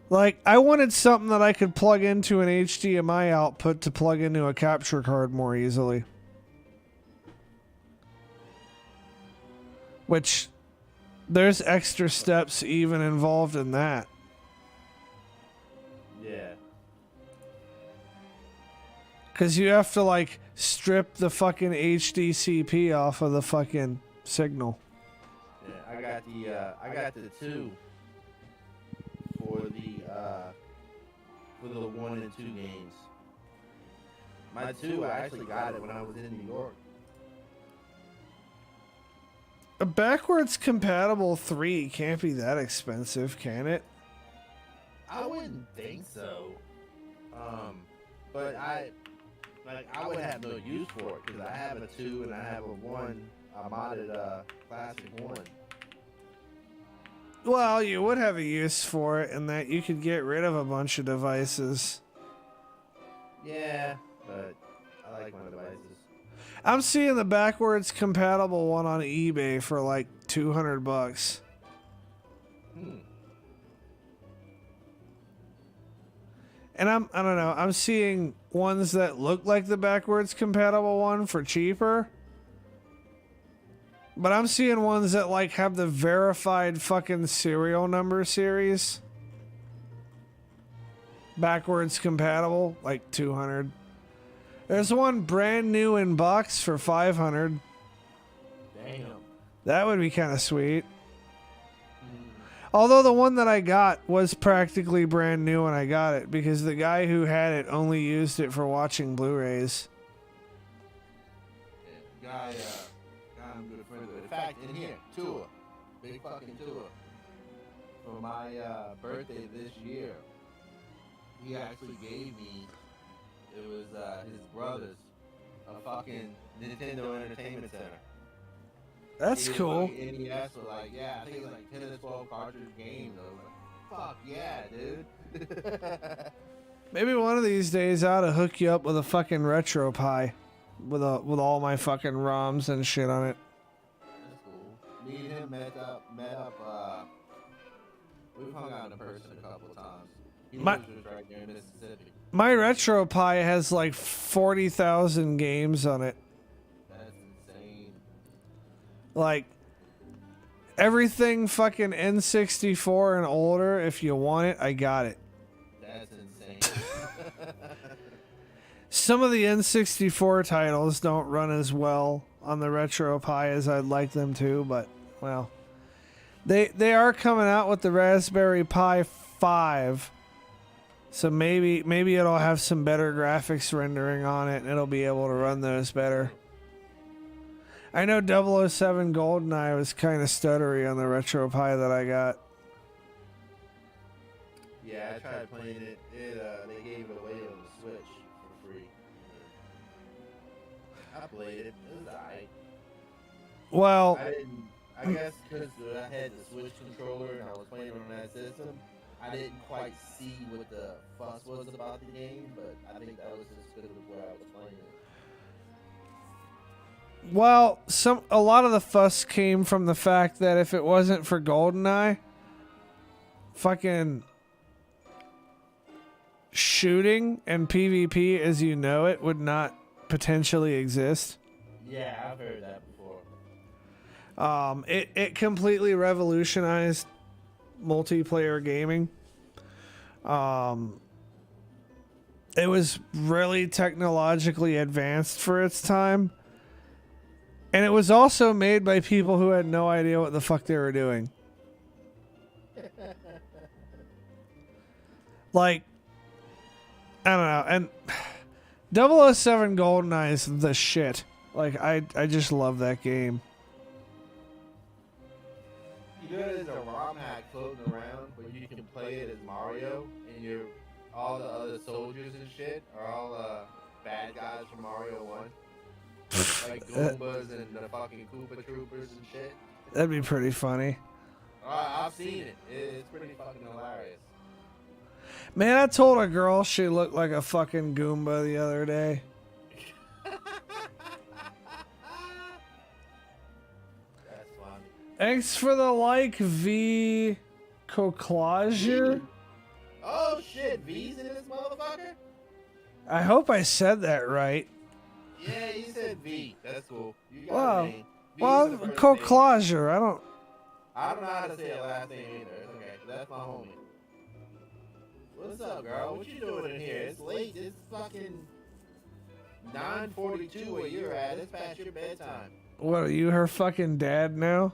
S1: Like, I wanted something that I could plug into an HDMI output to plug into a capture card more easily. Which, there's extra steps even involved in that.
S2: Yeah.
S1: Because you have to, like, strip the fucking HDCP off of the fucking signal.
S2: Yeah, I got the 2 for the 1 and 2 games. My 2, I actually got it when I was in New York.
S1: A backwards compatible 3 can't be that expensive, can it?
S2: I wouldn't think so. But I would have no use for it because I have a 2 and I have a 1, a modded classic 1.
S1: Well, you would have a use for it in that you could get rid of a bunch of devices.
S2: Yeah, but I like my devices.
S1: I'm seeing the backwards compatible one on eBay for like $200. And I don't know, I'm seeing ones that look like the backwards compatible one for cheaper. But I'm seeing ones that like have the verified fucking serial number series. Backwards compatible, like 200. There's one brand new in box for 500.
S2: Damn.
S1: That would be kind of sweet. Although the one that I got was practically brand new when I got it because the guy who had it only used it for watching Blu-rays.
S2: Guy I'm good friends with. In fact, in here, tour. Big fucking tour. For my birthday this year, he actually gave me, it was his brother's, a fucking Nintendo Entertainment Center.
S1: That's cool.
S2: NES was like, yeah, I think it was like 10 or 12 cartridge games. I was like, fuck yeah, dude.
S1: Maybe one of these days I ought to hook you up with a fucking retro pie with all my fucking ROMs and shit on it.
S2: That's cool. Me and him met up, we've hung out in person a couple of times. He lives right there in Mississippi.
S1: My retro pie has like 40,000 games on it.
S2: That's insane.
S1: Like, everything fucking N64 and older, if you want it, I got it.
S2: That's insane.
S1: Some of the N64 titles don't run as well on the retro pie as I'd like them to, but, well. They are coming out with the Raspberry Pi 5. So maybe it'll have some better graphics rendering on it and it'll be able to run those better. I know 007 GoldenEye was kind of stuttery on the retro pie that I got.
S2: Yeah, I tried playing it. They gave it away on the Switch for free. I played it. It was alright.
S1: Well,
S2: I guess because I had the Switch controller and I was playing on that system, I didn't quite see what the fuss was about the game, but I think that was just because of where I was playing it.
S1: well, a lot of the fuss came from the fact that if it wasn't for GoldenEye, fucking shooting and PvP as you know it would not potentially exist.
S2: Yeah, I've heard that before.
S1: It completely revolutionized multiplayer gaming. It was really technologically advanced for its time. And it was also made by people who had no idea what the fuck they were doing. Like, I don't know. And 007 GoldenEye is the shit. Like, I just love that game.
S2: There's a ROM hack floating around where you can play it as Mario, and all the other soldiers and shit are all bad guys from Mario 1. Like Goombas and the fucking Koopa Troopers and shit.
S1: That'd be pretty funny.
S2: I've seen it. It's pretty fucking hilarious.
S1: Man, I told a girl she looked like a fucking Goomba the other day.
S2: That's funny.
S1: Thanks for the like, V. Coclager.
S2: Oh shit, V's in this motherfucker?
S1: I hope I said that right.
S2: Yeah, you said V. That's cool. You got
S1: Wow.
S2: a name. V's
S1: Well,
S2: the first name.
S1: Coclager. I don't
S2: know how to say a last name either. It's okay. That's my homie. What's up, girl? What you doing in here? It's late. It's fucking 9:42 where you're at. It's past your bedtime.
S1: What, are you her fucking dad now?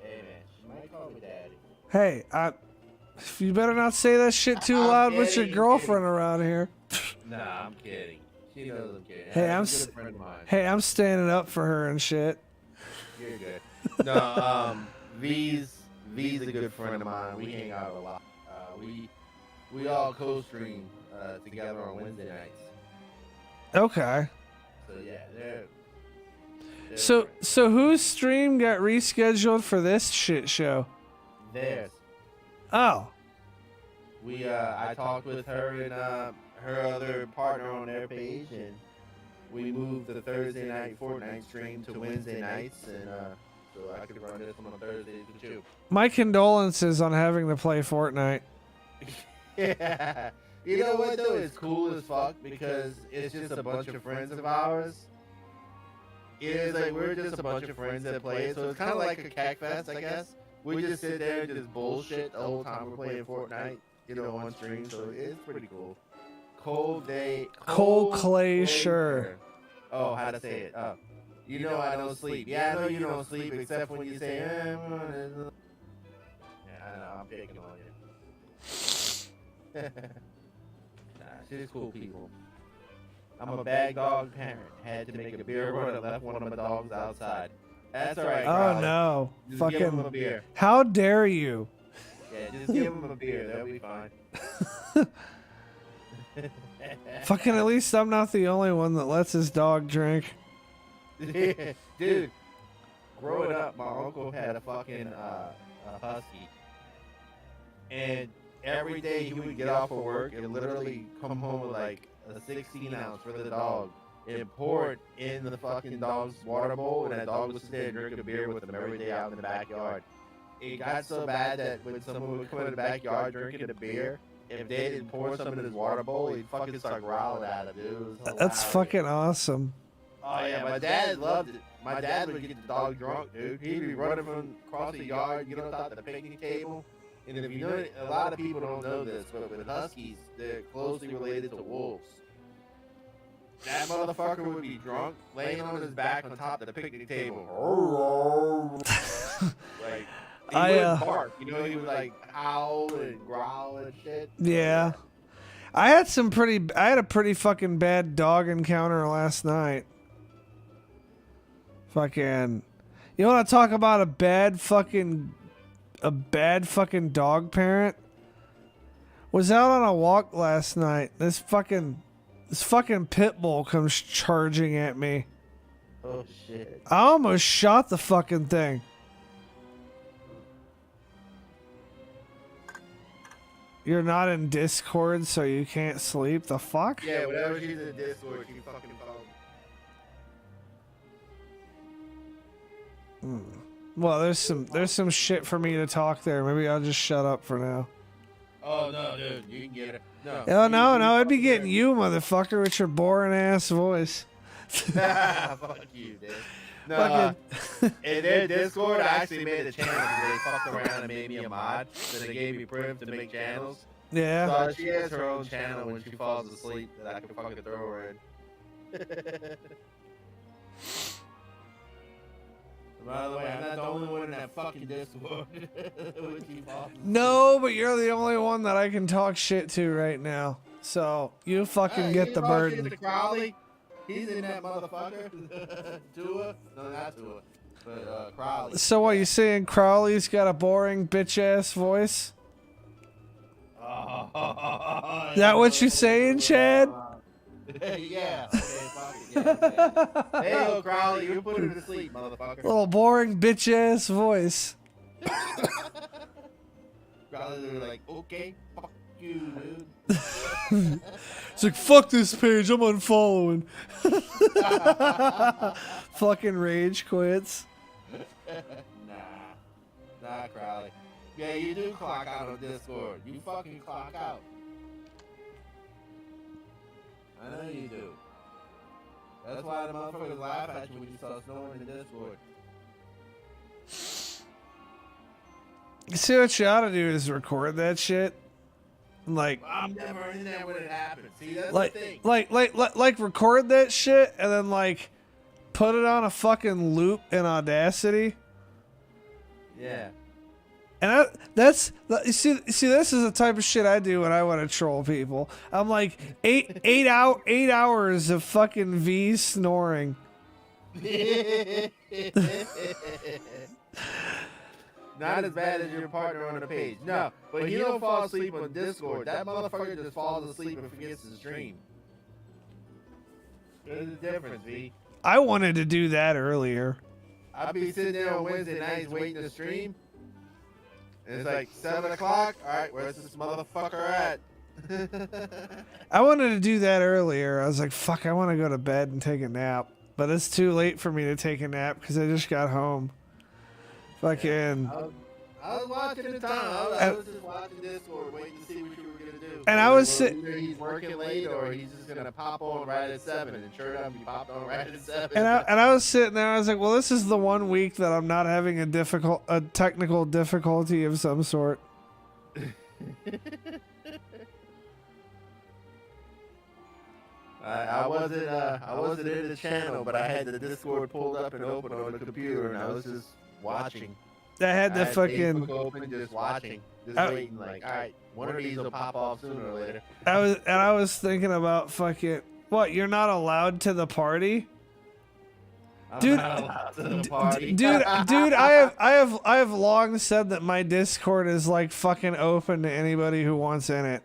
S2: Hey, man. She might call me daddy.
S1: Hey, you better not say that shit too loud with your
S2: kidding,
S1: girlfriend around here.
S2: Nah, I'm kidding. She knows I'm kidding.
S1: Hey,
S2: She's a good friend of mine.
S1: Hey, I'm standing up for her and shit.
S2: You're good. No, V's a good friend of mine. We hang out a lot. We all co-stream together on Wednesday nights.
S1: Okay.
S2: So yeah, they're
S1: So whose stream got rescheduled for this shit show?
S2: theirs.
S1: Oh.
S2: I talked with her and her other partner on their page, and we moved the Thursday night Fortnite stream to Wednesday nights, and so I could run this one on Thursdays with you.
S1: My condolences on having to play Fortnite.
S2: Yeah. You know what though? It's cool as fuck because it's just a bunch of friends of ours. It is like we're just a bunch of friends that play it, so it's kind of like a Kekfest, I guess. We just sit there and just bullshit the whole time we're playing Fortnite, on stream. So it's pretty cool. Cold
S1: Clay Sure.
S2: Oh, how to say it? I don't sleep. Yeah, I know you don't sleep except when you say, yeah, I know, I'm picking on you. Nah, she's cool people. I'm a bad dog parent. Had to make a beer run and left one of my dogs outside. That's alright,
S1: Oh no.
S2: Just give him a
S1: Fucking.
S2: beer.
S1: How dare you?
S2: Yeah, just give him a beer. That'll be fine.
S1: Fucking at least I'm not the only one that lets his dog drink.
S2: Dude, growing up, my uncle had a fucking a husky. And every day he would get off of work and literally come home with like a 16 ounce for the dog and pour it in the fucking dog's water bowl, and that dog would sit there and drink a beer with him every day out in the backyard. It got so bad that when someone would come in the backyard drinking a beer, if they didn't pour some in his water bowl, he'd fucking start growling at him, dude. It was
S1: That's
S2: hilarious.
S1: fucking awesome.
S2: Oh yeah, my dad loved it. My dad would get the dog drunk, dude. He'd be running from across the yard, get on top of the picnic table. And if you know, a lot of people don't know this, but with huskies, they're closely related to wolves. That motherfucker would be drunk, laying on his back on top of the picnic table. Like, he wouldn't bark, he would like howl and growl and shit.
S1: Yeah. I had a pretty fucking bad dog encounter last night. Fucking, you want to talk about a bad fucking dog parent? Was out on a walk last night. This fucking pit bull comes charging at me.
S2: Oh shit.
S1: I almost shot the fucking thing. You're not in Discord, so you can't sleep? The fuck?
S2: Yeah, whenever she's in Discord, she fucking phone.
S1: Well, there's some shit for me to talk there. Maybe I'll just shut up for now.
S2: Oh no, dude, you can get it. No.
S1: Oh no, I'd be getting you, motherfucker, with your boring ass voice.
S2: Fuck you, dude. No, in their Discord, I actually made a channel because they fucked around and made me a mod. So they gave me priv to make channels.
S1: Yeah.
S2: So she has her own channel when she falls asleep that I can fucking throw her in. By the way, I'm not the only one in that fucking Discord.
S1: No, but you're the only one that I can talk shit to right now. So you fucking get the burden.
S2: Crowley, he's in that motherfucker. Tua? No, not Tua. But Crowley.
S1: So what, you saying Crowley's got a boring bitch ass voice?
S2: Oh,
S1: Is that what you're saying, Chad?
S2: Yeah. Okay, fuck it. Yeah, okay. There you go, Crowley. You put her to sleep, motherfucker.
S1: Little boring bitch ass voice.
S2: Crowley was like, okay, fuck you, dude.
S1: It's like, fuck this page, I'm unfollowing. Fucking rage quits.
S2: Nah, Crowley. Yeah, you do clock out on Discord. You fucking clock out. I know you do. That's why the motherfuckers laugh at you when you start snoring in Discord.
S1: You see what you ought to do is record that shit. Like,
S2: I'm never in there when it happens. See, that's
S1: like,
S2: the thing.
S1: like record that shit and then like put it on a fucking loop in Audacity.
S2: Yeah.
S1: And that's you see this is the type of shit I do when I want to troll people. I'm like 8 hours of fucking V snoring.
S2: Not as bad as your partner on the page. No, but he don't fall asleep on Discord. That motherfucker just falls asleep and forgets to stream. There's a difference, V.
S1: I wanted to do that earlier.
S2: I'll be sitting there on Wednesday nights waiting to stream. And it's like 7 o'clock. Alright, where's this motherfucker at?
S1: I wanted to do that earlier. I was like, fuck, I want to go to bed and take a nap. But it's too late for me to take a nap because I just got home. Fucking.
S2: I was watching the time. I was just watching Discord, waiting to see what you were gonna do.
S1: And I was sitting.
S2: Either he's working late or he's just gonna pop on right at 7. And sure enough, he popped on right at 7.
S1: And I was sitting there. I was like, well, this is the one week that I'm not having a technical difficulty of some sort.
S2: I wasn't in the channel, but I had the Discord pulled up and open on the computer, and I was just watching.
S1: I had the fucking.
S2: Facebook open, just watching, just waiting. Like, all right, one of these will pop off sooner or later.
S1: I was thinking about fucking. What? You're not allowed to the party, dude. Dude, I have long said that my Discord is like fucking open to anybody who wants in it.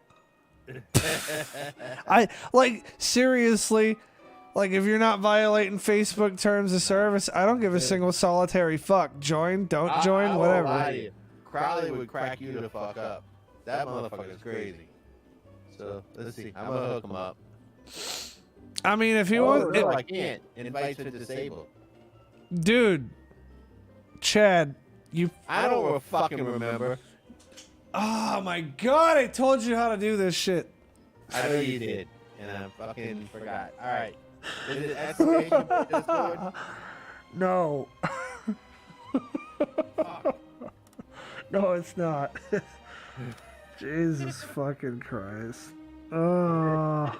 S1: I like seriously, like if you're not violating Facebook terms of service, I don't give a single solitary fuck. Join, don't join,
S2: I
S1: whatever.
S2: Won't lie to you. Crowley would crack you the fuck up. That motherfucker's crazy. So let's see. I'm gonna hook him up.
S1: I mean, if you want,
S2: no, I can't. Invite to disable.
S1: Dude, Chad, you.
S2: I don't fucking remember.
S1: Oh my god! I told you how to do this shit.
S2: I know you did, and I fucking forgot. All right. Is it exclamation point Discord?
S1: No.
S2: Fuck.
S1: No, it's not. Jesus fucking Christ. Oh.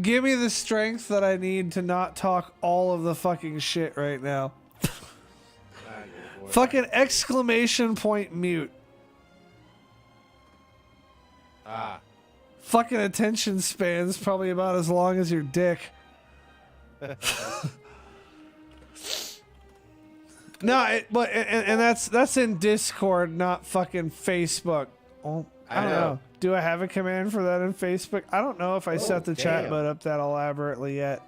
S1: Give me the strength that I need to not talk all of the fucking shit right now. Fucking exclamation point mute.
S2: Ah.
S1: Fucking attention span's probably about as long as your dick. No, but that's in Discord, not fucking Facebook. Oh, I don't know. Do I have a command for that in Facebook? I don't know if I set the chat bot up that elaborately yet.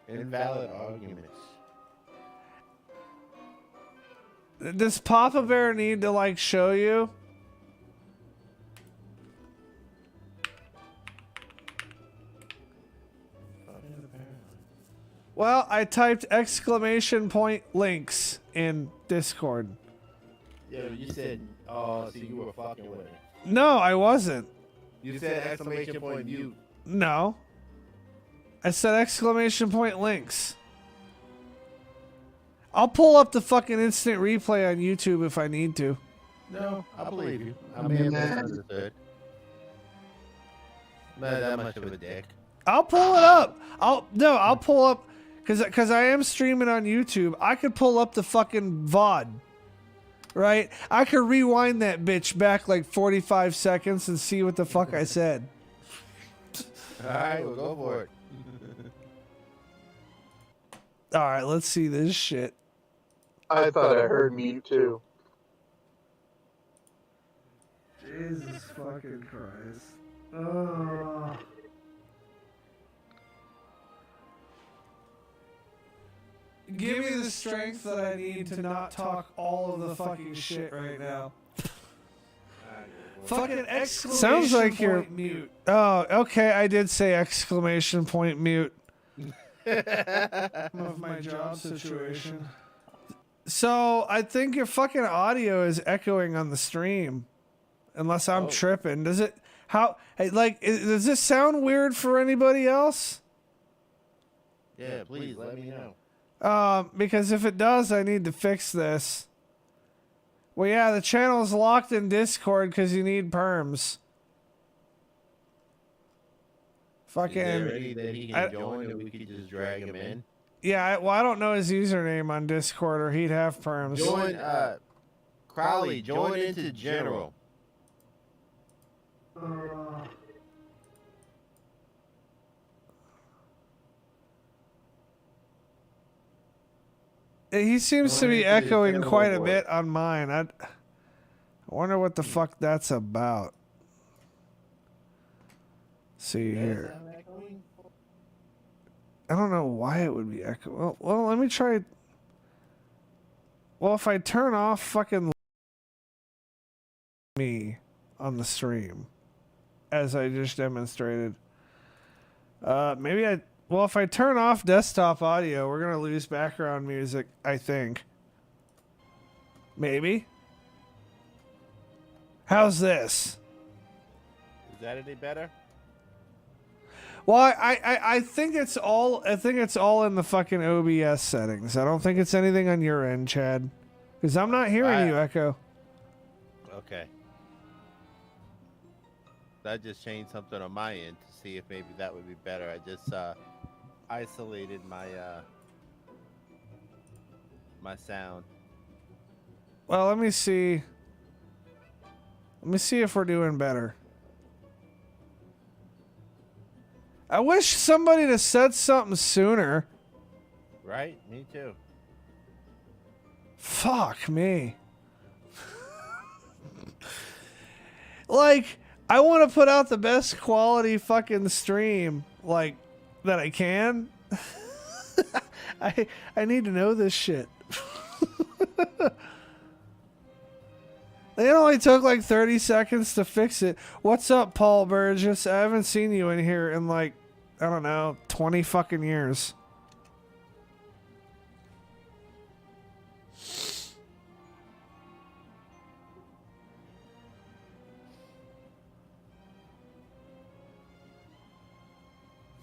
S2: Invalid arguments.
S1: Does Papa Bear need to like show you? Well, I typed exclamation point links in Discord.
S2: Yeah, you said, oh, so you were fucking with it.
S1: No, I wasn't.
S2: You said exclamation point mute.
S1: No. I said exclamation point links. I'll pull up the fucking instant replay on YouTube if I need to.
S2: No, I believe you. I may have misunderstood. Not that much of a dick.
S1: I'll pull it up. I'll pull up because I am streaming on YouTube. I could pull up the fucking VOD. Right? I could rewind that bitch back like 45 seconds and see what the fuck I said.
S2: Alright, we'll go for it.
S1: Alright, let's see this shit.
S3: I thought I heard mute too.
S1: Jesus fucking Christ. Oh. Give me the strength that I need to not talk all of the fucking shit right now. Fucking exclamation sounds like point you're mute. Oh, okay. I did say exclamation point mute. Of my job situation. So I think your fucking audio is echoing on the stream, unless I'm tripping. Does it? How? Like, does this sound weird for anybody else?
S2: Yeah, please let me know.
S1: Because if it does, I need to fix this. Well, yeah, the channel's locked in Discord because you need perms. Fucking.
S2: Is there any that he can join, or we could just drag him in?
S1: Yeah, well, I don't know his username on Discord, or he'd have perms.
S2: Join, Crowley, join into general.
S1: He seems to be echoing quite a bit on mine. I wonder what the fuck that's about. See here. I don't know why it would be echoing. Well, let me try. Well, if I turn off fucking me on the stream, as I just demonstrated, maybe I. Well, if I turn off desktop audio, we're gonna lose background music, I think. Maybe. How's this?
S2: Is that any better?
S1: Well, I think it's all in the fucking OBS settings. I don't think it's anything on your end, Chad, because I'm not hearing you echo.
S2: Okay. I just changed something on my end to see if maybe that would be better. I just isolated my my sound.
S1: Well, let me see. Let me see if we're doing better. I wish somebody had said something sooner.
S2: Right? Me too.
S1: Fuck me. Like, I want to put out the best quality fucking stream, like, that I can. I need to know this shit. It only took like 30 seconds to fix it. What's up, Paul Burgess? I haven't seen you in here in like, I don't know, 20 fucking years.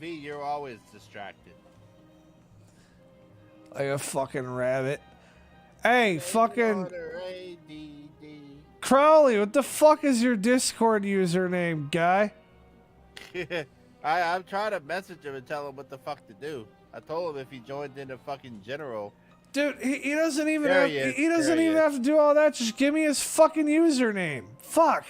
S2: V, you're always distracted.
S1: Like a fucking rabbit. Hey, fucking Crowley, what the fuck is your Discord username, guy?
S2: I'm trying to message him and tell him what the fuck to do. I told him if he joined into fucking general.
S1: Dude, he doesn't even have, he doesn't even have to do all that. Just give me his fucking username. Fuck.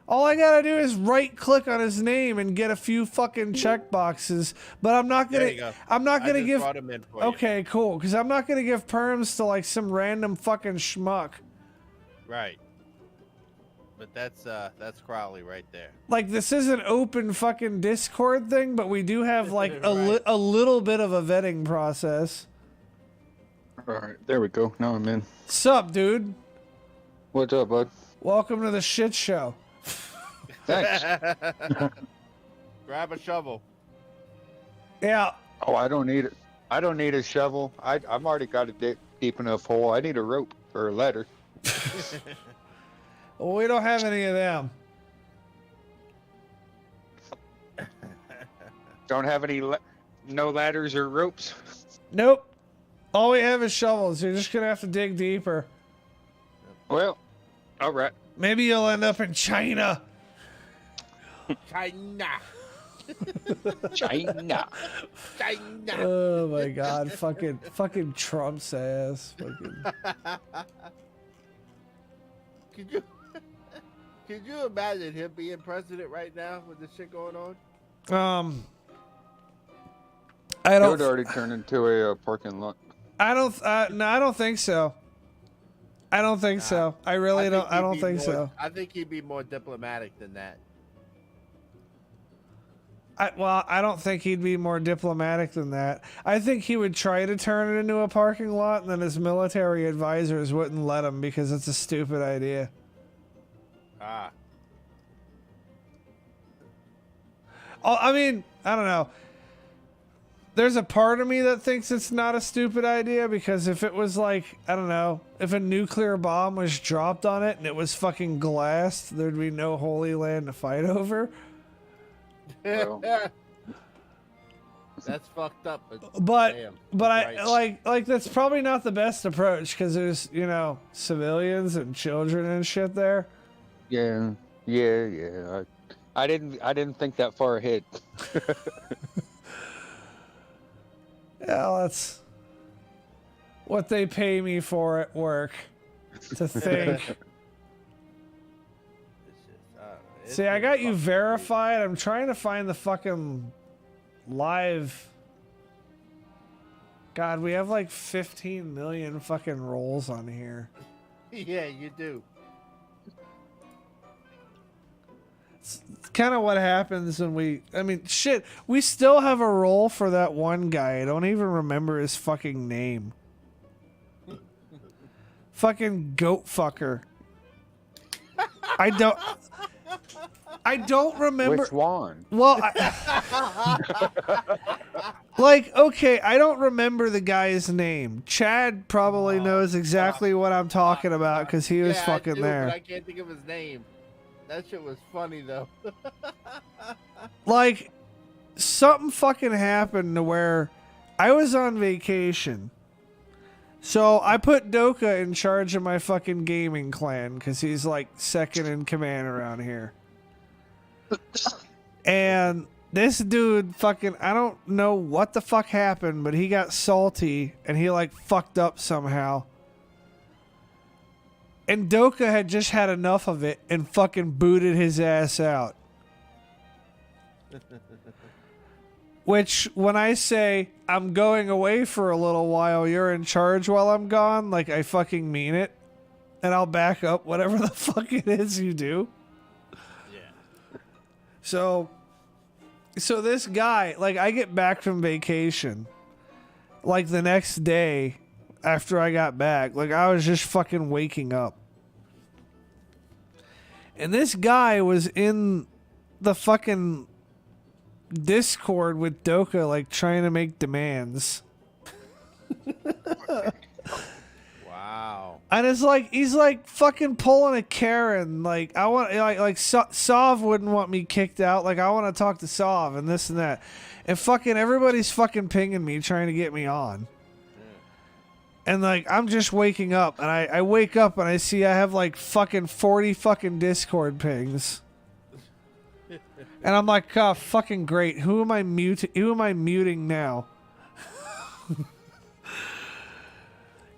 S1: All I gotta do is right click on his name and get a few fucking check boxes. But I'm not gonna.
S2: Go.
S1: I'm not gonna give.
S2: Brought him in for
S1: okay, cool. Because I'm not gonna give perms to like some random fucking schmuck.
S2: Right. But that's Crowley right there.
S1: Like, this is an open fucking Discord thing, but we do have like a little bit of a vetting process.
S3: All right, there we go. Now I'm in.
S1: Sup, dude?
S3: What's up, bud?
S1: Welcome to the shit show.
S3: Thanks.
S2: Grab a shovel.
S1: Yeah.
S3: Oh, I don't need it. I don't need a shovel. I've already got a deep enough hole. I need a rope or a ladder.
S1: Well, we don't have any of them.
S3: Don't have any no ladders or ropes.
S1: Nope. All we have is shovels. You're just gonna have to dig deeper.
S3: Well, all right.
S1: Maybe you'll end up in China.
S2: China.
S3: China.
S2: China.
S1: Oh my God! Fucking Trump's ass. Fucking.
S2: Could you imagine him being president right now with this shit going on?
S1: I don't.
S3: It would already turned into a parking lot.
S1: I don't. No, I don't think so. I don't think so. I really don't. I don't think so.
S2: I think he'd be more diplomatic than that.
S1: I don't think he'd be more diplomatic than that. I think he would try to turn it into a parking lot, and then his military advisors wouldn't let him because it's a stupid idea.
S2: Ah.
S1: Oh, I mean, I don't know. There's a part of me that thinks it's not a stupid idea because if it was like, I don't know, if a nuclear bomb was dropped on it and it was fucking glassed, there'd be no Holy Land to fight over.
S3: Well.
S2: That's fucked up.
S1: But
S2: damn,
S1: I like that's probably not the best approach because there's, you know, civilians and children and shit there.
S3: Yeah. I didn't think that far ahead.
S1: Yeah, that's what they pay me for at work to think. See, I got you verified. I'm trying to find the fucking live. God, we have like 15 million fucking rolls on here.
S2: Yeah, you do.
S1: It's kind of what happens when shit, we still have a roll for that one guy. I don't even remember his fucking name. Fucking goat fucker. I don't remember.
S3: Which one?
S1: Well, like, okay, I don't remember the guy's name. Chad probably knows exactly what I'm talking about because he was fucking there.
S2: But I can't think of his name. That shit was funny though.
S1: Like, something fucking happened to where I was on vacation. So I put Doka in charge of my fucking gaming clan because he's like second in command around here. And this dude fucking, I don't know what the fuck happened, but he got salty and he like fucked up somehow. And Doka had just had enough of it and fucking booted his ass out. Which, when I say I'm going away for a little while, you're in charge while I'm gone, like I fucking mean it. And I'll back up whatever the fuck it is you do.
S2: Yeah.
S1: So this guy, like, I get back from vacation, like the next day after I got back, like I was just fucking waking up. And this guy was in the fucking Discord with Doka, like trying to make demands.
S2: Wow.
S1: And it's like he's like fucking pulling a Karen. Like I want like Sov wouldn't want me kicked out. Like I want to talk to Sov and this and that. And fucking everybody's fucking pinging me trying to get me on. And like I'm just waking up and I wake up and I see I have like fucking 40 fucking Discord pings. And I'm like, oh, fucking great. Who am I muting now?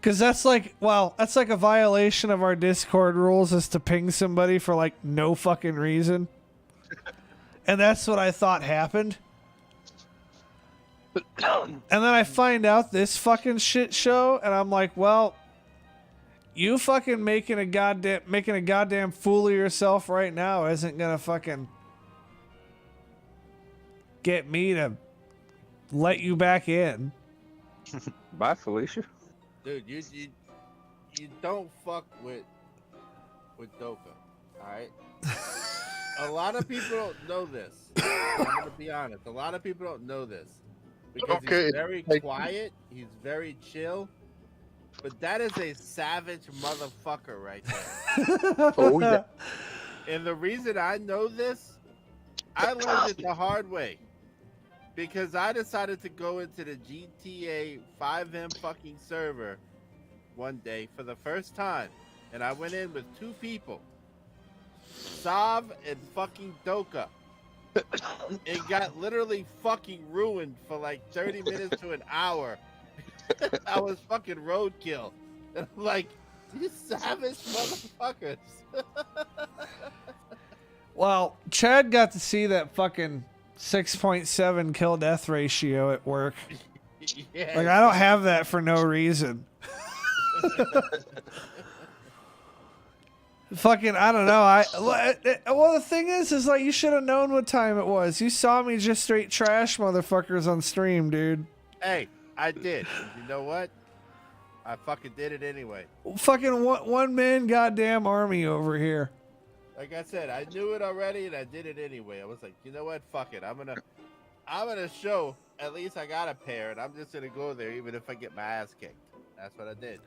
S1: Because that's like a violation of our Discord rules is to ping somebody for like no fucking reason. And that's what I thought happened. And then I find out this fucking shit show and I'm like, well, you fucking making a goddamn fool of yourself right now isn't gonna fucking get me to let you back in.
S3: Bye, Felicia.
S2: Dude, you don't fuck with Doka, alright? A lot of people don't know this. I'm gonna be honest. A lot of people don't know this. Because
S3: Okay.
S2: he's very quiet, he's very chill. But that is a savage motherfucker right there.
S3: Oh yeah.
S2: And the reason I know this, I learned it the hard way. Because I decided to go into the GTA 5M fucking server one day for the first time. And I went in with two people. Sav and fucking Doka. It got literally fucking ruined for like 30 minutes to an hour. I was fucking roadkill. And I'm like, these savage motherfuckers.
S1: Well, Chad got to see that fucking 6.7 kill death ratio at work.
S2: Yeah,
S1: Like, I don't have that for no reason. Fucking, I don't know. Well, the thing is like, you should have known what time it was. You saw me just straight trash motherfuckers on stream, dude.
S2: Hey, I did. You know what? I fucking did it anyway.
S1: Fucking one man goddamn army over here.
S2: Like I said, I knew it already and I did it anyway. I was like, you know what? Fuck it. I'm gonna show at least I got a pair, and I'm just gonna go there even if I get my ass kicked. That's what I did.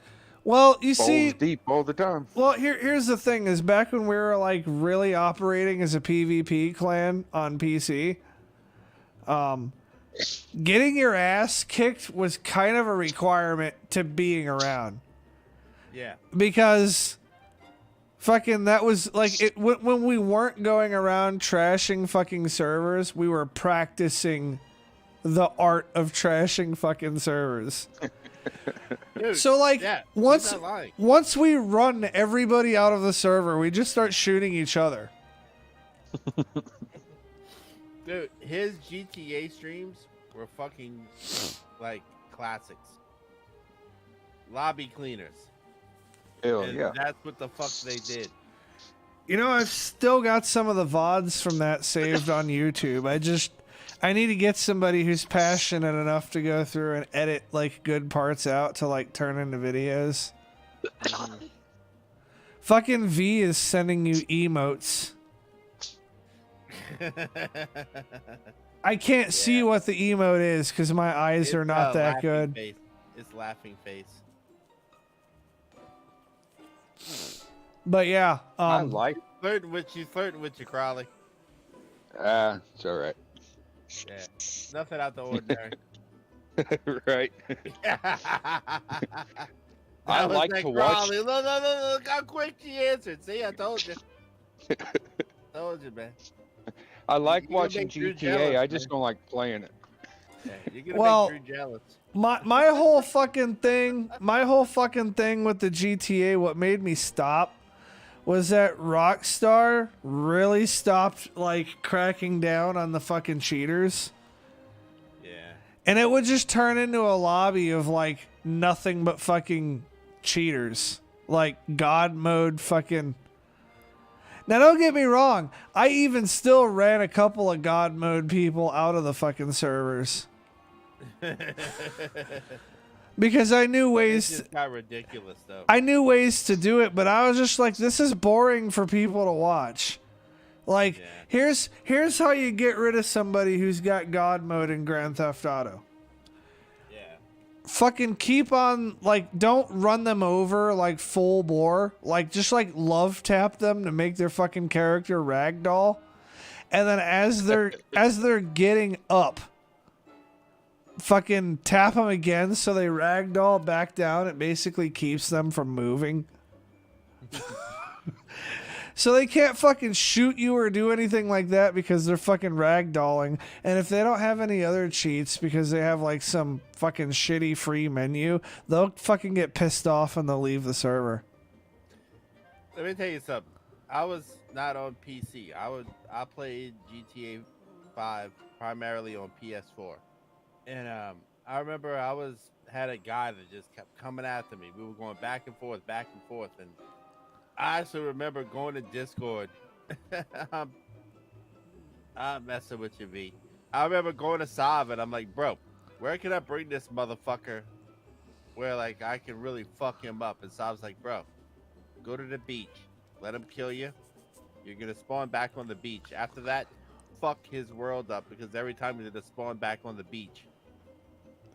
S1: Well, you see,
S3: Balls deep all the time.
S1: well, here's the thing: is back when we were like really operating as a PvP clan on PC, getting your ass kicked was kind of a requirement to being around.
S2: Yeah.
S1: Because fucking that was like it when we weren't going around trashing fucking servers, we were practicing the art of trashing fucking servers.
S2: Dude,
S1: So like
S2: yeah,
S1: once
S2: he's not lying.
S1: once we run everybody out of the server, we just start shooting each other.
S2: Dude, his GTA streams were fucking like classics. Lobby cleaners.
S3: Hell
S2: And
S3: yeah.
S2: that's what the fuck they did.
S1: You know, I've still got some of the VODs from that saved on YouTube. I need to get somebody who's passionate enough to go through and edit like good parts out to like turn into videos. Fucking V is sending you emotes. I can't see what the emote is because my eyes are not that
S2: laughing
S1: good.
S2: Face. It's laughing face.
S1: But yeah,
S3: I like.
S2: Flirting with you, Crowley.
S3: It's all right.
S2: Yeah. Nothing out the ordinary.
S3: Right. I
S2: That was
S3: like
S2: that
S3: to watch.
S2: Crowley. Look how quick she answered. See, I told you. Told you, man.
S3: I like
S2: You're gonna
S3: watching
S2: make Drew
S3: GTA.
S2: jealous,
S3: I just
S2: man.
S3: don't like playing it.
S2: Yeah, you're gonna
S1: Well,
S2: make Drew jealous.
S1: my whole fucking thing with the GTA, what made me stop was that Rockstar really stopped like cracking down on the fucking cheaters.
S2: Yeah.
S1: And it would just turn into a lobby of like nothing but fucking cheaters. Like God mode fucking. Now don't get me wrong, I even still ran a couple of God mode people out of the fucking servers. Because I knew
S2: It
S1: ways
S2: just got ridiculous though.
S1: I knew ways to do it, but I was just like, this is boring for people to watch. Like,
S2: Yeah.
S1: here's how you get rid of somebody who's got God mode in Grand Theft Auto.
S2: Yeah.
S1: Fucking keep on, like, don't run them over like full bore. Like, just like love tap them to make their fucking character ragdoll. And then as they're getting up, fucking tap them again so they ragdoll back down. It basically keeps them from moving. So they can't fucking shoot you or do anything like that because they're fucking ragdolling. And if they don't have any other cheats because they have like some fucking shitty free menu, they'll fucking get pissed off and they'll leave the server.
S2: Let me tell you something. I was not on PC. I played GTA 5 primarily on PS4. And I remember I had a guy that just kept coming after me. We were going back and forth, and I actually remember going to Discord. I'm messing with you, V. I remember going to Sav, and I'm like, bro, where can I bring this motherfucker where like I can really fuck him up? And Sav's like, bro, go to the beach, let him kill you. You're gonna spawn back on the beach. After that, fuck his world up because every time he's gonna spawn back on the beach.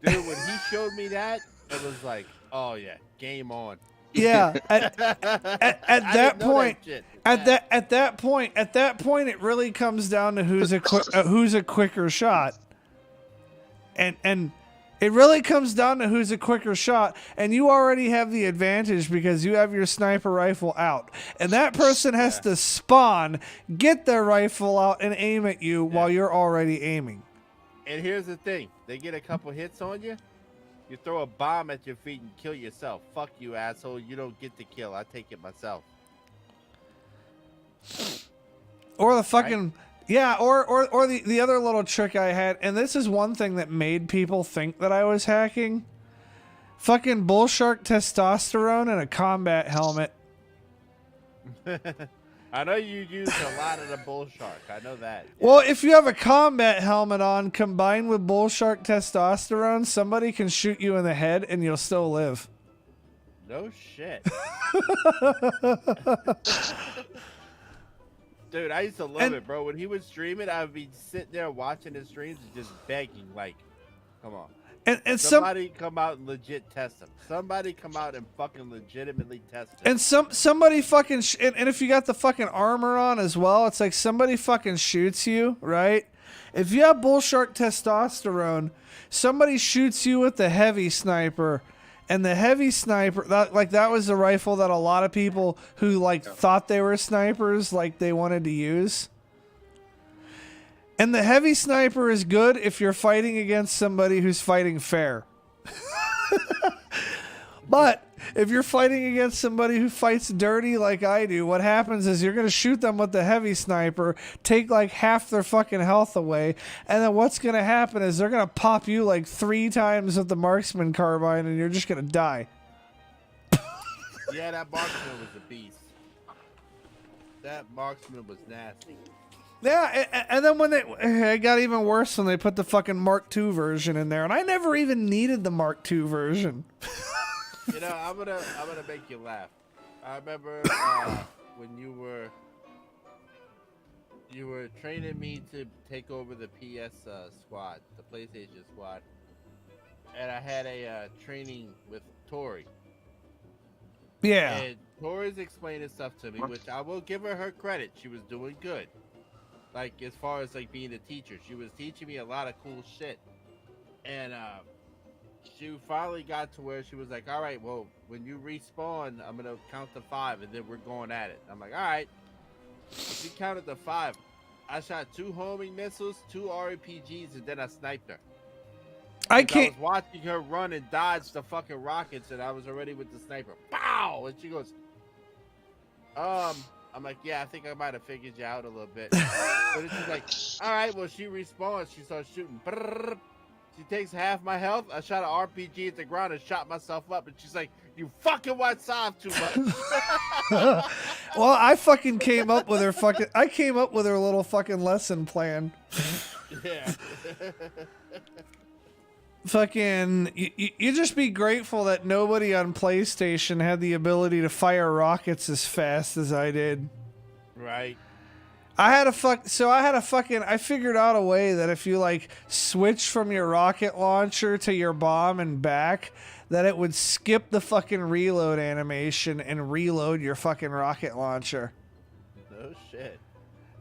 S2: Dude, when he showed me that, it was like, oh yeah, game on.
S1: Yeah, at that point, at that point, it really comes down to who's a quicker shot, and it really comes down to who's a quicker shot, and you already have the advantage because you have your sniper rifle out, and that person has to spawn, get their rifle out, and aim at you while you're already aiming.
S2: And here's the thing: they get a couple hits on you. You throw a bomb at your feet and kill yourself. Fuck you, asshole. You don't get the kill. I take it myself.
S1: Or the fucking Yeah, or the other little trick I had, and this is one thing that made people think that I was hacking. Fucking bull shark testosterone and a combat helmet.
S2: I know you used a lot of the bull shark. I know that.
S1: Well, if you have a combat helmet on combined with bull shark testosterone, somebody can shoot you in the head and you'll still live.
S2: No shit. Dude, I used to love it, bro. When he would stream it, I would be sitting there watching his streams and just begging, like, come on.
S1: And
S2: somebody come out and legit test him. Somebody come out and fucking legitimately test him.
S1: And somebody fucking and if you got the fucking armor on as well, it's like somebody fucking shoots you, right? If you have bull shark testosterone, somebody shoots you with the heavy sniper, and the heavy sniper that was the rifle that a lot of people who like thought they were snipers like they wanted to use. And the heavy sniper is good if you're fighting against somebody who's fighting fair. But if you're fighting against somebody who fights dirty like I do, what happens is you're going to shoot them with the heavy sniper, take like half their fucking health away, and then what's going to happen is they're going to pop you like 3 times with the marksman carbine and you're just going to die.
S2: Yeah, that marksman was a beast. That marksman was nasty.
S1: Yeah, and then when it got even worse when they put the fucking Mark II version in there, and I never even needed the Mark II version.
S2: You know, I'm gonna make you laugh. I remember when you were training me to take over the PS squad, the PlayStation squad, and I had a training with Tori.
S1: Yeah.
S2: And Tori's explaining stuff to me, which I will give her credit. She was doing good. Like, as far as, like, being a teacher. She was teaching me a lot of cool shit. And, she finally got to where she was like, all right, well, when you respawn, I'm going to count to 5, and then we're going at it. I'm like, all right. She counted to 5. I shot 2 homing missiles, 2 RPGs, and then I sniped her. I was watching her run and dodge the fucking rockets, and I was already with the sniper. Pow! And she goes, I'm like, yeah, I think I might have figured you out a little bit. But she's like, all right, well, she respawns. She starts shooting. Brrr. She takes half my health. I shot an RPG at the ground and shot myself up. And she's like, you fucking watch Sav too much.
S1: Well, I fucking came up with her little fucking lesson plan.
S2: Yeah.
S1: Fucking, you just be grateful that nobody on PlayStation had the ability to fire rockets as fast as I did.
S2: Right.
S1: I figured out a way that if you like switch from your rocket launcher to your bomb and back, that it would skip the fucking reload animation and reload your fucking rocket launcher.
S2: No shit.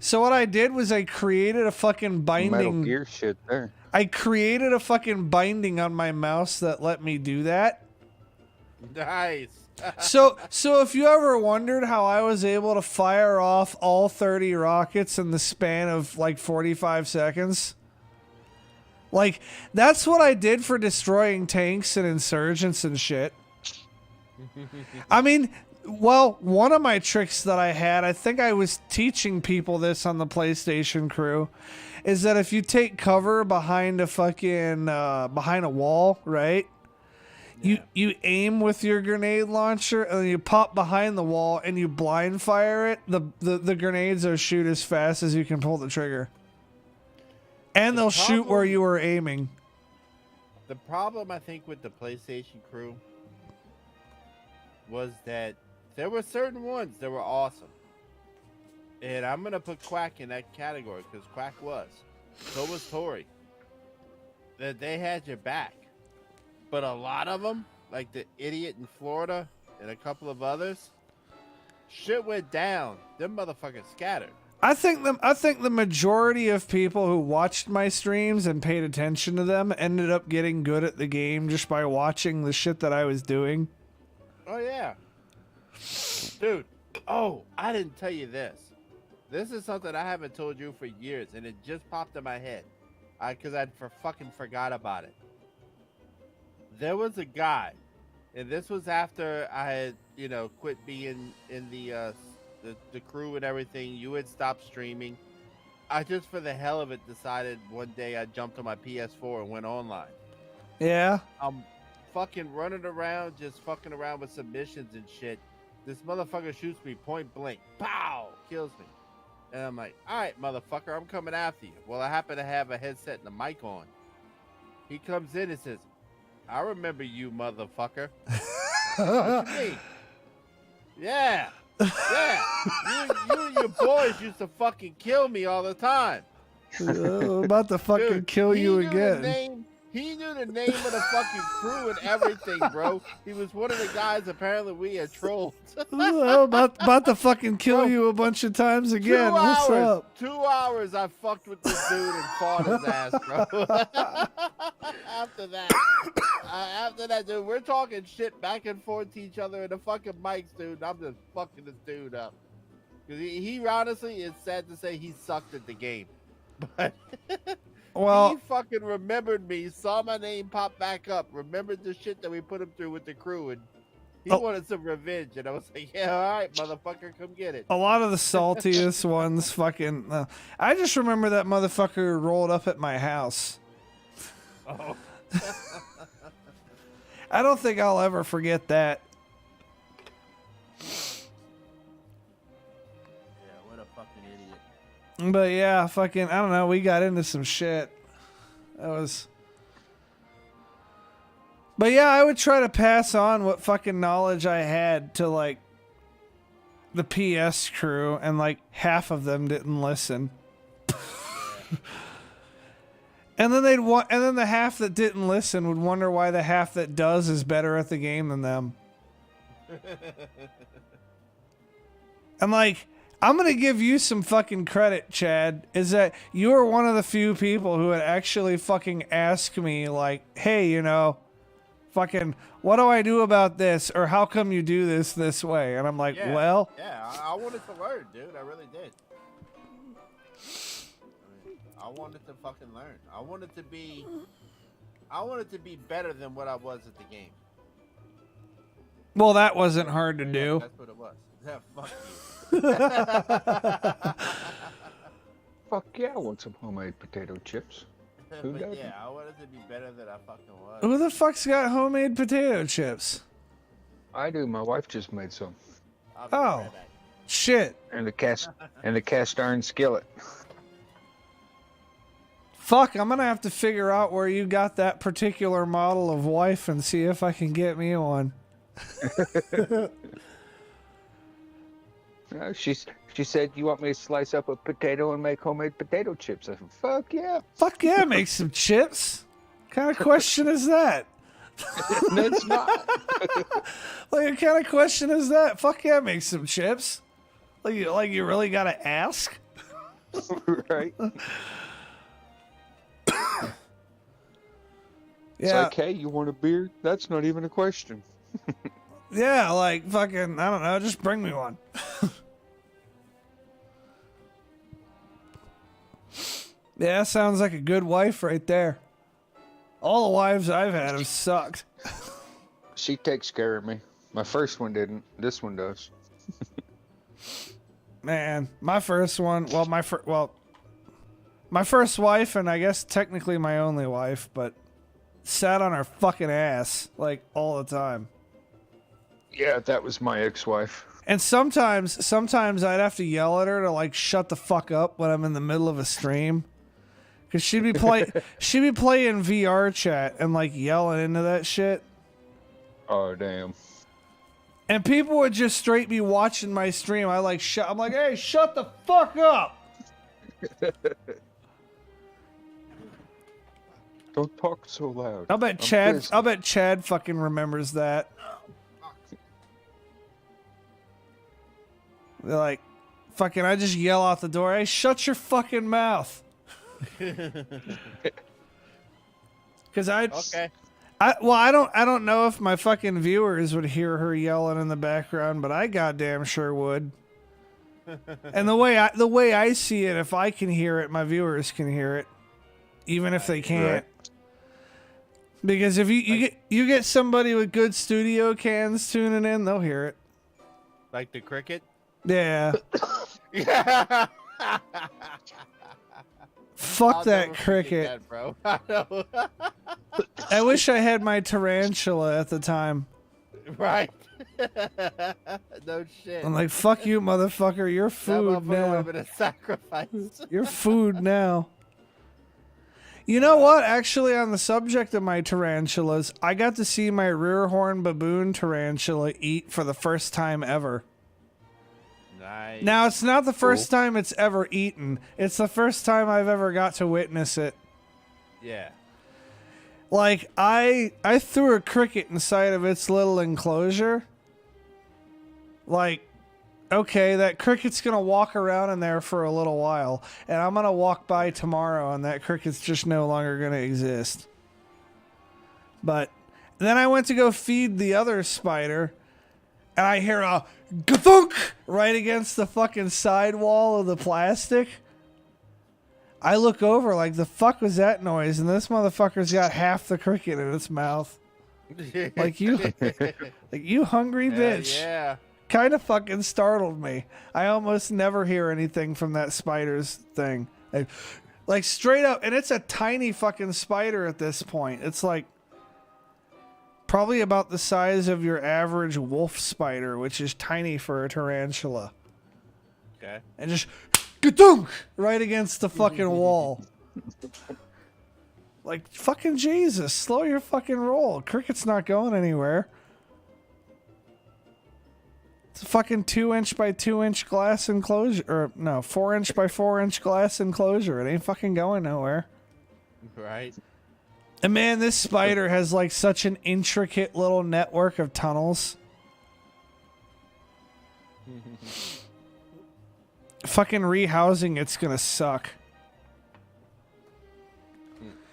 S1: So what I did was I created a fucking binding.
S3: Metal Gear shit there.
S1: I created a fucking binding on my mouse that let me do that.
S2: Nice.
S1: So if you ever wondered how I was able to fire off all 30 rockets in the span of like 45 seconds, like that's what I did for destroying tanks and insurgents and shit. I mean, well, one of my tricks that I had, I think I was teaching people this on the PlayStation crew, is that if you take cover behind a fucking behind a wall, right? Yeah. You aim with your grenade launcher and then you pop behind the wall and you blind fire it. The grenades will shoot as fast as you can pull the trigger. And they'll shoot where you were aiming.
S2: The problem I think with the PlayStation crew was that there were certain ones that were awesome. And I'm going to put Quack in that category because Quack was. So was Tori. That they had your back. But a lot of them, like the idiot in Florida and a couple of others, shit went down. Them motherfuckers scattered.
S1: I think the majority of people who watched my streams and paid attention to them ended up getting good at the game just by watching the shit that I was doing.
S2: Oh, yeah. Dude. Oh, I didn't tell you this. This is something I haven't told you for years, and it just popped in my head. Because I'd fucking forgot about it. There was a guy, and this was after I had, quit being in the crew and everything. You had stopped streaming. I just for the hell of it decided one day I jumped on my PS4 and went online.
S1: Yeah.
S2: I'm fucking running around, just fucking around with submissions and shit. This motherfucker shoots me point blank. Pow! Kills me. And I'm like, all right, motherfucker, I'm coming after you. Well, I happen to have a headset and a mic on. He comes in and says, I remember you, motherfucker. What you mean? Yeah. Yeah. You and your boys used to fucking kill me all the time.
S1: About to fucking
S2: Dude,
S1: kill you again.
S2: He knew the name of the fucking crew and everything, bro. He was one of the guys apparently we had trolled.
S1: about to fucking kill you a bunch of times again. What's up?
S2: 2 hours I fucked with this dude and fought his ass, bro. After that, dude, we're talking shit back and forth to each other in the fucking mics, dude. And I'm just fucking this dude up. Because he honestly, it's sad to say he sucked at the game. But
S1: well,
S2: he fucking remembered me, saw my name pop back up, remembered the shit that we put him through with the crew, and he wanted some revenge. And I was like, yeah, all right, motherfucker, come get it.
S1: a lot of the saltiest ones fucking... I just remember that motherfucker rolled up at my house.
S2: Oh.
S1: I don't think I'll ever forget that.
S2: What a fucking idiot.
S1: But yeah, fucking, I don't know, we got into some shit. That was... But yeah, I would try to pass on what fucking knowledge I had to, like, the PS crew, and, like, half of them didn't listen. And then and then the half that didn't listen would wonder why the half that does is better at the game than them. And like, I'm gonna give you some fucking credit, Chad, is that you are one of the few people who would actually fucking ask me, like, hey, you know, fucking, what do I do about this? Or how come you do this way? And I'm like,
S2: Yeah.
S1: well...
S2: Yeah, I wanted to learn, dude. I really did. I wanted to fucking learn. I wanted to be better than what I was at the game.
S1: Well, that wasn't hard to do.
S2: That's what it was. Yeah, fuck you.
S3: Fuck yeah, I want some homemade potato chips. Who
S2: But
S3: doesn't?
S2: yeah, I wanted to be better than I fucking was.
S1: Who the fuck's got homemade potato chips?
S3: I do. My wife just made some.
S2: I'll be
S1: Oh.
S2: right back.
S1: Shit.
S3: And the cast iron skillet.
S1: Fuck, I'm gonna have to figure out where you got that particular model of wife and see if I can get me one.
S3: She said, you want me to slice up a potato and make homemade potato chips? I said, fuck yeah.
S1: Fuck yeah, make some chips. What kind of question is that?
S3: That's not.
S1: Like, what kind of question is that? Fuck yeah, make some chips. Like you really gotta ask?
S3: Right? It's
S1: Yeah,
S3: like, hey, you want a beer? That's not even a question.
S1: yeah, like fucking, I don't know, just bring me one. Yeah, sounds like a good wife right there. All the wives I've had have sucked.
S3: She takes care of me. My first one didn't. This one does.
S1: Man, my first one, my first wife, and I guess technically my only wife, but sat on her fucking ass, like, all the time.
S3: Yeah, that was my ex-wife.
S1: And sometimes I'd have to yell at her to, like, shut the fuck up when I'm in the middle of a stream. Cause she'd be playing VR chat and, like, yelling into that shit.
S3: Oh, damn.
S1: And people would just straight be watching my stream. I'm like, hey, shut the fuck up.
S3: Don't talk so loud.
S1: I'll bet Chad fucking remembers that. They're like, fucking, I just yell out the door, hey, shut your fucking mouth. Cause I don't know if my fucking viewers would hear her yelling in the background, but I goddamn sure would. And the way I see it, if I can hear it, my viewers can hear it, even if they can't.
S3: Right.
S1: Because if you get somebody with good studio cans tuning in, they'll hear it.
S2: Like the cricket?
S1: Yeah.
S2: Yeah.
S1: Fuck
S2: I'll
S1: that
S2: never forget
S1: cricket.
S2: that, bro. I know.
S1: I wish I had my tarantula at the time.
S2: Right. No shit.
S1: I'm like, fuck you, motherfucker. You're
S2: That
S1: food
S2: motherfucker would
S1: now.
S2: have been a sacrifice.
S1: You're food now. You know what? Actually, on the subject of my tarantulas, I got to see my rear horn baboon tarantula eat for the first time ever.
S2: Nice.
S1: Now, it's not the first time it's ever eaten. It's the first time I've ever got to witness it.
S2: Yeah.
S1: Like, I threw a cricket inside of its little enclosure. Like, okay, that cricket's going to walk around in there for a little while. And I'm going to walk by tomorrow and that cricket's just no longer going to exist. But then I went to go feed the other spider. And I hear a ga-thunk right against the fucking sidewall of the plastic. I look over like, the fuck was that noise? And this motherfucker's got half the cricket in its mouth. Like you hungry bitch.
S2: Yeah.
S1: Kind of fucking startled me. I almost never hear anything from that spider's thing. Like straight up, and it's a tiny fucking spider at this point. It's like probably about the size of your average wolf spider, which is tiny for a tarantula.
S2: Okay.
S1: And just ga-dunk right against the fucking wall. Like, fucking Jesus, slow your fucking roll. Cricket's not going anywhere. It's a fucking 2-inch by 2-inch glass enclosure. Or, no, 4-inch by 4-inch glass enclosure. It ain't fucking going nowhere.
S2: Right.
S1: And man, this spider has like such an intricate little network of tunnels. Fucking rehousing it's gonna suck.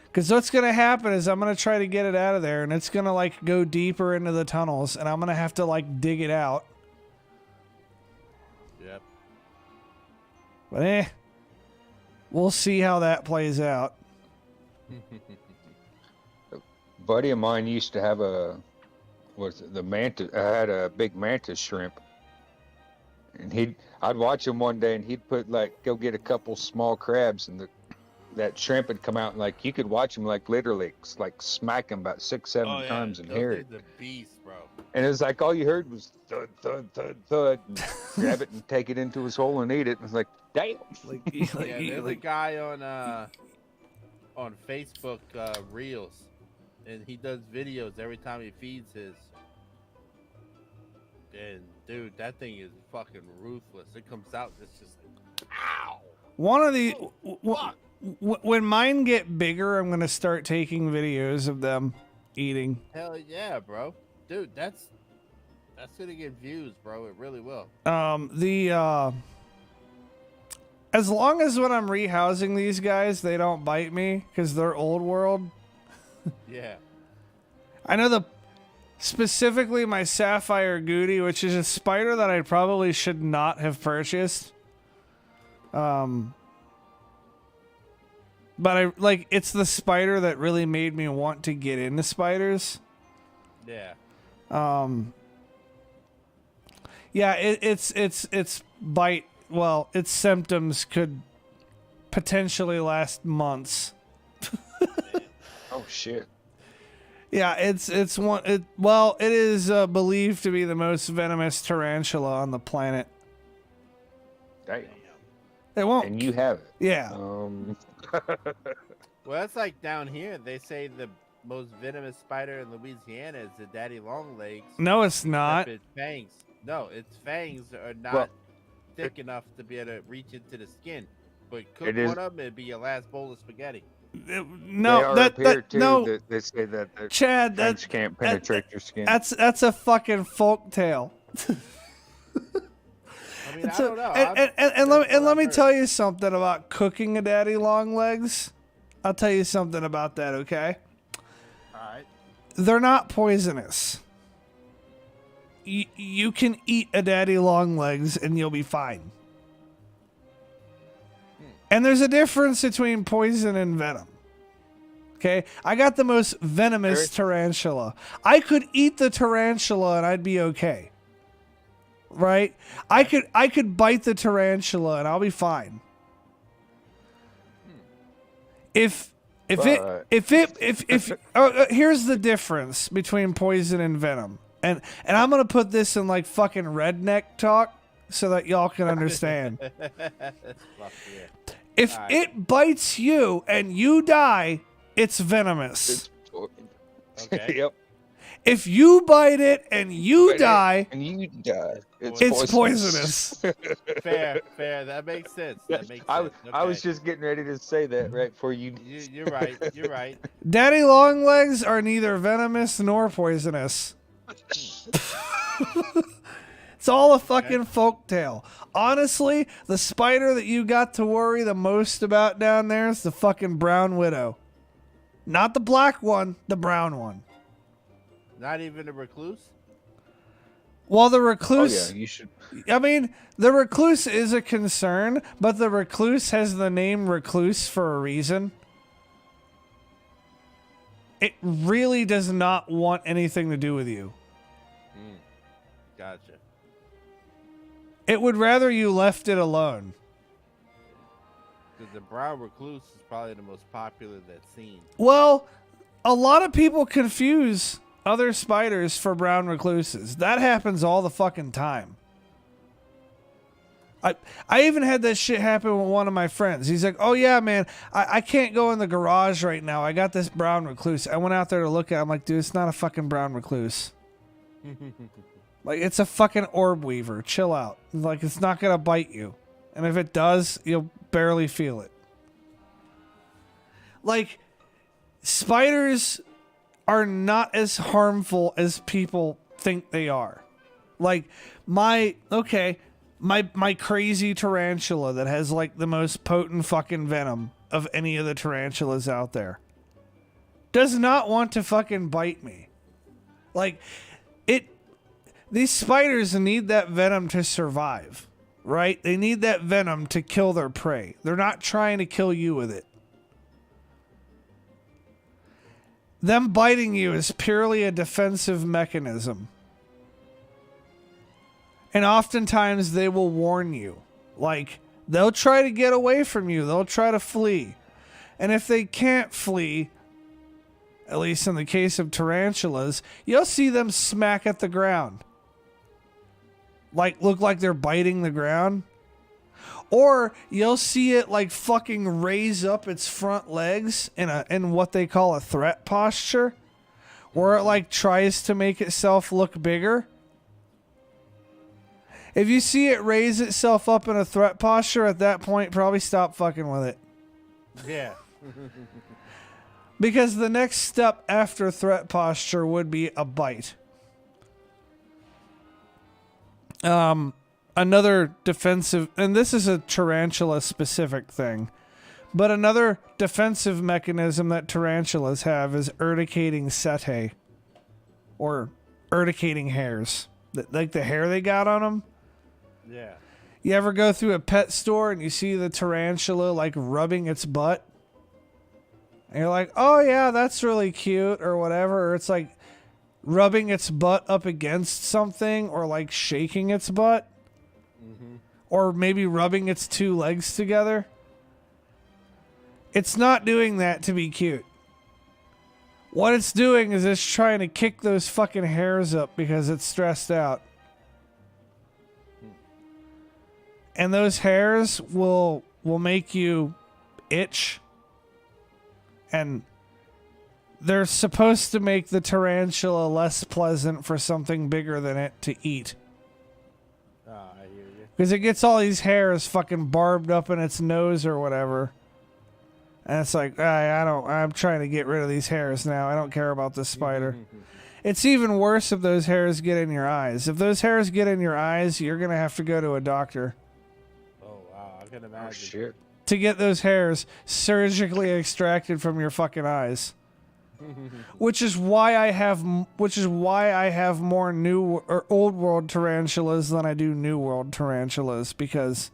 S1: Because what's gonna happen is I'm gonna try to get it out of there and it's gonna like go deeper into the tunnels and I'm gonna have to like dig it out.
S2: Yep.
S1: But we'll see how that plays out.
S3: Buddy of mine used to have the mantis. I had a big mantis shrimp, and I'd watch him one day, and he'd go get a couple small crabs, and that shrimp would come out, and like you could watch him like literally like smack him about 6-7 times and hear it.
S2: The beast, bro.
S3: And it was like all you heard was thud, thud, thud, thud, and grab it and take it into his hole and eat it. And it's like, damn.
S2: Yeah, there's a guy on Facebook Reels, and he does videos every time he feeds his. And dude, that thing is fucking ruthless. It comes out, it's just like, ow.
S1: One of the when mine get bigger, I'm gonna start taking videos of them eating.
S2: Hell yeah, bro. Dude, that's gonna get views, bro. It really will.
S1: As long as when I'm rehousing these guys, they don't bite me because they're old world.
S2: Yeah.
S1: I know specifically my sapphire goody, which is a spider that I probably should not have purchased. But it's the spider that really made me want to get into spiders.
S2: Yeah.
S1: Yeah, it's bite. Well, its symptoms could potentially last months.
S3: Oh shit.
S1: Yeah, it is believed to be the most venomous tarantula on the planet.
S3: Damn.
S1: It won't.
S3: And you have it.
S1: Yeah.
S2: Well, that's like down here. They say the most venomous spider in Louisiana is the daddy longlegs.
S1: No, it's not.
S2: Its fangs. No, its fangs are not thick enough to be able to reach into the skin. But cook one of them, it'd be your last bowl of spaghetti.
S1: No,
S3: they say that
S1: Chad,
S3: fangs can't penetrate your skin.
S1: That's a fucking folk tale.
S2: I mean, I don't know.
S1: And let me tell you something about cooking a daddy long legs. I'll tell you something about that, okay?
S2: All right.
S1: They're not poisonous. You can eat a daddy long legs and you'll be fine. And there's a difference between poison and venom. Okay? I got the most venomous tarantula. I could eat the tarantula and I'd be okay. Right? I could bite the tarantula and I'll be fine. If
S3: But-
S1: here's the difference between poison and venom, and I'm gonna put this in like fucking redneck talk so that y'all can understand.
S2: Fuck yeah.
S1: If
S2: Alright.
S1: it bites you and you die, it's venomous.
S2: Okay.
S3: Yep.
S1: If you bite it and you die,
S3: And you die.
S1: it's poisonous.
S2: Fair. That makes sense. That makes sense.
S3: I was
S2: Okay.
S3: just getting ready to say that right before you.
S2: You're right. You're right.
S1: Daddy longlegs are neither venomous nor poisonous. It's all a fucking folktale. Honestly, the spider that you got to worry the most about down there is the fucking brown widow. Not the black one, the brown one.
S2: Not even a recluse.
S1: Well, the
S3: Oh
S1: recluse,
S3: yeah, you should.
S1: I mean, the recluse is a concern, but the recluse has the name recluse for a reason. It really does not want anything to do with you.
S2: Gotcha.
S1: It would rather you left it alone.
S2: Because the brown recluse is probably the most popular that's seen.
S1: Well, a lot of people confuse other spiders for brown recluses. That happens all the fucking time. I even had that shit happen with one of my friends. He's like, oh yeah, man, I can't go in the garage right now. I got this brown recluse. I went out there to look at it. I'm like, dude, it's not a fucking brown recluse. Like, it's a fucking orb weaver. Chill out. Like, it's not going to bite you. And if it does, you'll barely feel it. Like, spiders are not as harmful as people think they are. Like, my crazy tarantula that has, like, the most potent fucking venom of any of the tarantulas out there does not want to fucking bite me. Like, these spiders need that venom to survive, right? They need that venom to kill their prey. They're not trying to kill you with it. Them biting you is purely a defensive mechanism. And oftentimes they will warn you. Like, they'll try to get away from you. They'll try to flee. And if they can't flee, at least in the case of tarantulas, you'll see them smack at the ground. Like, look like they're biting the ground. Or you'll see it like fucking raise up its front legs in what they call a threat posture, where it like tries to make itself look bigger. If you see it raise itself up in a threat posture, at that point, probably stop fucking with it.
S2: Yeah.
S1: Because the next step after threat posture would be a bite. Another defensive, and this is a tarantula specific thing, but another defensive mechanism that tarantulas have is urticating setae, or urticating hairs. Like the hair they got on them.
S2: Yeah.
S1: You ever go through a pet store and you see the tarantula like rubbing its butt? And you're like, oh yeah, that's really cute, or whatever. Or it's like rubbing its butt up against something, or like shaking its butt. Or maybe rubbing its two legs together. It's not doing that to be cute. What it's doing is it's trying to kick those fucking hairs up because it's stressed out. And those hairs will make you itch. And they're supposed to make the tarantula less pleasant for something bigger than it to eat.
S2: I hear you.
S1: Because it gets all these hairs fucking barbed up in its nose or whatever. And it's like, I'm trying to get rid of these hairs now. I don't care about this spider. It's even worse if those hairs get in your eyes. If those hairs get in your eyes, you're going to have to go to a doctor.
S2: Oh, wow. I can imagine.
S3: Oh shit.
S1: To get those hairs surgically extracted from your fucking eyes. Which is why I have more new or old world tarantulas than I do new world tarantulas, because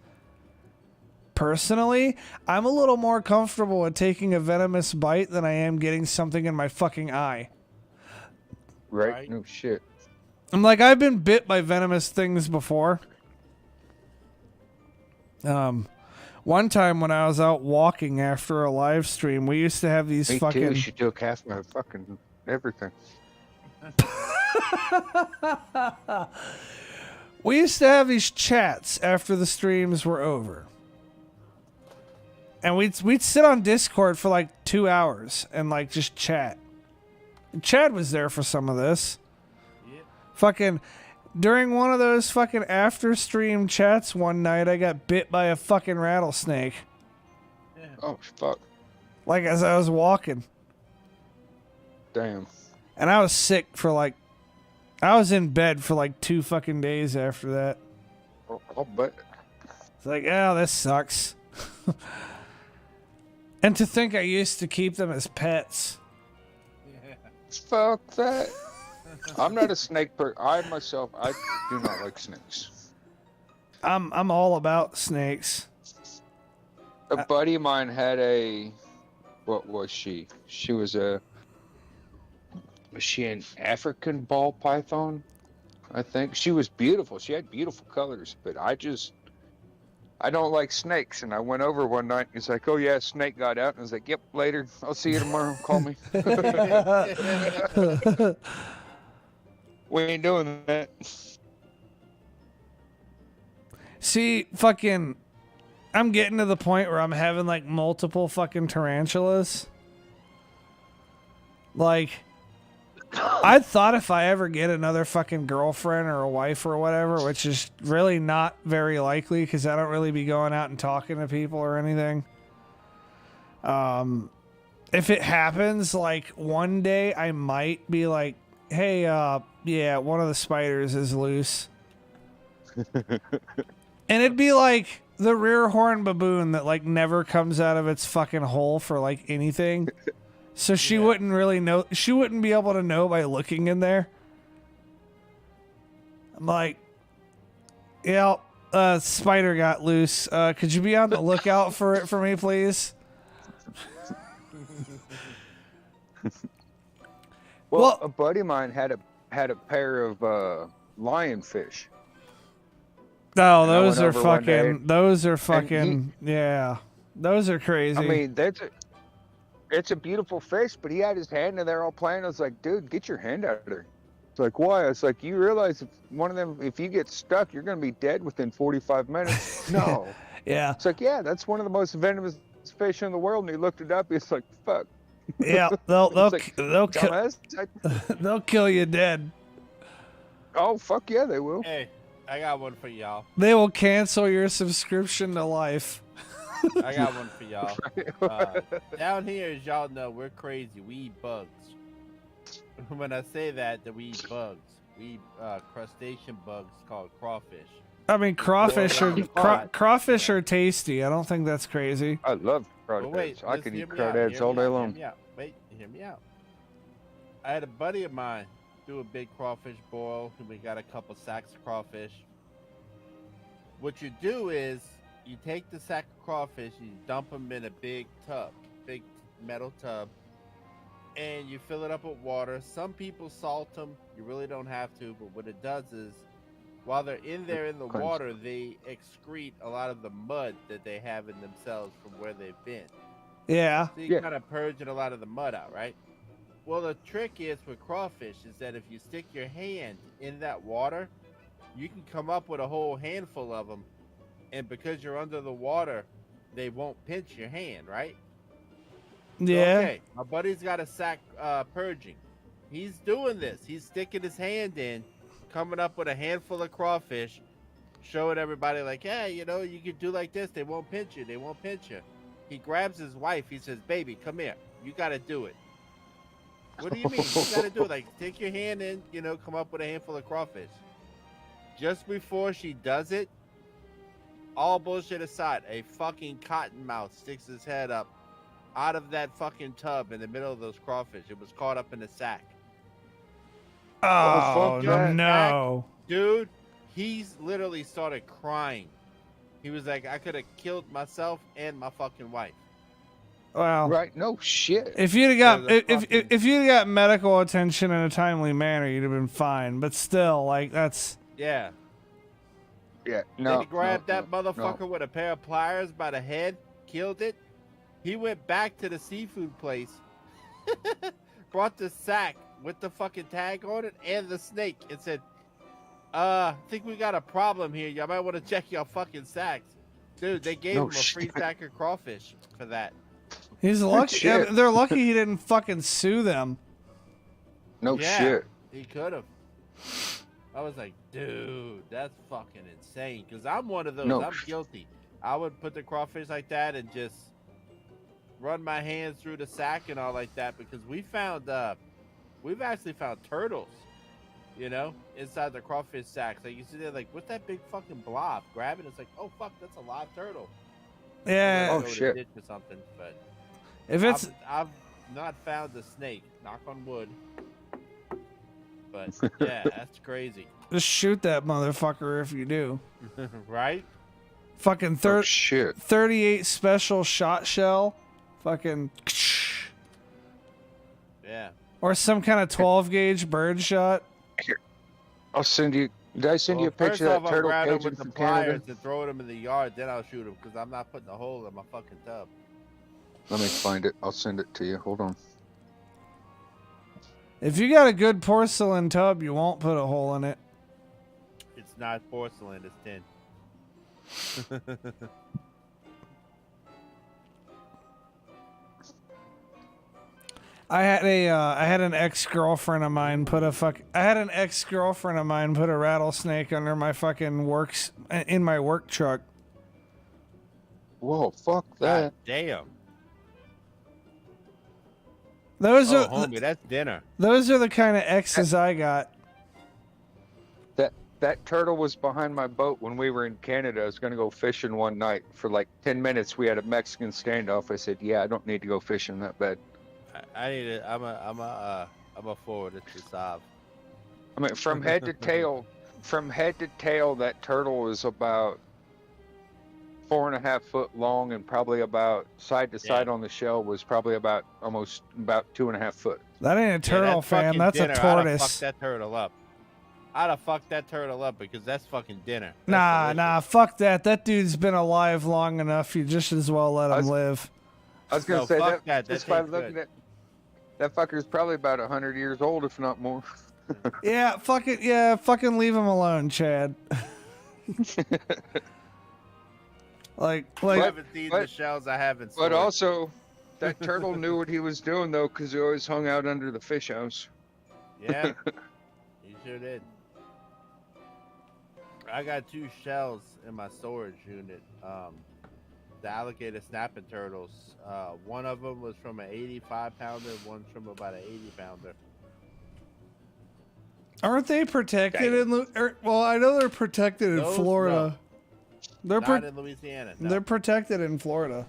S1: personally, I'm a little more comfortable with taking a venomous bite than I am getting something in my fucking eye.
S3: Right? No shit.
S1: I'm like, I've been bit by venomous things before. One time when I was out walking after a live stream, we used to have these
S3: Me
S1: fucking.
S3: too. She took half my fucking everything.
S1: We used to have these chats after the streams were over. And we'd sit on Discord for like 2 hours and like just chat. And Chad was there for some of this.
S2: Yep.
S1: Fucking during one of those fucking after stream chats one night, I got bit by a fucking rattlesnake.
S2: Yeah.
S3: Oh fuck!
S1: Like as I was walking.
S3: Damn.
S1: And I was sick for like, I was in bed for like 2 fucking days after that.
S3: I'll bet.
S1: It's like, oh, this sucks. And to think I used to keep them as pets.
S2: Yeah.
S3: Fuck that. I'm not a snake I myself, I do not like snakes.
S1: I'm all about snakes.
S3: A buddy of mine had a, what was she? She was she an African ball python? I think. She was beautiful. She had beautiful colors, but I don't like snakes. And I went over one night. He's like, oh yeah, a snake got out. And I was like, yep, later. I'll see you tomorrow. Call me. We ain't doing that.
S1: See, fucking, I'm getting to the point where I'm having like multiple fucking tarantulas. Like, I thought if I ever get another fucking girlfriend or a wife or whatever, which is really not very likely because I don't really be going out and talking to people or anything. If it happens, like one day I might be like, hey, yeah, one of the spiders is loose. And it'd be like the rear horn baboon that like never comes out of its fucking hole for like anything. So she wouldn't really know. She wouldn't be able to know by looking in there. I'm like, yeah, spider got loose. Could you be on the lookout for it for me, please?
S3: Well, a buddy of mine had a pair of lionfish.
S1: No, those
S3: went
S1: are
S3: over one day,
S1: fucking. Those are fucking. Yeah, those are crazy.
S3: I mean, it's a beautiful fish, but he had his hand in there all playing. I was like, dude, get your hand out of there. It's like, why? It's like, you realize if one of them, if you get stuck, you're going to be dead within 45 minutes. No.
S1: Yeah.
S3: It's like, yeah, that's one of the most venomous fish in the world. And he looked it up. He's like, fuck.
S1: Yeah, they'll kill you dead.
S3: Oh, fuck yeah, they will.
S2: Hey, I got one for y'all.
S1: They will cancel your subscription to life.
S2: I got one for y'all. Down here, as y'all know, we're crazy. We eat bugs. When I say that we eat bugs. We eat crustacean bugs called crawfish.
S1: I mean, crawfish are tasty. I don't think that's crazy.
S3: I love
S2: But
S3: crawdads.
S2: wait,
S3: I could
S2: hear
S3: eat
S2: me out,
S3: crawdads
S2: hear
S3: all
S2: me
S3: day
S2: out,
S3: long.
S2: Hear me out. Wait, hear me out. I had a buddy of mine do a big crawfish boil, and we got a couple sacks of crawfish. What you do is you take the sack of crawfish, you dump them in a big tub, big metal tub, and you fill it up with water. Some people salt them. You really don't have to, but what it does is, while they're in there in the water, they excrete a lot of the mud that they have in themselves from where they've been.
S1: Yeah.
S2: So you kind of purging a lot of the mud out, right? Well, the trick is with crawfish is that if you stick your hand in that water, you can come up with a whole handful of them. And because you're under the water, they won't pinch your hand, right?
S1: Yeah.
S2: So, okay, my buddy's got a sack purging. He's doing this. He's sticking his hand in, coming up with a handful of crawfish, showing everybody like, hey, you know, you could do like this. They won't pinch you. They won't pinch you. He grabs his wife. He says, baby, come here. You got to do it. What do you mean? You got to do it. Like, take your hand in, you know, come up with a handful of crawfish. Just before she does it, all bullshit aside, a fucking cottonmouth sticks his head up out of that fucking tub in the middle of those crawfish. It was caught up in a sack.
S1: Oh,
S3: fuck
S1: no.
S2: Dude, he's literally started crying. He was like, I could have killed myself and my fucking wife.
S1: Wow.
S3: Right? No shit.
S1: If you'd have got
S2: fucking...
S1: if you'd got medical attention in a timely manner, you'd have been fine. But still, like that's
S2: Yeah.
S3: Yeah, no.
S4: They grabbed
S3: no,
S4: that
S3: no,
S4: motherfucker with a pair of pliers by the head, killed it. He went back to the seafood place, brought the sack with the fucking tag on it and the snake, and said, I think we got a problem here. Y'all might want to check your fucking sacks. Dude, they gave him a free sack of crawfish for that.
S1: He's lucky.
S3: shit.
S1: Yeah, they're lucky he didn't fucking sue them.
S3: No
S4: Yeah.
S3: shit.
S4: He could have. I was like, dude, that's fucking insane. Because I'm one of those.
S3: No.
S4: I'm guilty. I would put the crawfish like that and just run my hands through the sack and all like that. Because we've actually found turtles, you know, inside the crawfish sacks. Like, you see, they're like, what's that big fucking blob? Grab it. It's like, oh, fuck, that's a live turtle.
S1: Yeah.
S4: Go
S3: Oh,
S4: to the
S3: shit.
S4: ditch or something. But
S1: If it's
S4: I've not found the snake. Knock on wood. But yeah, that's crazy.
S1: just shoot that motherfucker if you do.
S4: Right?
S1: Fucking
S3: Oh shit.
S1: 38 special shot shell. Fucking.
S4: Yeah.
S1: Or some kind of 12 gauge bird shot.
S3: I'll send you. Did I send you a
S4: First
S3: picture of
S4: off,
S3: that
S4: I'll
S3: turtle
S4: grab him
S3: caging
S4: with the
S3: from Canada?
S4: pliers and throw him in the yard. Then I'll shoot him because I'm not putting a hole in my fucking tub.
S3: Let me find it. I'll send it to you. Hold on.
S1: If you got a good porcelain tub, you won't put a hole in it.
S4: It's not porcelain. It's tin.
S1: I had an ex-girlfriend of mine put a rattlesnake under my fucking in my work truck.
S3: Whoa, fuck
S4: God
S3: that.
S4: damn.
S1: Those
S4: Oh,
S1: are
S4: homie, that's dinner.
S1: those are the kind of exes I got.
S3: That turtle was behind my boat when we were in Canada. I was going to go fishing one night. For like 10 minutes, we had a Mexican standoff. I said, yeah, I don't need to go fishing that bad.
S4: I need it. I'm a forward it to Sav.
S3: I mean, from head to tail, that turtle is about 4.5 foot long, and probably about side to side on the shell was probably about 2.5 foot.
S1: That ain't a turtle, fam. That's a
S4: I'd have
S1: tortoise.
S4: fucked that turtle up. I'd have fucked that turtle up because that's fucking dinner. That's
S1: Nah,
S4: delicious.
S1: fuck that. That dude's been alive long enough. You just as well let him live.
S3: I was going to
S4: No,
S3: say
S4: fuck
S3: that,
S4: that.
S3: just
S4: That
S3: by
S4: tastes
S3: looking
S4: good.
S3: at that fucker's probably about 100 years old, if not more.
S1: Yeah, fuck it. Yeah, fucking leave him alone, Chad. like,
S4: I haven't seen the
S3: but-
S4: shells I haven't.
S3: But also, that turtle knew what he was doing, though, because he always hung out under the fish house.
S4: Yeah, you sure did. I got 2 shells in my storage unit. The alligator snapping turtles. One of them was from an 85-pounder. One's from about an 80-pounder.
S1: aren't they protected well, I know they're protected in
S4: Those,
S1: Florida. They're
S4: Not in Louisiana. No.
S1: they're protected in Florida.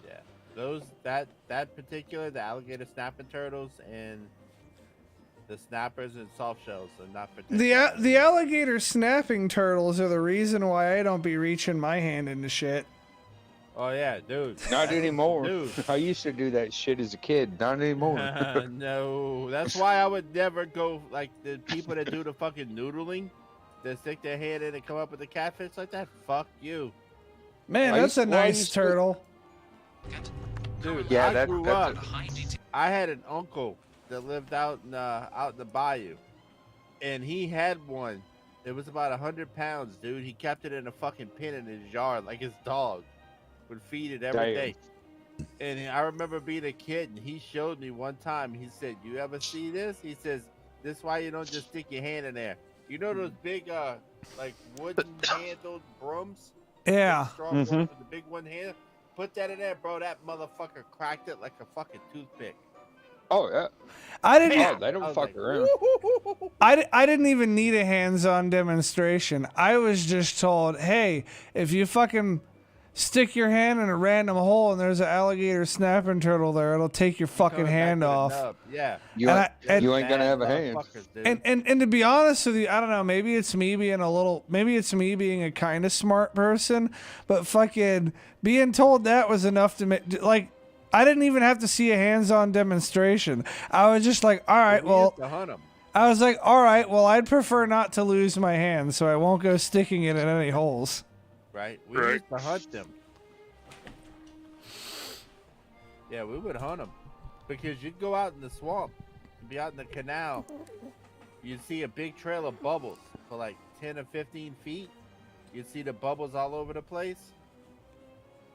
S4: Yeah, those that particular the alligator snapping turtles and the snappers and soft shells are not protected.
S1: The alligator snapping turtles are the reason why I don't be reaching my hand into shit.
S4: Oh yeah, dude.
S3: Not anymore.
S4: Dude.
S3: I used to do that shit as a kid. Not anymore.
S4: No, that's why I would never go like the people that do the fucking noodling, that stick their head in and come up with the catfish like that. Fuck you,
S1: Man,
S3: I
S1: that's a
S3: used- well, I
S1: nice
S3: used to-
S1: turtle.
S4: dude.
S3: Yeah,
S4: I
S3: that-
S4: grew
S3: that's
S4: up. I had an uncle that lived out in the bayou, and he had one. It was about 100 pounds, dude. He kept it in a fucking pen in his yard like his dog. Would feed it every
S3: Damn.
S4: day. And I remember being a kid, and he showed me one time. He said, "You ever see this?" He says, "This is why you don't just stick your hand in there. You know those big, like wooden handled brooms?
S1: Yeah.
S4: Big straw brooms with the big one hand. Put that in there, bro. That motherfucker cracked it like a fucking toothpick."
S3: Oh, yeah.
S1: I didn't.
S3: Oh, they
S4: I
S3: don't
S4: was
S3: fuck
S4: like,
S3: around.
S4: "Woo-hoo-hoo-hoo-hoo."
S1: I didn't even need a hands-on demonstration. I was just told, hey, if you fucking stick your hand in a random hole and there's an alligator snapping turtle there, it'll take your fucking
S4: Coming back
S1: hand
S4: with a
S1: off.
S4: nub. Yeah.
S3: You,
S1: And
S3: ain't,
S1: I- and-
S3: you ain't gonna have a
S4: Mad
S3: hand.
S4: motherfuckers, dude.
S1: And to be honest with you, I don't know, maybe it's me being a kind of smart person, but fucking being told that was enough to make, like, I didn't even have to see a hands-on demonstration. I was just like, all right,
S4: We
S1: well,
S4: used to hunt 'em.
S1: I was like, all right, well, I'd prefer not to lose my hand, so I won't go sticking it in any holes.
S4: Right? We
S3: Right.
S4: used to hunt them. Yeah, we would hunt them because you'd go out in the swamp, be out in the canal. You'd see a big trail of bubbles for like 10 or 15 feet. You'd see the bubbles all over the place.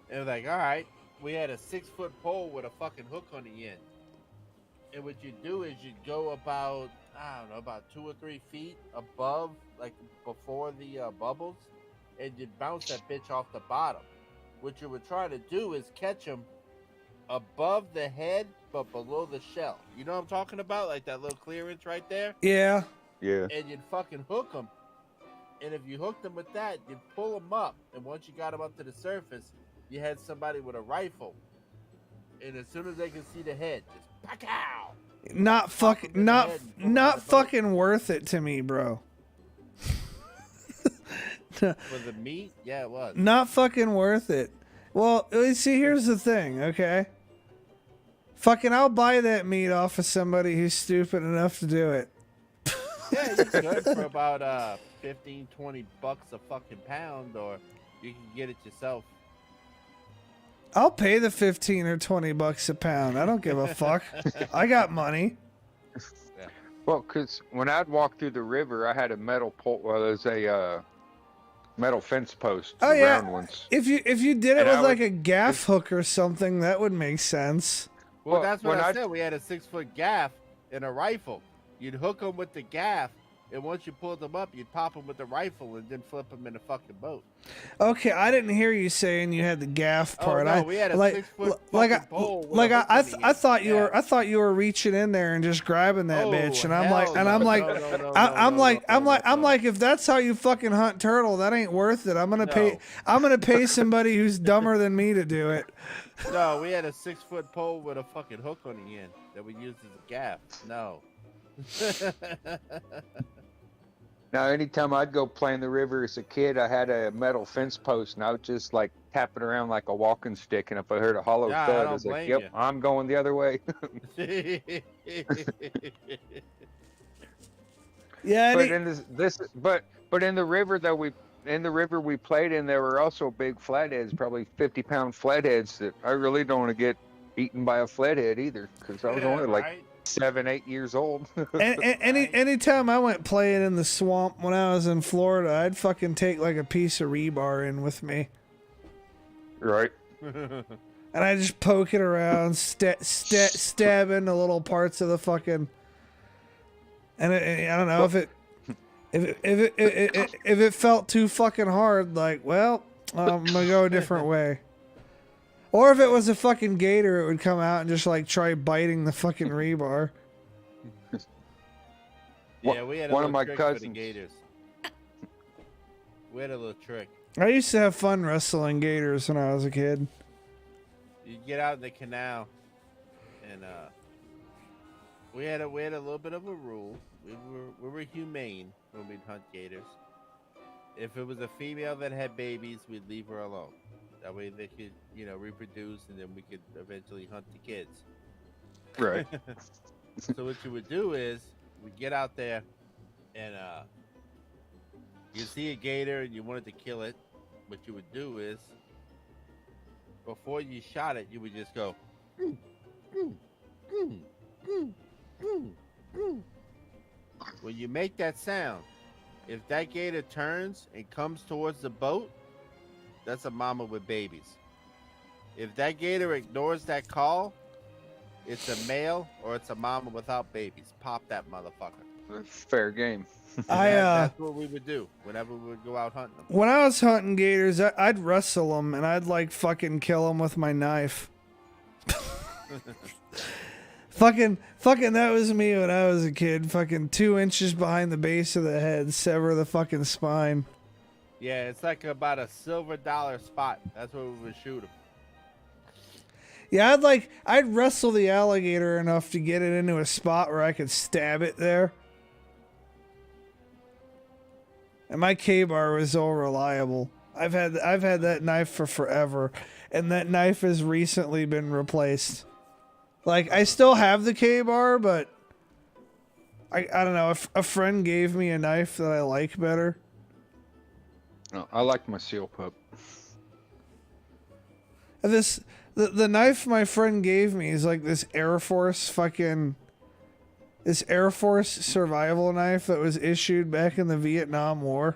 S4: It was like, all right, we had a 6-foot pole with a fucking hook on the end. And what you'd do is you'd go about, I don't know, about 2 or 3 feet above, like before the bubbles, and you'd bounce that bitch off the bottom. What you would try to do is catch them above the head, but below the shell. You know what I'm talking about? Like that little clearance right there?
S1: Yeah.
S3: Yeah.
S4: And you'd fucking hook them. And if you hooked them with that, you'd pull them up. And once you got them up to the surface, you had somebody with a rifle. And as soon as they could see the head, just pow!
S1: Not fucking, not fucking worth it to me, bro.
S4: For the meat? Yeah, it was.
S1: Not fucking worth it. Well, see, here's the thing, okay? Fucking, I'll buy that meat off of somebody who's stupid enough to do it.
S4: Yeah, you could for about 15, 20 bucks a fucking pound, or you can get it yourself.
S1: I'll pay the 15 or 20 bucks a pound. I don't give a fuck. I got money.
S3: Well, because when I'd walk through the river, I had a metal pole. Well, there's a metal fence post.
S1: Oh,
S3: the
S1: yeah.
S3: round ones.
S1: If you did it
S3: And
S1: with
S3: I
S1: like
S3: would-
S1: a gaff hook or something, that would make sense.
S4: Well,
S3: Well,
S4: that's what
S3: when
S4: I
S3: I-
S4: said. We had a 6-foot gaff and a rifle. You'd hook them with the gaff, and once you pulled them up, you'd pop them with the rifle and then flip them in a fucking boat.
S1: Okay, I didn't hear you saying you had the gaff part.
S4: Oh, no, we had a 6-foot
S1: like
S4: fucking pole with
S1: like
S4: a hook
S1: I
S4: on the end.
S1: thought you
S4: Yeah.
S1: were I thought you were reaching in there and just grabbing that
S4: Oh,
S1: bitch, and I'm
S4: hell
S1: like, and
S4: no.
S1: I'm like,
S4: No, no, no,
S1: I'm
S4: no,
S1: like,
S4: no,
S1: I'm
S4: no,
S1: like, I'm
S4: no.
S1: like, if that's how you fucking hunt turtle, that ain't worth it. I'm gonna
S4: No.
S1: pay somebody who's dumber than me to do it.
S4: No, we had a 6-foot pole with a fucking hook on the end that we used as a gaff. No.
S3: Now, anytime I'd go play in the river as a kid, I had a metal fence post, and I would just like tap it around like a walking stick. And if I heard a hollow
S4: Yeah, I
S3: thud, I
S4: don't
S3: was like,
S4: blame
S3: "Yep,
S4: you.
S3: I'm going the other way."
S1: Yeah,
S3: But in but in the river though, we played in, there were also big flatheads, probably 50-pound flatheads that I really don't want to get eaten by a flathead either, because I was only like
S4: Right?
S3: 7, 8 years old.
S1: anytime I went playing in the swamp when I was in Florida, I'd fucking take like a piece of rebar in with me,
S3: Right.
S1: and I just poke it around, stab into little parts of the fucking. And I don't know if it felt too fucking hard, like, well, I'm gonna go a different way. Or if it was a fucking gator, it would come out and just like try biting the fucking rebar.
S4: Yeah, we had a
S3: One
S4: little
S3: of my
S4: trick for the
S3: cousins-
S4: gators. We had a little trick.
S1: I used to have fun wrestling gators when I was a kid.
S4: You get out in the canal, and we had a little bit of a rule. We were humane when we'd hunt gators. If it was a female that had babies, we'd leave her alone. That way they could, reproduce, and then we could eventually hunt the kids.
S3: Right.
S4: So what you would do is we get out there, and you see a gator and you wanted to kill it. What you would do is, before you shot it, you would just go. When you make that sound, if that gator turns and comes towards the boat, that's a mama with babies. If that gator ignores that call, it's a male or it's a mama without babies. Pop that motherfucker.
S3: Fair game.
S4: That's what we would do whenever we would go out hunting them.
S1: When I was hunting gators, I'd wrestle them and I'd like fucking kill them with my knife. Fucking, that was me when I was a kid. Fucking 2 inches behind the base of the head, sever the fucking spine.
S4: Yeah, it's like about a silver dollar spot. That's where we would shoot them.
S1: Yeah, I'd wrestle the alligator enough to get it into a spot where I could stab it there. And my K-bar was so reliable. I've had that knife for forever, and that knife has recently been replaced. Like, I still have the K-bar, but I don't know. If a friend gave me a knife that I like better.
S3: No, I like my seal pup.
S1: The knife my friend gave me is like this Air Force survival knife that was issued back in the Vietnam War.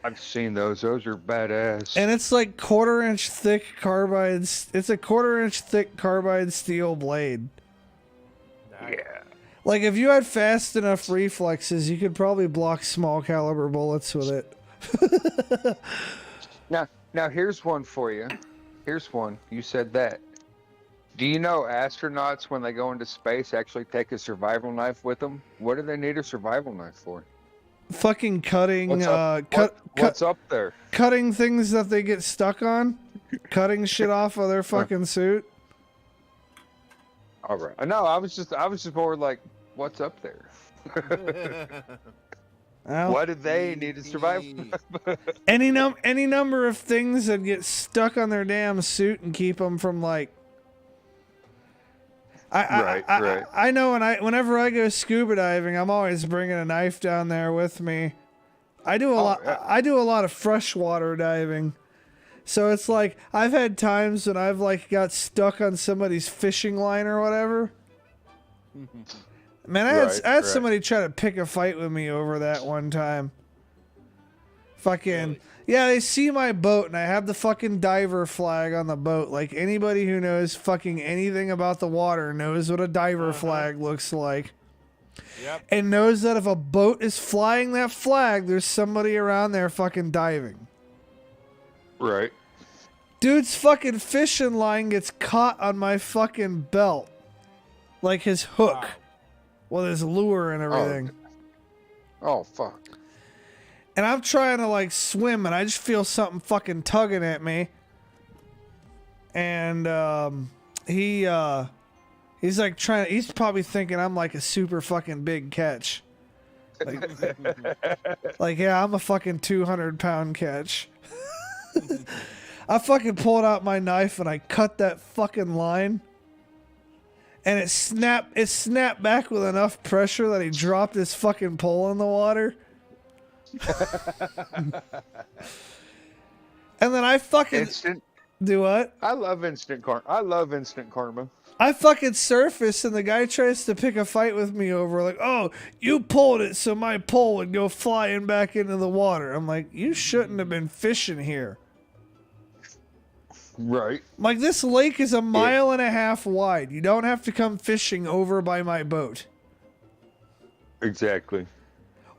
S3: I've seen those. Those are badass.
S1: And it's like quarter-inch thick carbide. It's a quarter-inch thick carbide steel blade.
S3: Yeah.
S1: Like if you had fast enough reflexes, you could probably block small caliber bullets with it.
S3: Now here's one for you. Here's one. You said that. Do you know astronauts, when they go into space, actually take a survival knife with them? What do they need a survival knife for?
S1: Fucking cutting.
S3: What's up there?
S1: Cutting things that they get stuck on. Cutting shit off of their fucking suit.
S3: All right. No, I was just more like, what's up there?
S1: Well,
S3: What do they need to survive?
S1: any number of things that get stuck on their damn suit and keep them from like.
S3: Right.
S1: I know whenever I go scuba diving, I'm always bringing a knife down there with me. I do a lot.
S3: Yeah.
S1: I do a lot of freshwater diving, so it's like I've had times when I've like got stuck on somebody's fishing line or whatever. Man, I had somebody try to pick a fight with me over that one time. Fucking
S4: Really?
S1: yeah, they see my boat and I have the fucking diver flag on the boat. Like anybody who knows fucking anything about the water knows what a diver flag looks like.
S4: Yep.
S1: And knows that if a boat is flying that flag, there's somebody around there fucking diving.
S3: Right.
S1: Dude's fucking fishing line gets caught on my fucking belt. Like his hook.
S4: Wow.
S1: With his lure and everything.
S3: Oh fuck.
S1: And I'm trying to like swim and I just feel something fucking tugging at me. And he's like he's probably thinking I'm like a super fucking big catch. Like yeah, I'm a fucking 200-pound catch. I fucking pulled out my knife and I cut that fucking line. And it snapped back with enough pressure that he dropped his fucking pole in the water. And then I fucking
S3: Instant.
S1: do what?
S3: I love instant karma.
S1: I fucking surface and the guy tries to pick a fight with me over like, oh, you pulled it so my pole would go flying back into the water. I'm like, you shouldn't have been fishing here.
S3: Right.
S1: Like this lake is 1.5 miles wide. You don't have to come fishing over by my boat.
S3: Exactly.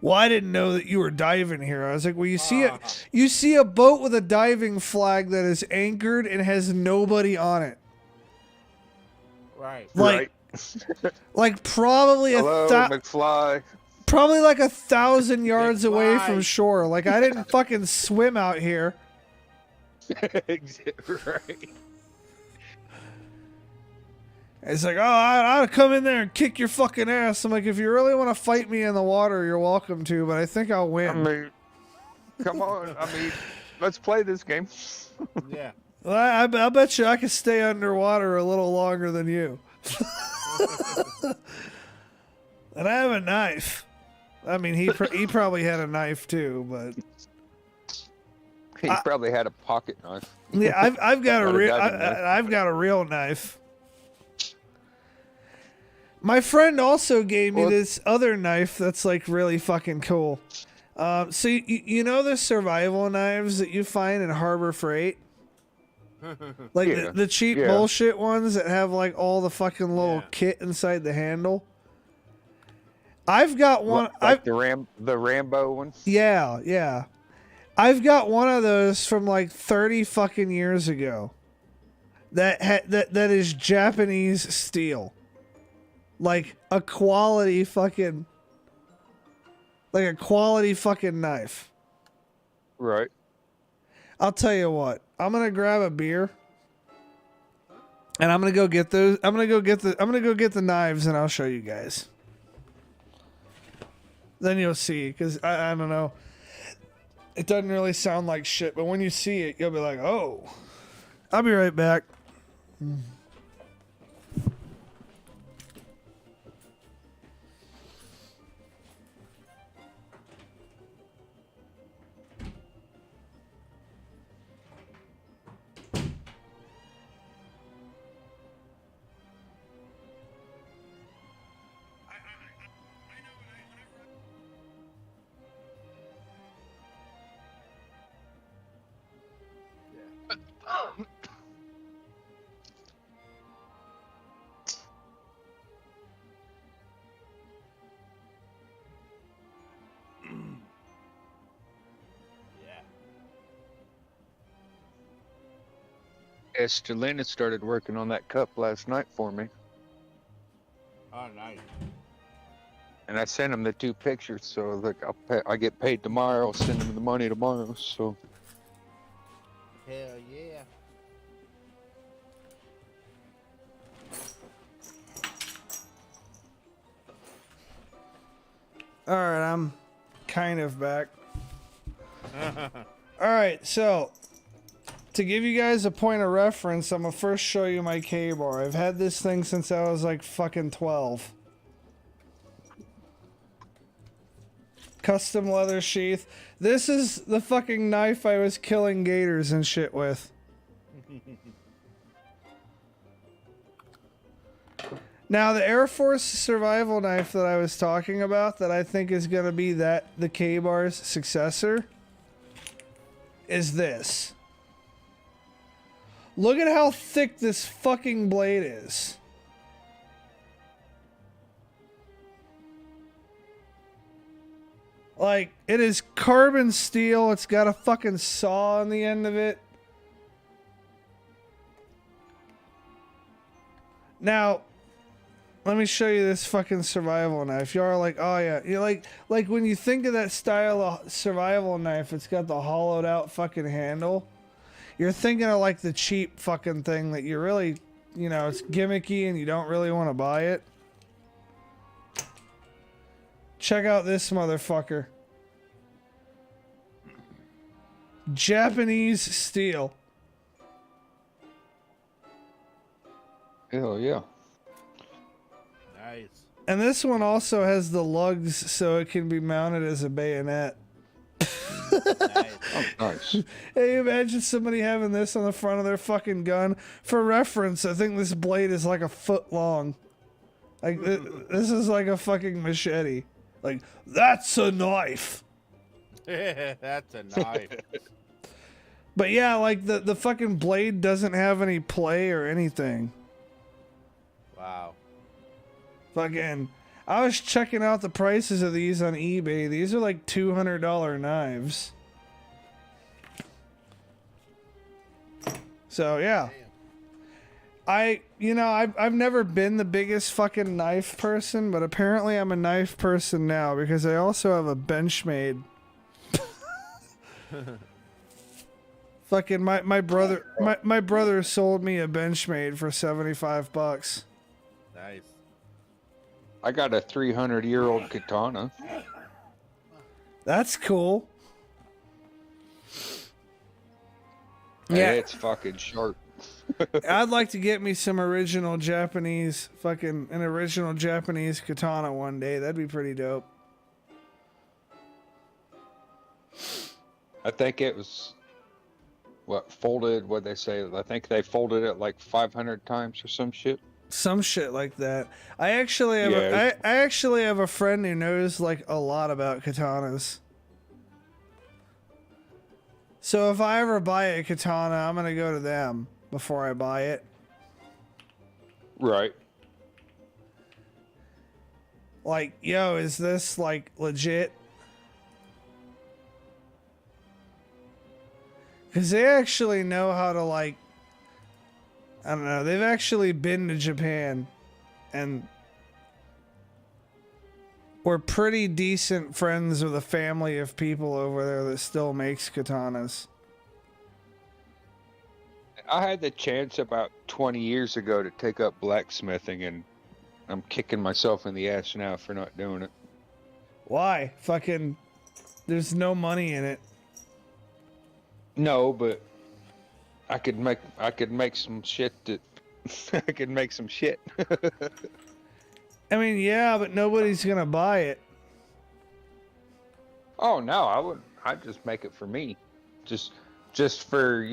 S1: Well, I didn't know that you were diving here. I was like, well, you see a boat with a diving flag that is anchored and has nobody on it.
S4: Right.
S1: Like, like probably
S3: Hello, McFly.
S1: probably like 1,000 yards away
S4: McFly.
S1: from shore. Like I didn't fucking swim out here.
S3: Right.
S1: It's like, oh, I'll come in there and kick your fucking ass. I'm like, if you really want to fight me in the water, you're welcome to, but I think I'll
S3: I
S1: win.
S3: mean, come on. I mean, let's play this game.
S4: Yeah.
S1: Well, I bet you I could stay underwater a little longer than you. And I have a knife. I mean, he probably had a knife too, but
S3: He probably had a pocket knife.
S1: yeah, I've got a
S3: Not a
S1: real
S3: diving knife.
S1: I've got a real knife. My friend also gave me this other knife that's like really fucking cool. So you know the survival knives that you find in Harbor Freight? Like
S3: Yeah.
S1: the cheap
S3: Yeah.
S1: bullshit ones that have like all the fucking little kit inside the handle. I've got one.
S3: Like the Rambo one.
S1: Yeah. I've got one of those from like 30 fucking years ago. That is Japanese steel. Like a quality fucking knife.
S3: Right.
S1: I'll tell you what. I'm gonna grab a beer, and I'm gonna go get those. I'm gonna go get the knives, and I'll show you guys. Then you'll see, because I don't know. It doesn't really sound like shit, but when you see it, you'll be like, oh. I'll be right back.
S4: Yeah.
S3: Estelina started working on that cup last night for me,
S4: Oh, nice.
S3: and I sent him the 2 pictures. So look, I get paid tomorrow. I'll send him the money tomorrow. So
S4: Hell yeah.
S1: All right, I'm kind of back. All right, so to give you guys a point of reference, I'm gonna first show you my K-bar. I've had this thing since I was like fucking 12. Custom leather sheath. This is the fucking knife I was killing gators and shit with. Now the Air Force survival knife that I was talking about, that I think is gonna be the K-bar's successor, is this. Look at how thick this fucking blade is. Like, it is carbon steel. It's got a fucking saw on the end of it. Now, let me show you this fucking survival knife. Y'all are like, oh yeah. You're like when you think of that style of survival knife, it's got the hollowed out fucking handle. You're thinking of like the cheap fucking thing that you really, you know, it's gimmicky and you don't really want to buy it. Check out this motherfucker. Japanese steel.
S3: hell yeah.
S4: Nice.
S1: And this one also has the lugs so it can be mounted as a bayonet.
S4: Nice.
S3: Oh, nice.
S1: Hey, imagine somebody having this on the front of their fucking gun. For reference, I think this blade is like a foot long. Like, this is like a fucking machete. Like, that's a knife.
S4: That's a knife.
S1: But yeah, like, the fucking blade doesn't have any play or anything.
S4: Wow.
S1: Fucking, I was checking out the prices of these on eBay. These are like $200 knives. So yeah. I've never been the biggest fucking knife person, but apparently I'm a knife person now because I also have a Benchmade. Fucking my brother sold me a Benchmade for $75.
S4: Nice.
S3: I got a 300-year-old katana.
S1: That's cool.
S3: Yeah,
S1: Yeah.
S3: it's fucking sharp.
S1: I'd like to get me some original Japanese, an original Japanese katana one day. That'd be pretty dope.
S3: I think it was folded. What they say? I think they folded it like 500 times or some shit.
S1: Some shit like that. I actually have
S3: Yeah.
S1: I actually have a friend who knows like a lot about katanas. So if I ever buy a katana, I'm gonna go to them before I buy it.
S3: Right.
S1: Like, yo, is this like legit? Because they actually know how to, like, I don't know, they've actually been to Japan and we're pretty decent friends with a family of people over there that still makes katanas.
S3: I had the chance about 20 years ago to take up blacksmithing, and I'm kicking myself in the ass now for not doing it.
S1: Why? Fucking, there's no money in it.
S3: No, but I could make some shit that I could make some shit.
S1: I mean, yeah, but nobody's gonna buy it.
S3: Oh no, I would. I'd just make it for me, just for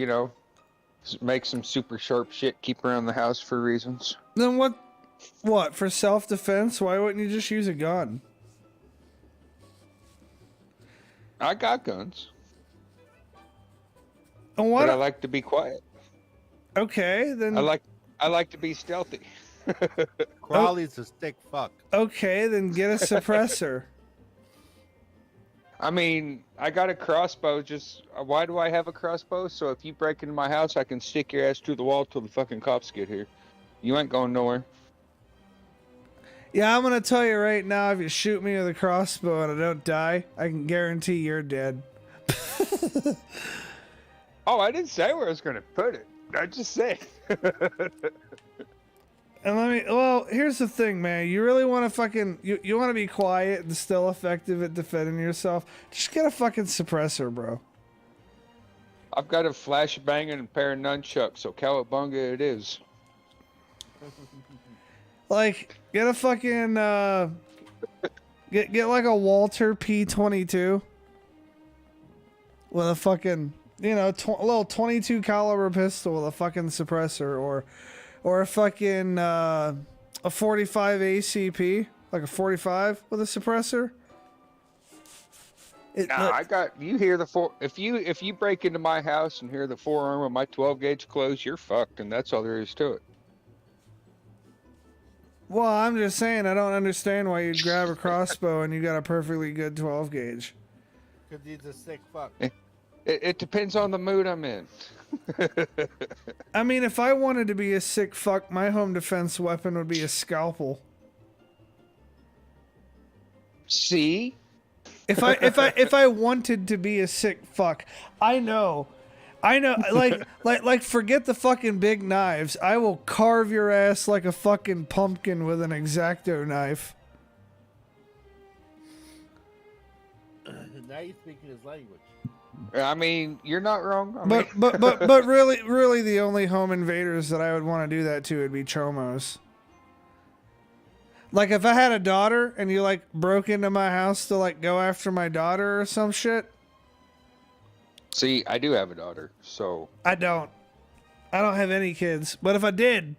S3: make some super sharp shit. Keep around the house for reasons.
S1: Then what? What, for self-defense? Why wouldn't you just use a gun?
S3: I got guns,
S1: And what?
S3: but I like to be quiet.
S1: Okay, then.
S3: I like to be stealthy.
S4: Crawley's a sick fuck.
S1: Okay, then get a suppressor.
S3: I mean, I got a crossbow. Just why do I have a crossbow? So if you break into my house, I can stick your ass through the wall till the fucking cops get here. You ain't going nowhere.
S1: Yeah, I'm gonna tell you right now, if you shoot me with a crossbow and I don't die, I can guarantee you're dead.
S3: Oh, I didn't say where I was gonna put it. I just said.
S1: And well, here's the thing, man. You really want to fucking, you want to be quiet and still effective at defending yourself? Just get a fucking suppressor, bro.
S3: I've got a flashbang and a pair of nunchucks, so cowabunga it is.
S1: Like, get a fucking, get like a Walter P22 with a fucking, you know, a little 22 caliber pistol with a fucking suppressor, or a fucking, a 45 ACP, like a 45 with a suppressor.
S3: I got, you hear the if you break into my house and hear the forearm of my 12 gauge close, you're fucked, and that's all there is to it.
S1: Well, I'm just saying, I don't understand why you'd grab a crossbow and you got a perfectly good 12 gauge.
S4: Because he's a sick fuck.
S3: It depends on the mood I'm in.
S1: I mean, if I wanted to be a sick fuck, my home defense weapon would be a scalpel.
S3: See?
S1: If I wanted to be a sick fuck, I know, like forget the fucking big knives. I will carve your ass like a fucking pumpkin with an X-Acto knife.
S4: Now you're speaking his language.
S3: I mean, you're not wrong.
S1: But really, the only home invaders that I would want to do that to would be chomos. Like, if I had a daughter and you, like, broke into my house to, like, go after my daughter or some shit.
S3: See, I do have a daughter, so.
S1: I don't have any kids. But if I did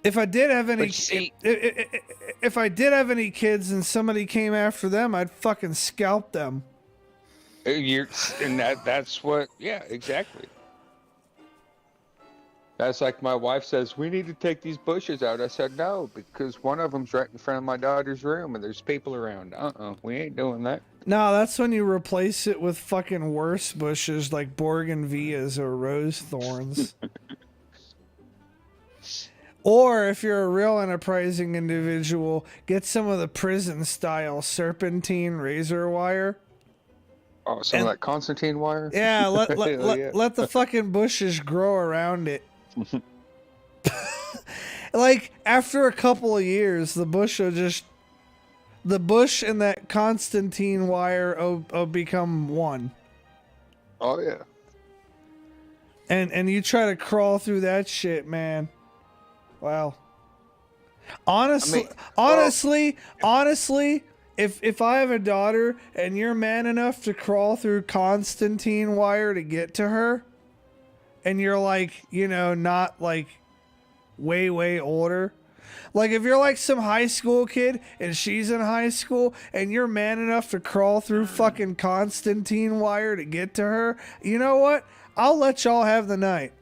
S1: have any, if I did have any kids and somebody came after them, I'd fucking scalp them.
S3: That's what, yeah, exactly. That's like my wife says, we need to take these bushes out. I said, no, because one of them's right in front of my daughter's room and there's people around. We ain't doing that.
S1: No, that's when you replace it with fucking worse bushes like bougainvilleas or rose thorns. Or if you're a real enterprising individual, get some of the prison-style serpentine razor wire.
S3: Oh, some of that Constantine wire?
S1: Yeah, let the fucking bushes grow around it. Like, after a couple of years, the bush and that Constantine wire will become one.
S3: Oh, yeah.
S1: And you try to crawl through that shit, man. Wow. Honestly, if I have a daughter and you're man enough to crawl through Constantine wire to get to her, and you're like, you know, not like way older. Like, if you're like some high school kid and she's in high school and you're man enough to crawl through fucking Constantine wire to get to her, you know what? I'll let y'all have the night.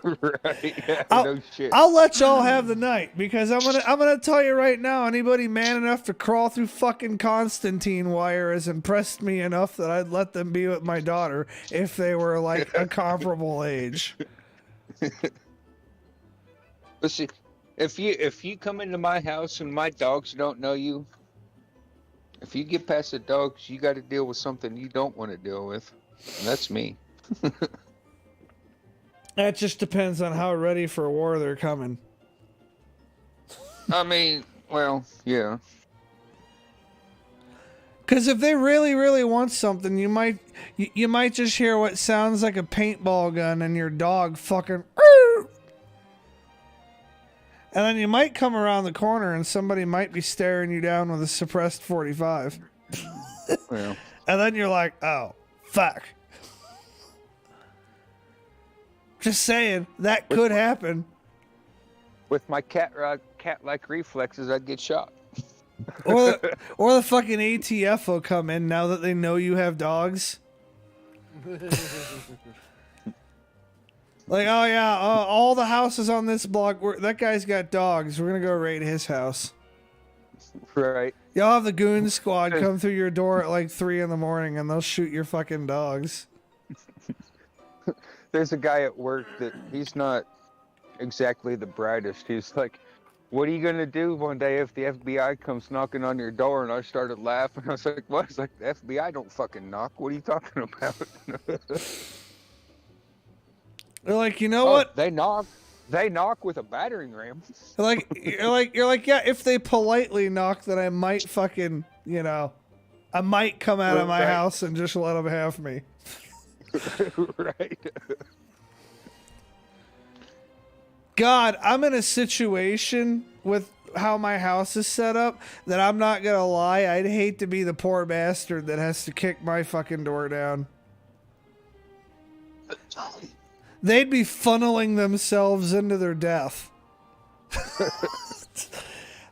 S3: Right, yeah, no shit.
S1: I'll let y'all have the night, because I'm gonna tell you right now, anybody man enough to crawl through fucking Constantine wire has impressed me enough that I'd let them be with my daughter if they were like a comparable age.
S3: But see, if you come into my house and my dogs don't know you, if you get past the dogs, you got to deal with something you don't want to deal with, and that's me.
S1: That just depends on how ready for war they're coming.
S3: I mean, well, yeah.
S1: Because if they really want something, you might just hear what sounds like a paintball gun and your dog fucking. And then you might come around the corner and somebody might be staring you down with a suppressed 45.
S3: Well.
S1: And then you're like, oh, fuck. Just saying, that could happen.
S3: With my cat-like reflexes, I'd get shot.
S1: Or the fucking ATF will come in now that they know you have dogs. Like, oh yeah, all the houses on this block, that guy's got dogs. We're gonna go raid his house.
S3: Right.
S1: Y'all have the goon squad come through your door at like 3 in the morning, and they'll shoot your fucking dogs.
S3: There's a guy at work that he's not exactly the brightest. He's like, what are you going to do one day if the FBI comes knocking on your door? And I started laughing. I was like, what? It's like, the FBI don't fucking knock. What are you talking about?
S1: They're like, you know what?
S3: They knock. They knock with a battering ram.
S1: You're like, yeah, if they politely knock, then I might fucking, I might come out of my house and just let them have me.
S3: Right.
S1: God, I'm in a situation with how my house is set up that I'm not gonna lie, I'd hate to be the poor bastard that has to kick my fucking door down. They'd be funneling themselves into their death.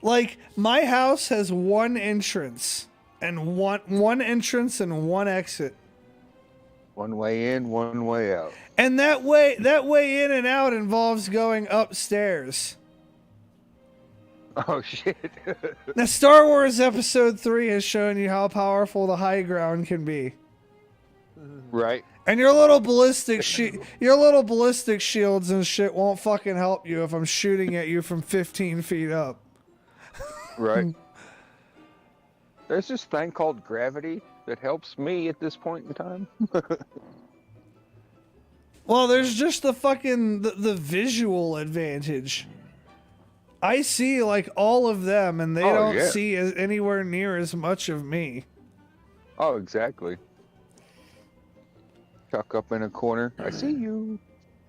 S1: Like, my house has one entrance and one entrance and one exit.
S3: One way in, one way out.
S1: And that way in and out involves going upstairs.
S3: Oh shit.
S1: Now, Star Wars Episode 3 has shown you how powerful the high ground can be.
S3: Right.
S1: And your little ballistic shields and shit won't fucking help you if I'm shooting at you from 15 feet up.
S3: Right. There's this thing called gravity that helps me at this point in time.
S1: Well, there's just the fucking the visual advantage. I see like all of them, and they don't see anywhere near as much of me.
S3: Oh, exactly. Tuck up in a corner. I see you.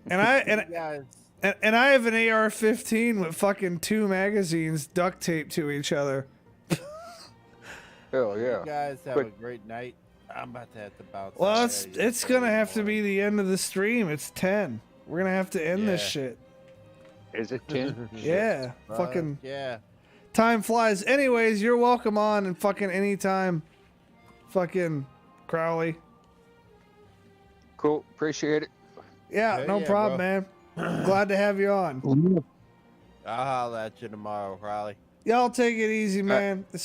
S1: And I have an AR-15 with fucking 2 magazines duct taped to each other.
S3: Hell yeah.
S4: You guys have a great night. I'm about to have to bounce.
S1: Well, it's gonna have to be the end of the stream. It's 10. We're gonna have to end this shit.
S3: Is it 10?
S1: Yeah. Fucking.
S4: Yeah.
S1: Time flies. Anyways, you're welcome on and fucking anytime. Fucking Crowley.
S3: Cool. Appreciate it.
S1: Yeah,
S4: Hell
S1: no
S4: yeah,
S1: problem, man. Glad to have you on.
S4: I'll holler at you tomorrow, Riley.
S1: Y'all take it easy, man. See